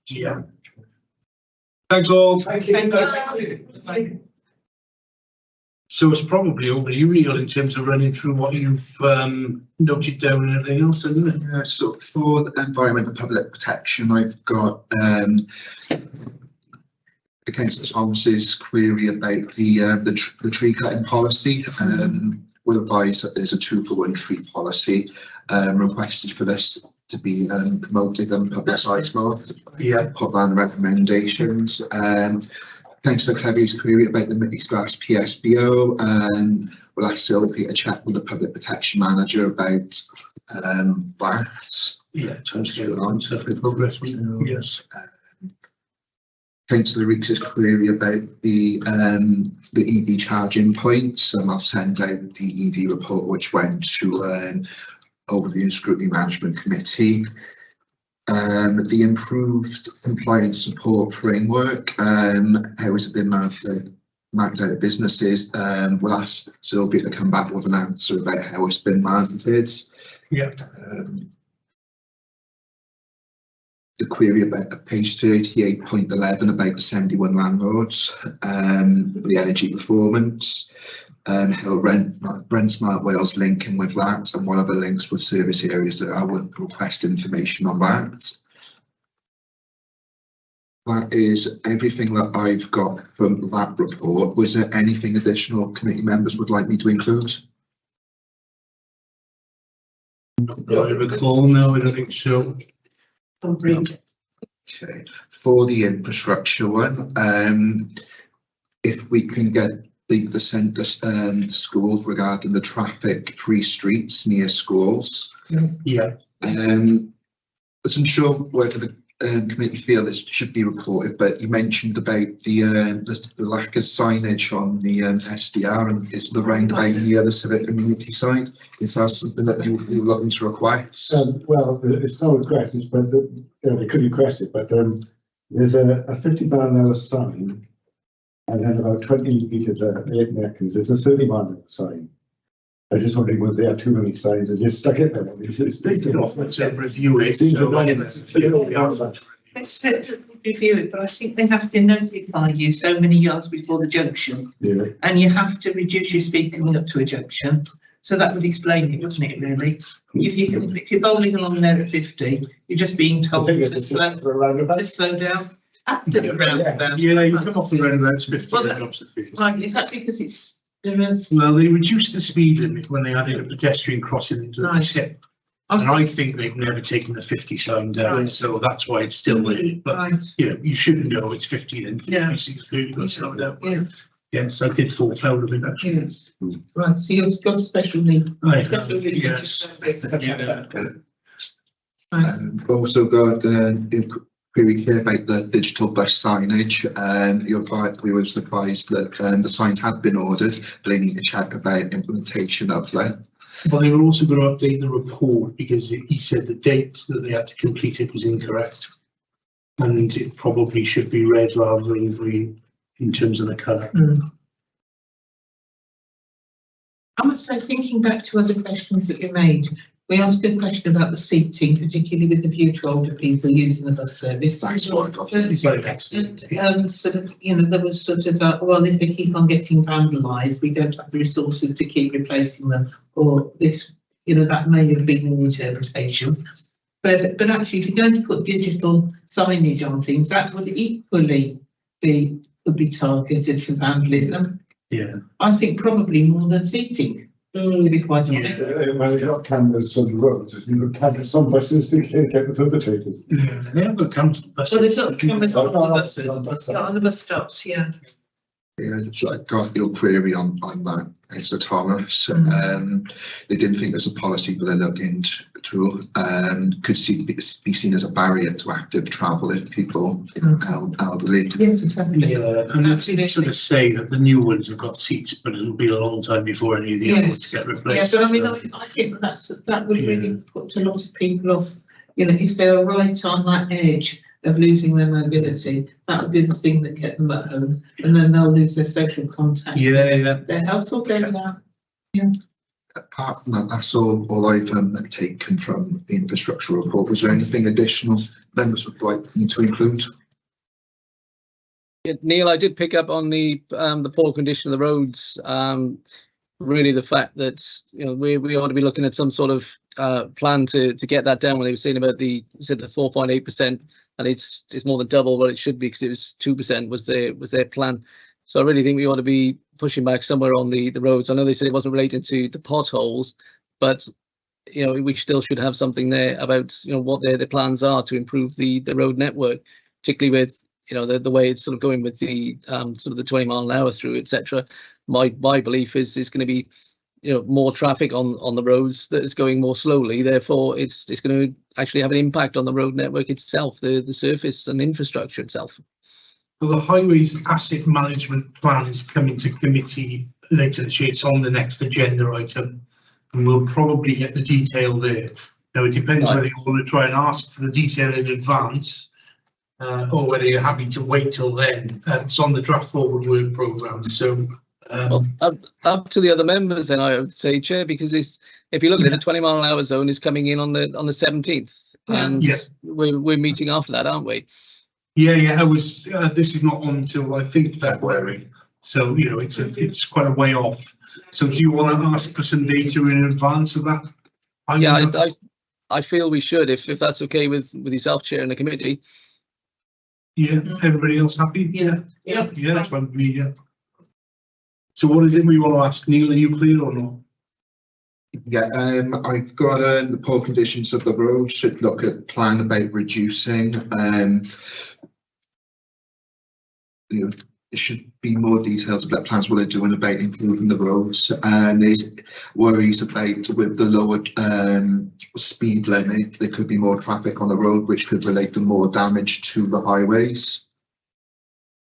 Yeah. Thanks all. Thank you. So it's probably over to you, Neil, in terms of running through what you've noted down and everything else, isn't it? Yeah, so for the environment and public protection, I've got against Thomas's query about the tree cutting policy. We'll advise that there's a 2-for-1 tree policy requested for this to be promoted and publicised more. Yeah. Put down recommendations. Councillor Clevy's query about the mixed grass PSBO. We'll ask Sylvia to check with the public protection manager about that. Yeah, trying to get an answer for progress. Yes. Councillor Reeks's query about the EV charging points, and I'll send out the EV report which went to Overview and Scrutiny Management Committee. The improved compliance support framework, how has it been marked out of businesses? We'll ask Sylvia to come back with an answer about how it's been marketed. Yeah. The query about page 38.11 about the 71 landlords, the energy performance, how Brent Smart Wales linking with that, and what other links with service areas that I will request information on that. That is everything that I've got from that report. Was there anything additional committee members would like me to include? Not that I recall, no, I don't think so. Okay, for the infrastructure one, if we can get the centre schools regarding the traffic-free streets near schools. Yeah. As I'm sure whether the committee feel this should be reported, but you mentioned about the lack of signage on the SDR and it's the roundabout near the civic community side. Is that something that you're looking to request? Well, it's not requested, but they could request it. But there's a 50 mile/hour sign, and then about 20 meters at 8 metres. There's a 30 mile/hour sign. I just wondering whether they have too many signs and just stuck it there. It's let's review it. Let's review it, but I think they have to notify you so many yards before the junction. Yeah. And you have to reduce your speed coming up to a junction. So that would explain it, wouldn't it, really? If you're bowling along there at 50, you're just being told to slow down. After the roundabout. Yeah, you come off the roundabout to 50 and drops to 50. Right, is that because it's... Well, they reduced the speed limit when they added a pedestrian crossing into the tip. And I think they've never taken the 50 sign down, so that's why it's still there. But yeah, you should know it's 50 then 30 got slowed down. Yes, I did fall foul of it actually. Yes. Right, so you've got special needs. Special needs. Yes. Also got query here about the digital bus signage, and we was advised that the signs had been ordered, but they need to check about implementation of that. Well, they were also going to update the report because he said the date that they had to complete it was incorrect, and it probably should be red rather than green in terms of the colour. I must say, thinking back to other questions that you made, we asked a question about the seating, particularly with the view to older people using the bus service. Thanks for it. And sort of, you know, there was sort of, well, if they keep on getting vandalised, we don't have the resources to keep replacing them, or this, you know, that may have been an interpretation. But actually, if you're going to put digital signage on things, that would equally could be targeted for vandalism. Yeah. I think probably more than seating. To be quite honest. Well, you've got cameras on the roads, you've got cameras on buses to get the perpetrators. Yeah, they have got cameras on buses. So there's not cameras on the buses, on the bus stops, yeah. Yeah, so I got your query on that, Mr. Thomas. They didn't think there's a policy, but they're looking to could be seen as a barrier to active travel if people, you know, elderly. Yes, exactly. Yeah, and I've seen it sort of say that the new ones have got seats, but it'll be a long time before any of the other ones get replaced. Yeah, but I mean, I think that would really put a lot of people off. You know, if they were right on that edge of losing their mobility, that would be the thing that kept them at home, and then they'll lose their social contact. Yeah. Their health will go down. Yeah. Apart from that, that's all I've taken from the infrastructure report. Was there anything additional members would like me to include? Yeah, Neil, I did pick up on the poor condition of the roads. Really, the fact that, you know, we ought to be looking at some sort of plan to get that down. When they were saying about the 4.8%, and it's more than double what it should be, because it was 2% was their plan. So I really think we ought to be pushing back somewhere on the roads. I know they said it wasn't related to the potholes, but, you know, we still should have something there about, you know, what their plans are to improve the road network, particularly with, you know, the way it's sort of going with the sort of the 20 mile an hour through, etc. My belief is going to be, you know, more traffic on the roads that is going more slowly. Therefore, it's going to actually have an impact on the road network itself, the surface and infrastructure itself. Well, the Highways Asset Management Plan is coming to committee later this year. It's on the next agenda item, and we'll probably get the detail there. Now, it depends whether you want to try and ask for the detail in advance, or whether you're happy to wait till then. It's on the draft forward work programme, so. Well, up to the other members, then, I would say, Chair, because if you look at it, the 20 mile an hour zone is coming in on the 17th, and we're meeting after that, aren't we? Yeah. I was. This is not on until I think February, so you know it's quite a way off. So do you want to ask for some data in advance of that? I feel we should, if that's okay with yourself, Chair, and the committee. Yeah. Everybody else happy? Yeah. That's fine with me. Yeah. So what is it we want to ask, Neil? Are you clear or not? Yeah, I've got the poor conditions of the road. Should look at plan about reducing. You know, there should be more details about plans what they're doing about improving the roads. And there's worries about with the lower speed limit, there could be more traffic on the road, which could relate to more damage to the highways.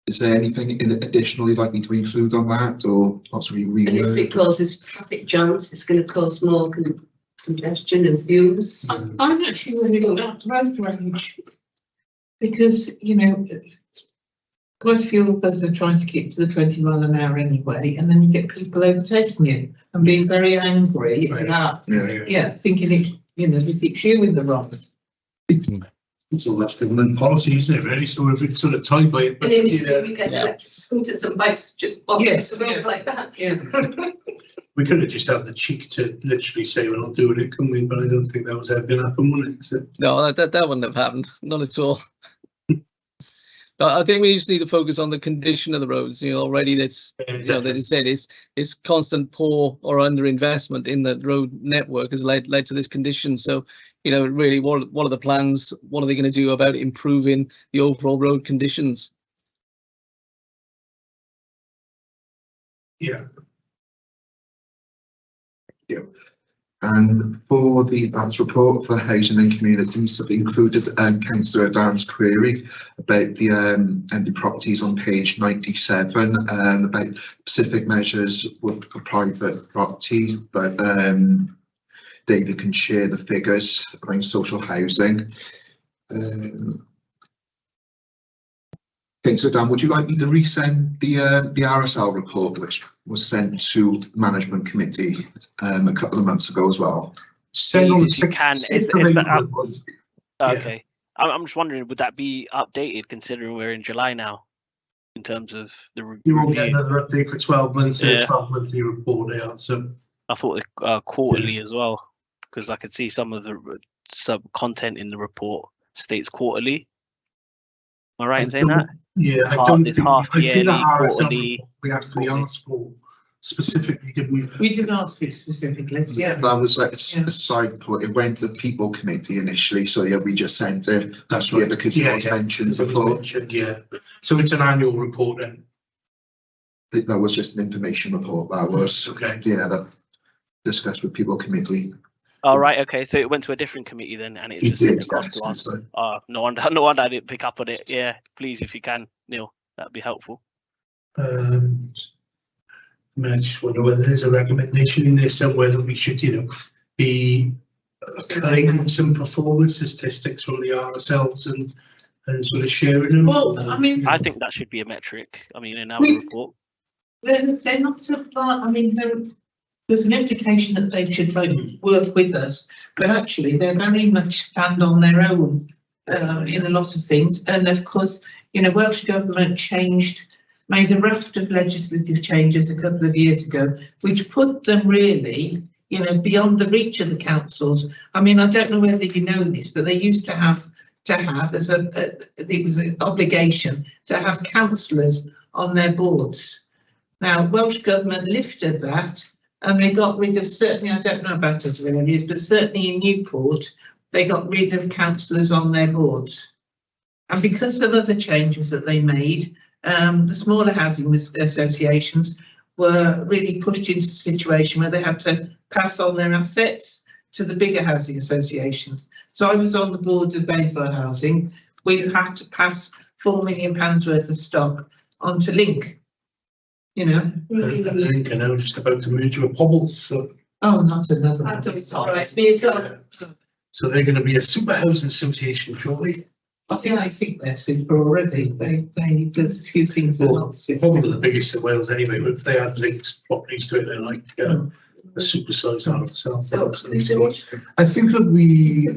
Is there anything additional you'd like me to include on that, or possibly reword? And if it causes traffic jams, it's going to cause more congestion and fumes. I'm actually really looking at road range, because, you know, quite a few of us are trying to keep to the 20 mile an hour anyway, and then you get people overtaking you and being very angry at that. Thinking it, you know, it's you in the wrong. It's all much government policy, isn't it, really? So if it's sort of tied by it. And in between, we get electric scooters and bikes just bobbing like that. Yeah. We could have just had the cheek to literally say we're not doing it, couldn't we? But I don't think that was ever going to happen, would it? So. No, that wouldn't have happened. Not at all. But I think we just need to focus on the condition of the roads. You know, already that's, you know, that it said is constant poor or underinvestment in the road network has led to this condition. So, you know, really, what are the plans? What are they going to do about improving the overall road conditions? Yeah. And for the advance report for housing and communities, I've included Councillor Adam's query about the empty properties on page 97, about specific measures with a private property, but David can share the figures around social housing. Okay, so Dan, would you like me to resend the RSL report, which was sent to the management committee a couple of months ago as well? Sent on the If you can, 6th of April it was. okay. I'm just wondering, would that be updated considering we're in July now, in terms of the You won't get review? another update for 12 months in Yeah. a 12-monthly report, they are. So I thought quarterly as well, because I could see some of the sub content in the report states quarterly. Am I right in saying that? Yeah, I Half- don't it's think, half I think that yearly, RSL quarterly, report we actually quarterly. asked for specifically, didn't we? We did ask for it specifically, yeah. That was like a side report. It went to people committee initially, so yeah, we just sent it. That's Yeah, right. because it was mentioned before. Yeah, so it's an annual report then. I think that was just an information report. That was Okay. Yeah, that discussed with people committee. Oh right, okay. So it went to a different committee then, and it's It just sent did, across yes, to us. so- No wonder I didn't pick up on it. Yeah, please, if you can, Neil, that'd be helpful. I mean, I just wonder whether there's a recommendation in there somewhere that we should, be collating some performance statistics from the RSLs and sort of sharing them. Well, I mean, I think that should be a metric. I mean, in our We- report. they're not a part, I mean, there's an implication that they should work with us, but actually they're very much stand on their own in a lot of things. And of course, Welsh Government made a raft of legislative changes a couple of years ago, which put them really, beyond the reach of the councils. I mean, I don't know whether you know this, but they used to have it was an obligation to have councillors on their boards. Now, Welsh Government lifted that and they got rid of, certainly, I don't know about other areas, but certainly in Newport, they got rid of councillors on their boards. And because of other changes that they made, the smaller housing associations were really pushed into a situation where they had to pass on their assets to the bigger housing associations. So I was on the board of Bayfair Housing. We had to pass £4 million worth of stock onto Link. And Link are now just about to merge with Pobbles, so. Oh, not another one. That doesn't surprise me at all. So they're going to be a super housing association shortly. I think they're super already. There's a few things that Well, they're probably the biggest in Wales anyway, but if they had Link's properties to it, they're like a supersized RSL. I think that we,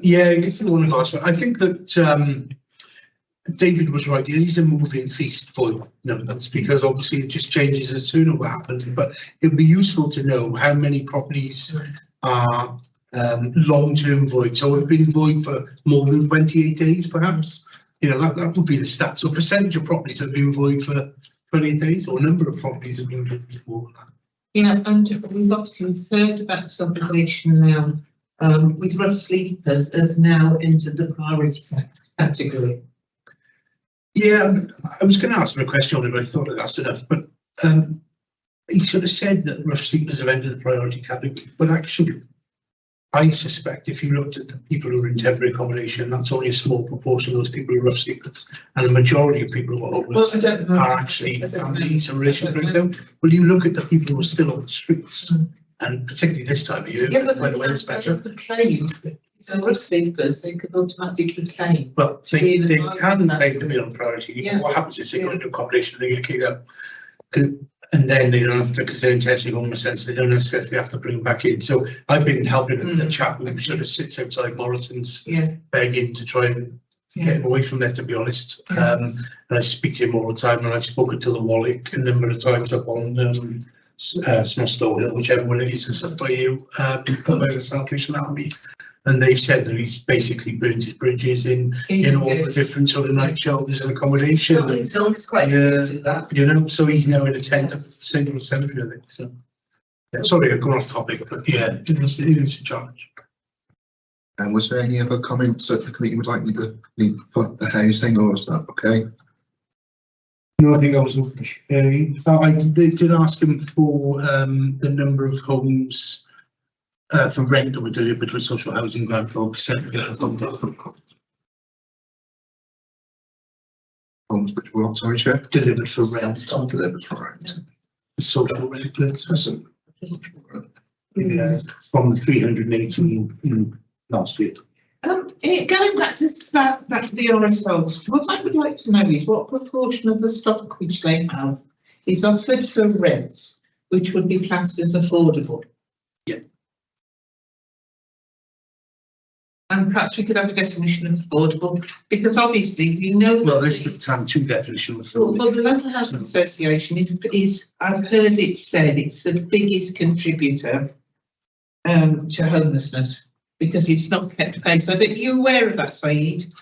yeah, if you want to ask, I think that David was right. It is a moving feast for numbers because obviously it just changes as soon as what happened. But it would be useful to know how many properties are long-term void. So we've been void for more than 28 days, perhaps. That would be the stat. So percentage of properties have been void for 28 days, or number of properties have been void for more than that. And we've obviously heard about subrogation now, with rough sleepers have now entered the priority category. Yeah, I was going to ask him a question on it, but I thought I'd asked enough. But he sort of said that rough sleepers have entered the priority category. But actually, I suspect if you looked at the people who are in temporary accommodation, that's only a small proportion of those people who are rough sleepers. And the majority of people who are homeless are actually families and racial breakdown. Well, you look at the people who are still on the streets, and particularly this time of year, when the weather's better. So rough sleepers, they could automatically claim. Well, they can claim to be on priority. What happens is they go into accommodation, they get kicked out. And then they don't have to, because they're intentionally homeless, they don't necessarily have to bring them back in. So I've been helping the chap who sort of sits outside Morrison's, begging to try and get him away from there, to be honest. And I speak to him all the time, and I've spoken to the Warwick a number of times up on Snowstone Hill, whichever one it is, it's up by you, about the Salvation Army. And they've said that he's basically burnt his bridges in all the different sort of night shelters and accommodation. It's quite good to do that. So he's now in a tent at Single Cemetery, I think. So, sorry, I've gone off topic, but yeah, it is a challenge. And was there any other comments that the committee would like me to leave for the housing, or is that okay? No, I think I was okay. I did ask him for the number of homes for rent that were delivered with social housing grant for Homes which were what, sorry, Chair? Delivered for rent. Delivered for rent. Social rent. Yeah, from the 318 last year. Going back to the RSLs, what I would like to know is what proportion of the stock which they have is offered for rents, which would be classed as affordable. And perhaps we could have a definition of affordable, because obviously we know. Well, there's the time to definition of Well, the local housing association is I've heard it said it's the biggest contributor to homelessness because it's not kept pace. Are you aware of that, Saeed?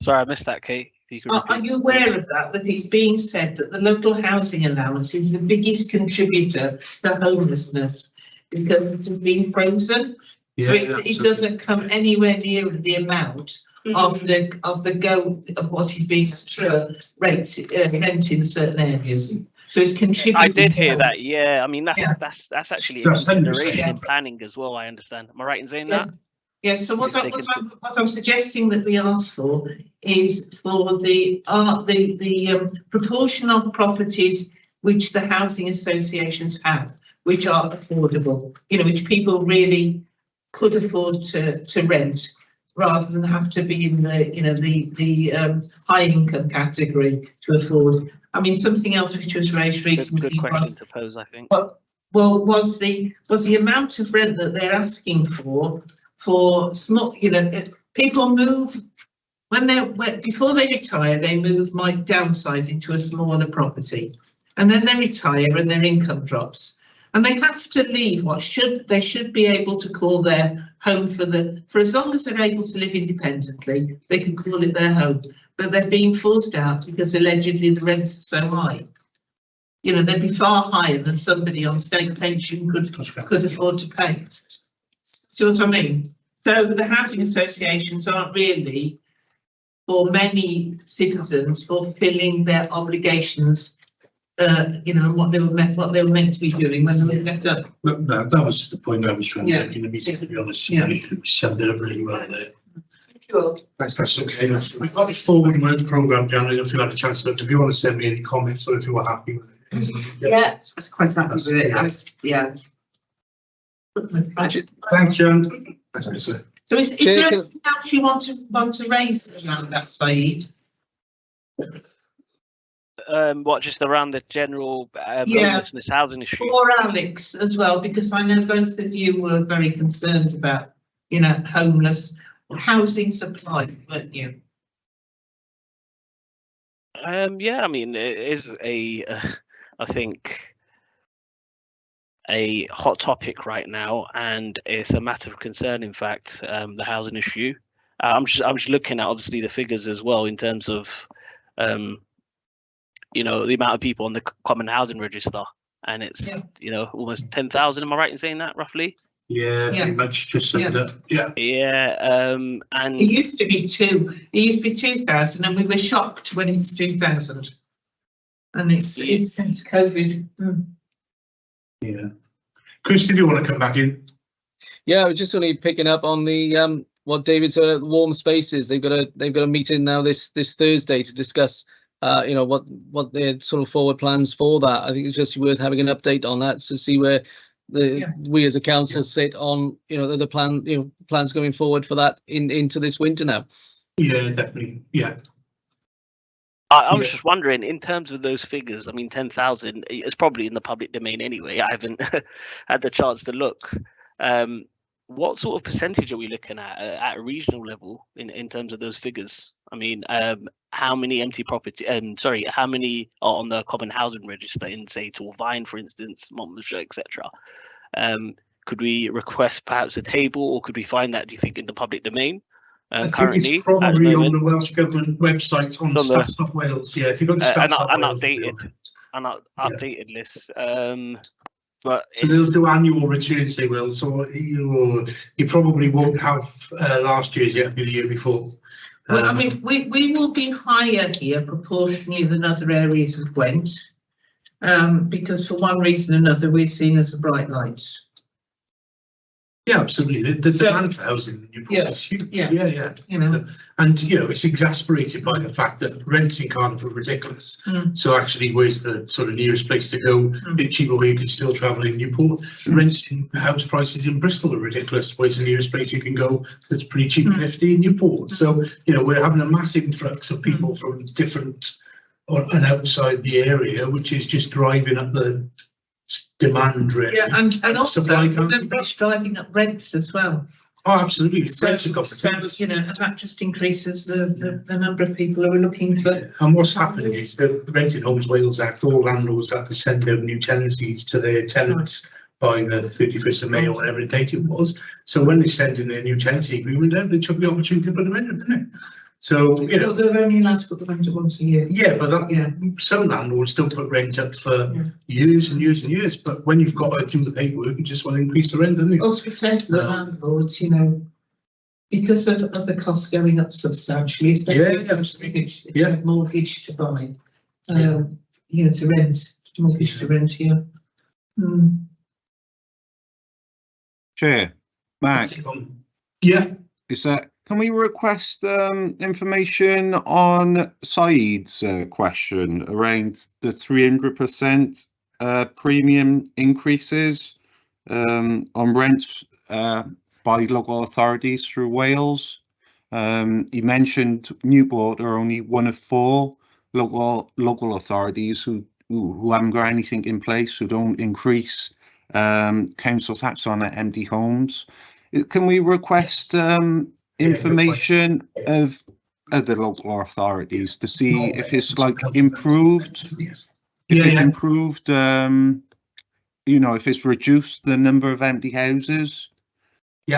Sorry, I missed that, Kate. If you could Are you aware of that? That it's being said that the local housing allowance is the biggest contributor to homelessness because it has been frozen. So it doesn't come anywhere near the amount of what is being rent in certain areas. So it's contributing. I did hear that. Yeah, I mean that's actually a consideration in planning as well. I understand. Am I right in saying that? Yeah. So what I'm suggesting that we ask for is for the proportion of properties which the housing associations have, which are affordable. Which people really could afford to rent, rather than have to be in the high income category to afford. I mean, something else which was raised recently. Good question to pose, I think. Was the amount of rent that they're asking for small? People move before they retire. They might downsize into a smaller property, and then they retire and their income drops. And they have to leave they should be able to call their home for as long as they're able to live independently, they can call it their home. But they're being forced out because allegedly the rents are so high. They'd be far higher than somebody on state pension could afford to pay. See what I mean? So the housing associations aren't really, for many citizens, fulfilling their obligations. What they were meant to be doing when they were left up. No, that was the point I was trying to make in the meeting, to be honest. We said that really well there. Thank you all. Thanks, Pastor. We've got the forward work programme, Jan. I don't know if you had a chance to look. If you want to send me any comments or if you were happy with it. Yeah, I was quite happy with it. Thanks, Jan. Thanks, sir. So is there anything else you want to raise around that, Saeed? Just around the general homelessness housing issue? Or Alex as well, because I know both of you were very concerned about, homeless housing supply, weren't you? Yeah, I mean, it is I think a hot topic right now, and it's a matter of concern. In fact, the housing issue. I'm just looking at obviously the figures as well in terms of the amount of people on the common housing register, and it's almost 10,000. Am I right in saying that roughly? Yeah, pretty much just under. And it used to be 2,000, and we were shocked when it was 2,000, and it's since COVID. Yeah, Chris, did you want to come back in? Yeah, I was just only picking up on the what David said at Warm Spaces. They've got a meeting now this Thursday to discuss what their sort of forward plans for that. I think it's just worth having an update on that to see where we as a council sit on the plan, plans going forward for that into this winter now. Yeah, definitely. Yeah. I was just wondering, in terms of those figures, I mean, 10,000 is probably in the public domain anyway. I haven't had the chance to look. What sort of percentage are we looking at a regional level in terms of those figures? I mean, how many empty property? How many are on the common housing register in, say, Torvine, for instance, Monmouthshire, etc.? Could we request perhaps a table, or could we find that, do you think, in the public domain? Currently, think it's probably on the Welsh Government website on Stats Wales. Yeah, if you've got the Stats updated list. But so they'll do annual returns, they will. So you probably won't have last year's yet, maybe the year before. Well, I mean, we will be higher here proportionally than other areas of Gwent, because for one reason or another we're seen as a bright light. Yeah, absolutely. The demand for housing in Newport is huge. Yeah. And it's exasperated by the fact that rents in Cardiff are ridiculous. So actually, where's the sort of nearest place to go? Bit cheaper where you can still travel in Newport. Rents in house prices in Bristol are ridiculous. Where's the nearest place you can go that's pretty cheap and nifty in Newport? So we're having a massive influx of people from different and outside the area, which is just driving up the demand driven. Yeah, and also Supply that's driving up rents as well. Oh, absolutely. So, you know, and that just increases the number of people who are looking for. And what's happening is the Rented Homes Wales Act, all landlords have to send out new tenancies to their tenants by the 31st of May or whatever date it was. So when they send in their new tenancy agreement out, they took the opportunity to put them in, didn't they? So, you know. They're only allowed to put the rent up once a year. Yeah, but that, some landlords still put rent up for years and years and years. But when you've got to do the paperwork, you just want to increase the rent, don't you? Well, to be fair to the landlords, you know, because of the costs going up substantially, especially mortgage to buy, you know, to rent, mortgage to rent, yeah. Chair, Mark. Yeah. Is that, can we request information on Saeed's question around the 300% premium increases on rents by local authorities through Wales? He mentioned Newport are only one of 4 local authorities who haven't got anything in place, who don't increase council tax on empty homes. Can we request information of other local authorities to see if it's like improved, improved, you know, if it's reduced the number of empty houses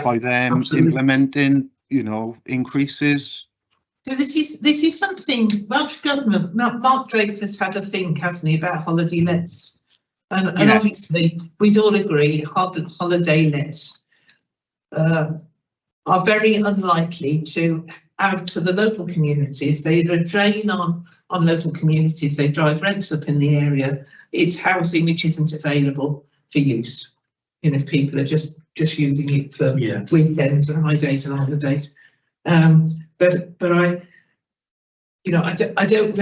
by them implementing, you know, increases? So this is something Welsh Government, Mark Drake has had a think, hasn't he, about holiday lets, and obviously we'd all agree holiday lets are very unlikely to add to the local communities. They're a drain on local communities. They drive rents up in the area. It's housing which isn't available for use. You know, if people are just using it for weekends and high days and holidays. But I, you know, I don't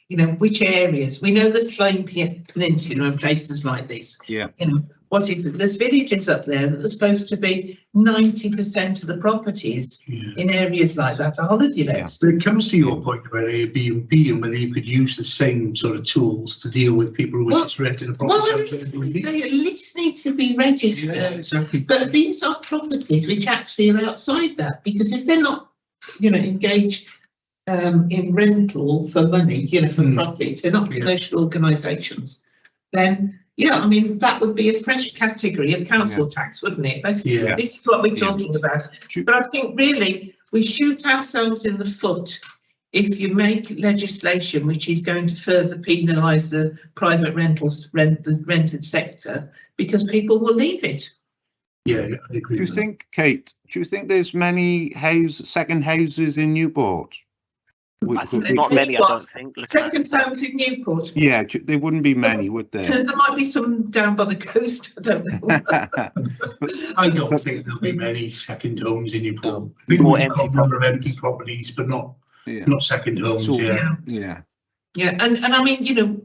know which areas. We know the Llun Peninsula and places like this. Yeah. You know, what if there's villages up there that are supposed to be 90% of the properties in areas like that are holiday lets. But it comes to your point about Airbnb and whether you could use the same sort of tools to deal with people who are just renting a property. They at least need to be registered. Yeah, exactly. But these are properties which actually are outside that, because if they're not, you know, engaged in rental for money, you know, for profits, they're not commercial organisations, then yeah, I mean, that would be a fresh category of council tax, wouldn't it? This is what we're talking about. But I think really we shoot ourselves in the foot if you make legislation which is going to further penalise the private the rented sector, because people will leave it. Yeah, I agree. Do you think, Kate, do you think there's many second houses in Newport? Not many, I don't think. Second homes in Newport? Yeah, there wouldn't be many, would there? There might be some down by the coast, I don't know. I don't think there'll be many second homes in Newport. More empty number of empty properties, but not second homes. Yeah, and I mean, you know,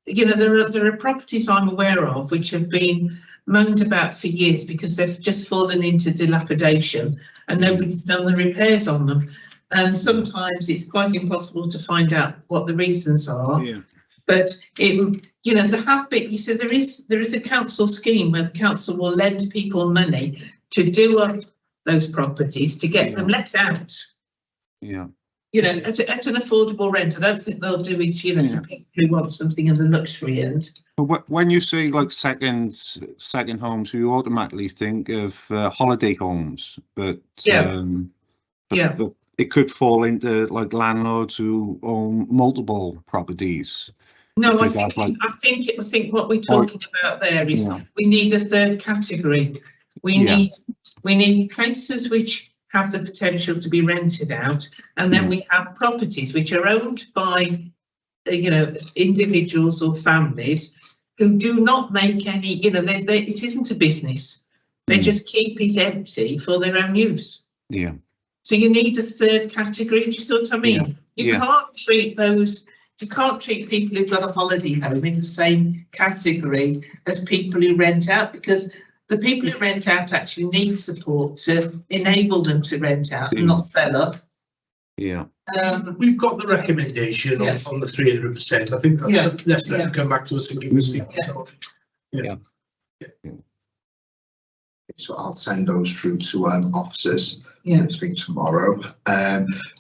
there are properties I'm aware of which have been moaned about for years because they've just fallen into dilapidation and nobody's done the repairs on them. And sometimes it's quite impossible to find out what the reasons are. Yeah. But you know, you said there is a council scheme where the council will lend people money to do up those properties to get them let out. Yeah. You know, at an affordable rent. I don't think they'll do it, you know, for people who want something in the luxury end. But when you say like second homes, you automatically think of holiday homes, but but it could fall into like landlords who own multiple properties. No, I think what we're talking about there is we need a third category. We need places which have the potential to be rented out, and then we have properties which are owned by you know, individuals or families who do not make any, you know, it isn't a business. They just keep it empty for their own use. Yeah. So you need a third category. Do you see what I mean? You can't treat people who've got a holiday home in the same category as people who rent out, because the people who rent out actually need support to enable them to rent out and not sell up. Yeah. We've got the recommendation Yes. on the 300%. I think let's let them come back to us and give us the. Yeah. So I'll send those through to officers. Yeah. This thing tomorrow.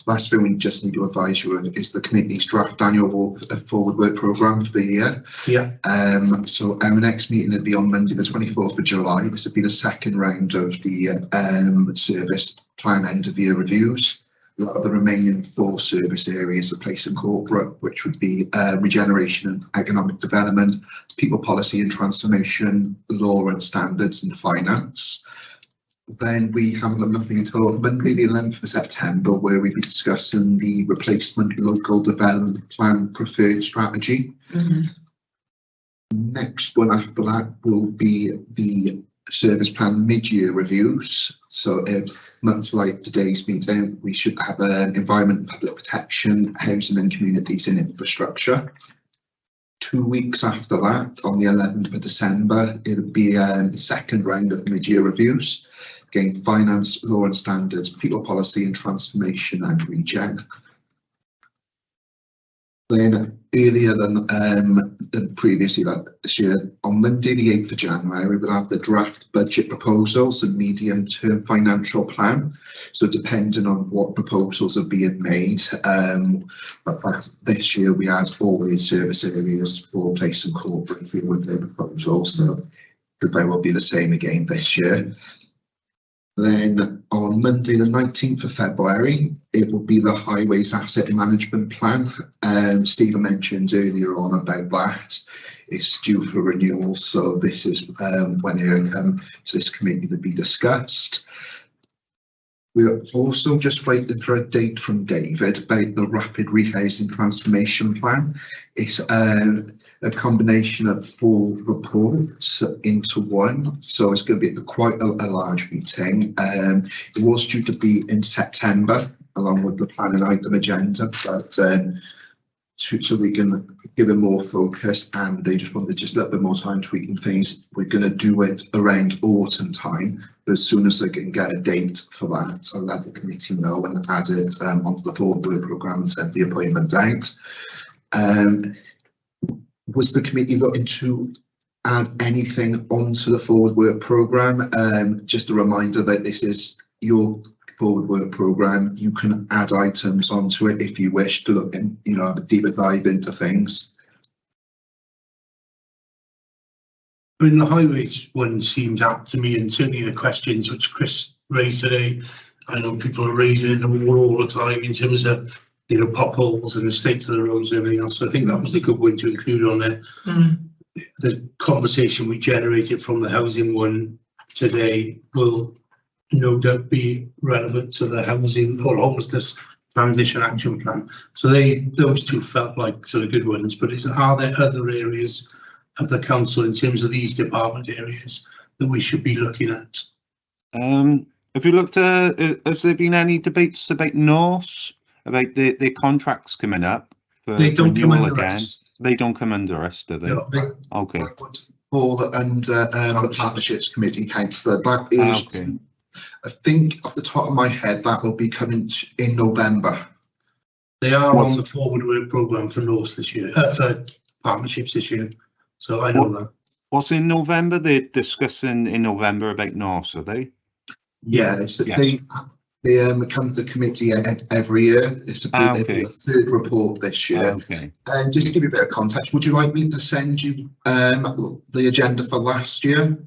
Last thing we just need to advise you of is the committee's draft annual forward work programme for the year. Yeah. So our next meeting will be on Monday, the 24th of July. This will be the second round of the service plan end of year reviews. A lot of the remaining 4 service areas are place and corporate, which would be regeneration and economic development, people policy and transformation, law and standards, and finance. Then we haven't got nothing until Monday, the 11th of September, where we'll be discussing the replacement local development plan preferred strategy. Next one after that will be the service plan mid-year reviews. So much like today's meeting, we should have an environment, public protection, housing and communities and infrastructure. 2 weeks after that, on the 11th of December, it'll be the second round of mid-year reviews. Again, finance, law and standards, people policy and transformation, and regen. Then earlier than previously this year, on Monday the 8th of January, we'll have the draft budget proposals and medium-term financial plan. So depending on what proposals are being made, but this year we had all the service areas for place and corporate with their proposals, so could very well be the same again this year. Then on Monday the 19th of February, it will be the Highways Asset Management Plan. Stephen mentioned earlier on about that. It's due for renewal, so this is when it'll come to this committee to be discussed. We're also just waiting for a date from David about the Rapid Rehousing Transformation Plan. It's a combination of 4 reports into one, so it's going to be quite a large meeting. It was due to be in September along with the planning item agenda, but so we can give it more focus, and they just wanted just a little bit more time tweaking things. We're going to do it around autumn time, but as soon as I can get a date for that, I'll let the committee know and add it onto the forward work programme and send the appointment out. Was the committee looking to add anything onto the forward work programme? Just a reminder that this is your forward work programme. You can add items onto it if you wish to look in, have a deeper dive into things. I mean, the highways one seems apt to me, and certainly the questions which Chris raised today, I know people are raising it all the time in terms of potholes and the state of the roads and everything else. So I think that was a good one to include on there. The conversation we generated from the housing one today will no doubt be relevant to the housing or homelessness transition action plan. So those two felt like sort of good ones, but are there other areas of the council in terms of these department areas that we should be looking at? Have you looked at, has there been any debates about Norse, about the contracts coming up for renewal again? They don't come under us, do they? No, okay. Fall under the partnerships committee, councillor. That is, okay. I think off the top of my head, that will be coming in November. They are on the forward work programme for Norse this year, for partnerships this year. So I know that. What's in November? They're discussing in November about Norse, are they? Yeah, they come to committee every year. It's a third report this year. Okay. And just to give you a bit of context, would you like me to send you the agenda for last year?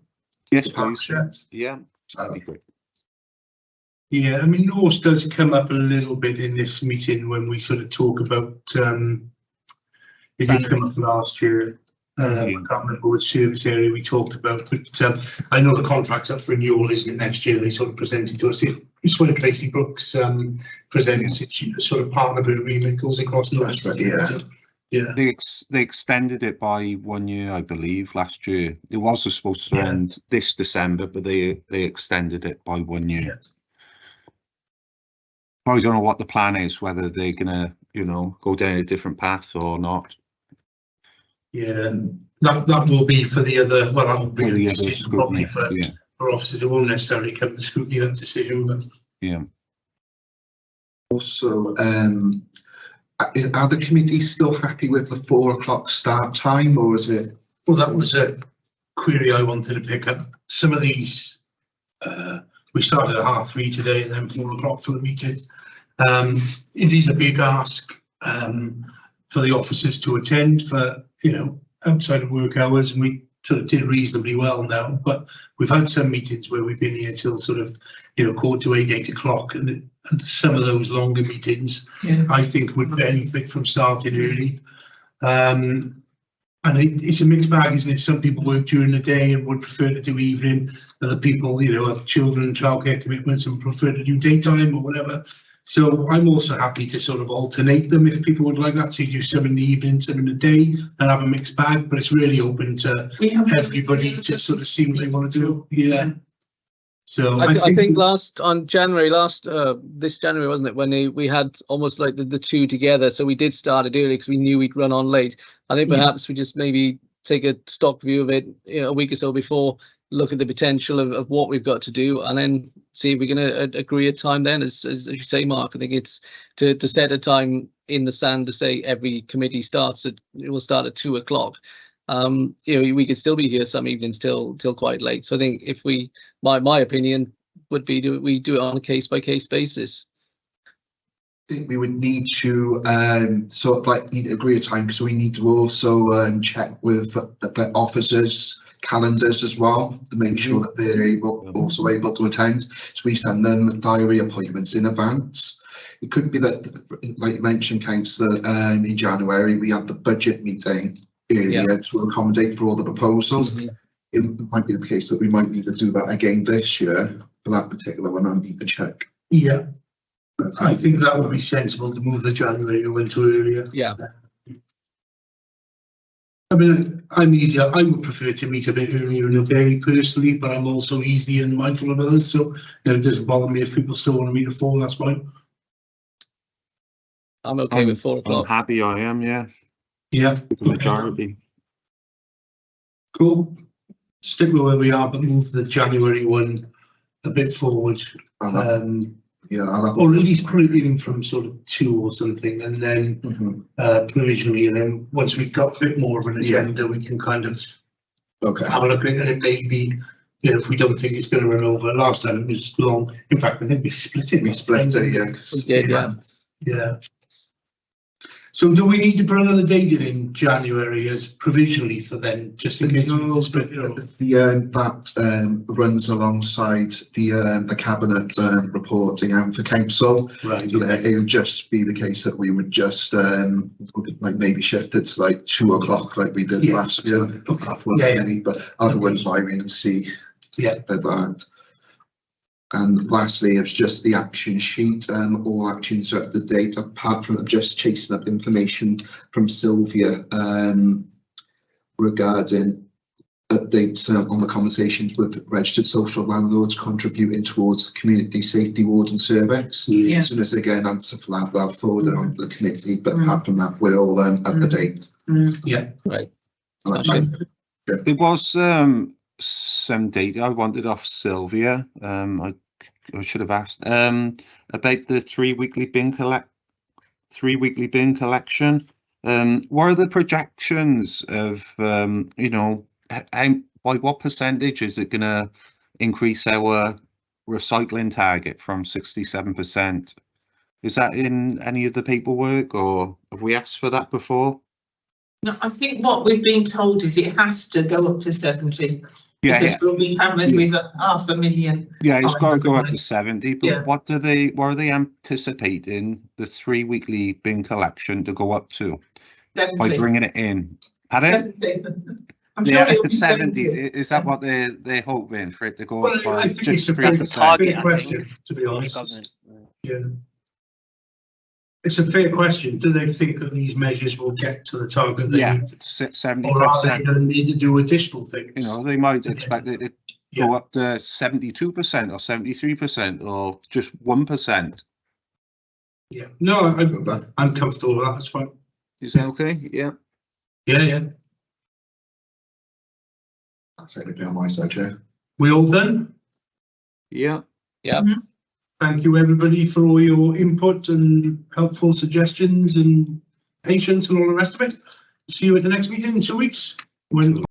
Yes, please. Yeah, that'd be great. Yeah, I mean, Norse does come up a little bit in this meeting when we sort of talk about. It did come up last year. I can't remember which service area we talked about, but I know the contract's up for renewal, isn't it, next year? They sort of presented to us. It's when Tracy Brooks presents it, sort of part of her remit goes across North. Yeah. They extended it by 1 year, I believe, last year. It was supposed to end this December, but they extended it by 1 year. Yeah. I don't know what the plan is, whether they're gonna, go down a different path or not. Yeah, that will be for the other. Well, that will be a decision probably for officers. It won't necessarily come to scrutiny, that decision, but yeah. Also, are the committees still happy with the 4 o'clock start time, or is it? Well, that was a query I wanted to pick up. Some of these, we started at 3:30 today and then 4 o'clock for the meeting. It is a big ask for the officers to attend for, you know, outside of work hours, and we sort of did reasonably well now, but we've had some meetings where we've been here till sort of, you know, 7:45, 8 o'clock, and some of those longer meetings, I think, would benefit from starting early. And it's a mixed bag, isn't it? Some people work during the day and would prefer to do evening. Other people, you know, have children, childcare commitments and prefer to do daytime or whatever. So I'm also happy to sort of alternate them if people would like that. So you do some in the evening, some in the day, and have a mixed bag. But it's really open to everybody to sort of see what they want to do. Yeah. So I think this January, wasn't it, when we had almost like the two together. So we did start it early because we knew we'd run on late. I think perhaps we just maybe take a stock view of it, you know, a week or so before, look at the potential of what we've got to do, and then see if we're going to agree a time then, as you say, Mark. I think it's to set a time in the sand to say every committee will start at 2 o'clock. You know, we could still be here some evenings till quite late. So I think if my opinion would be we do it on a case by case basis. I think we would need to sort of like agree a time, because we need to also check with the officers' calendars as well to make sure that they're also able to attend. So we send them diary appointments in advance. It could be that, like you mentioned, Councillor, in January we had the budget meeting earlier to accommodate for all the proposals. It might be the case that we might need to do that again this year. For that particular one, I need to check. Yeah, I think that would be sensible to move the January one to earlier. Yeah. I mean, I'm easier. I would prefer to meet a bit earlier in the day personally, but I'm also easy and mindful of others. So, you know, it doesn't bother me if people still want to meet at 4. That's fine. I'm okay with 4 o'clock. I'm happy. I am. Yeah. Yeah. The majority. Cool. Stick with where we are, but move the January one a bit forward. Or at least put it in from sort of 2 or something, and then provisionally, and then once we've got a bit more of an agenda, we can kind of have a look at it. And it may be, you know, if we don't think it's going to run over. Last time it was long. In fact, I think we split it. We split it, yeah. We did, yeah. So do we need to put another date in January as provisionally for then, just in case we split it up? That runs alongside the cabinet reporting out for council. Right. It would just be the case that we would just like maybe shift it to like 2 o'clock like we did last year. But other ones I mean and see that. And lastly, it's just the action sheet. All actions are up to date, apart from just chasing up information from Sylvia regarding updates on the conversations with registered social landlords contributing towards the community safety warden service. As soon as I get an answer for that, I'll forward it on to the committee. But apart from that, we're all up to date. Yeah, right. There was some data I wanted off Sylvia. I should have asked about the 3 weekly bin collection. What are the projections of you know, by what percentage is it going to increase our recycling target from 67%? Is that in any of the paperwork, or have we asked for that before? No, I think what we've been told is it has to go up to 70. Because we'll be hammered with 500,000. Yeah, it's got to go up to 70. But what are they anticipating the 3 weekly bin collection to go up to 70. by bringing it in? Pardon? 70. I'm sure it'll be 70. Is that what they're hoping for it to go up by? I think Just it's a 3%. fair question, to be honest. Yeah. It's a fair question. Do they think that these measures will get to the target they need? 70%. Or are they going to need to do additional things? You know, they might expect it to go up to 72% or 73% or just 1%. Yeah. No, I'm comfortable with that. That's fine. Is that okay? Yeah. Yeah. That's everything on my side, Chair. We all done? Yeah. Yeah. thank you everybody for all your input and helpful suggestions and patience and all the rest of it. See you at the next meeting in 2 weeks. When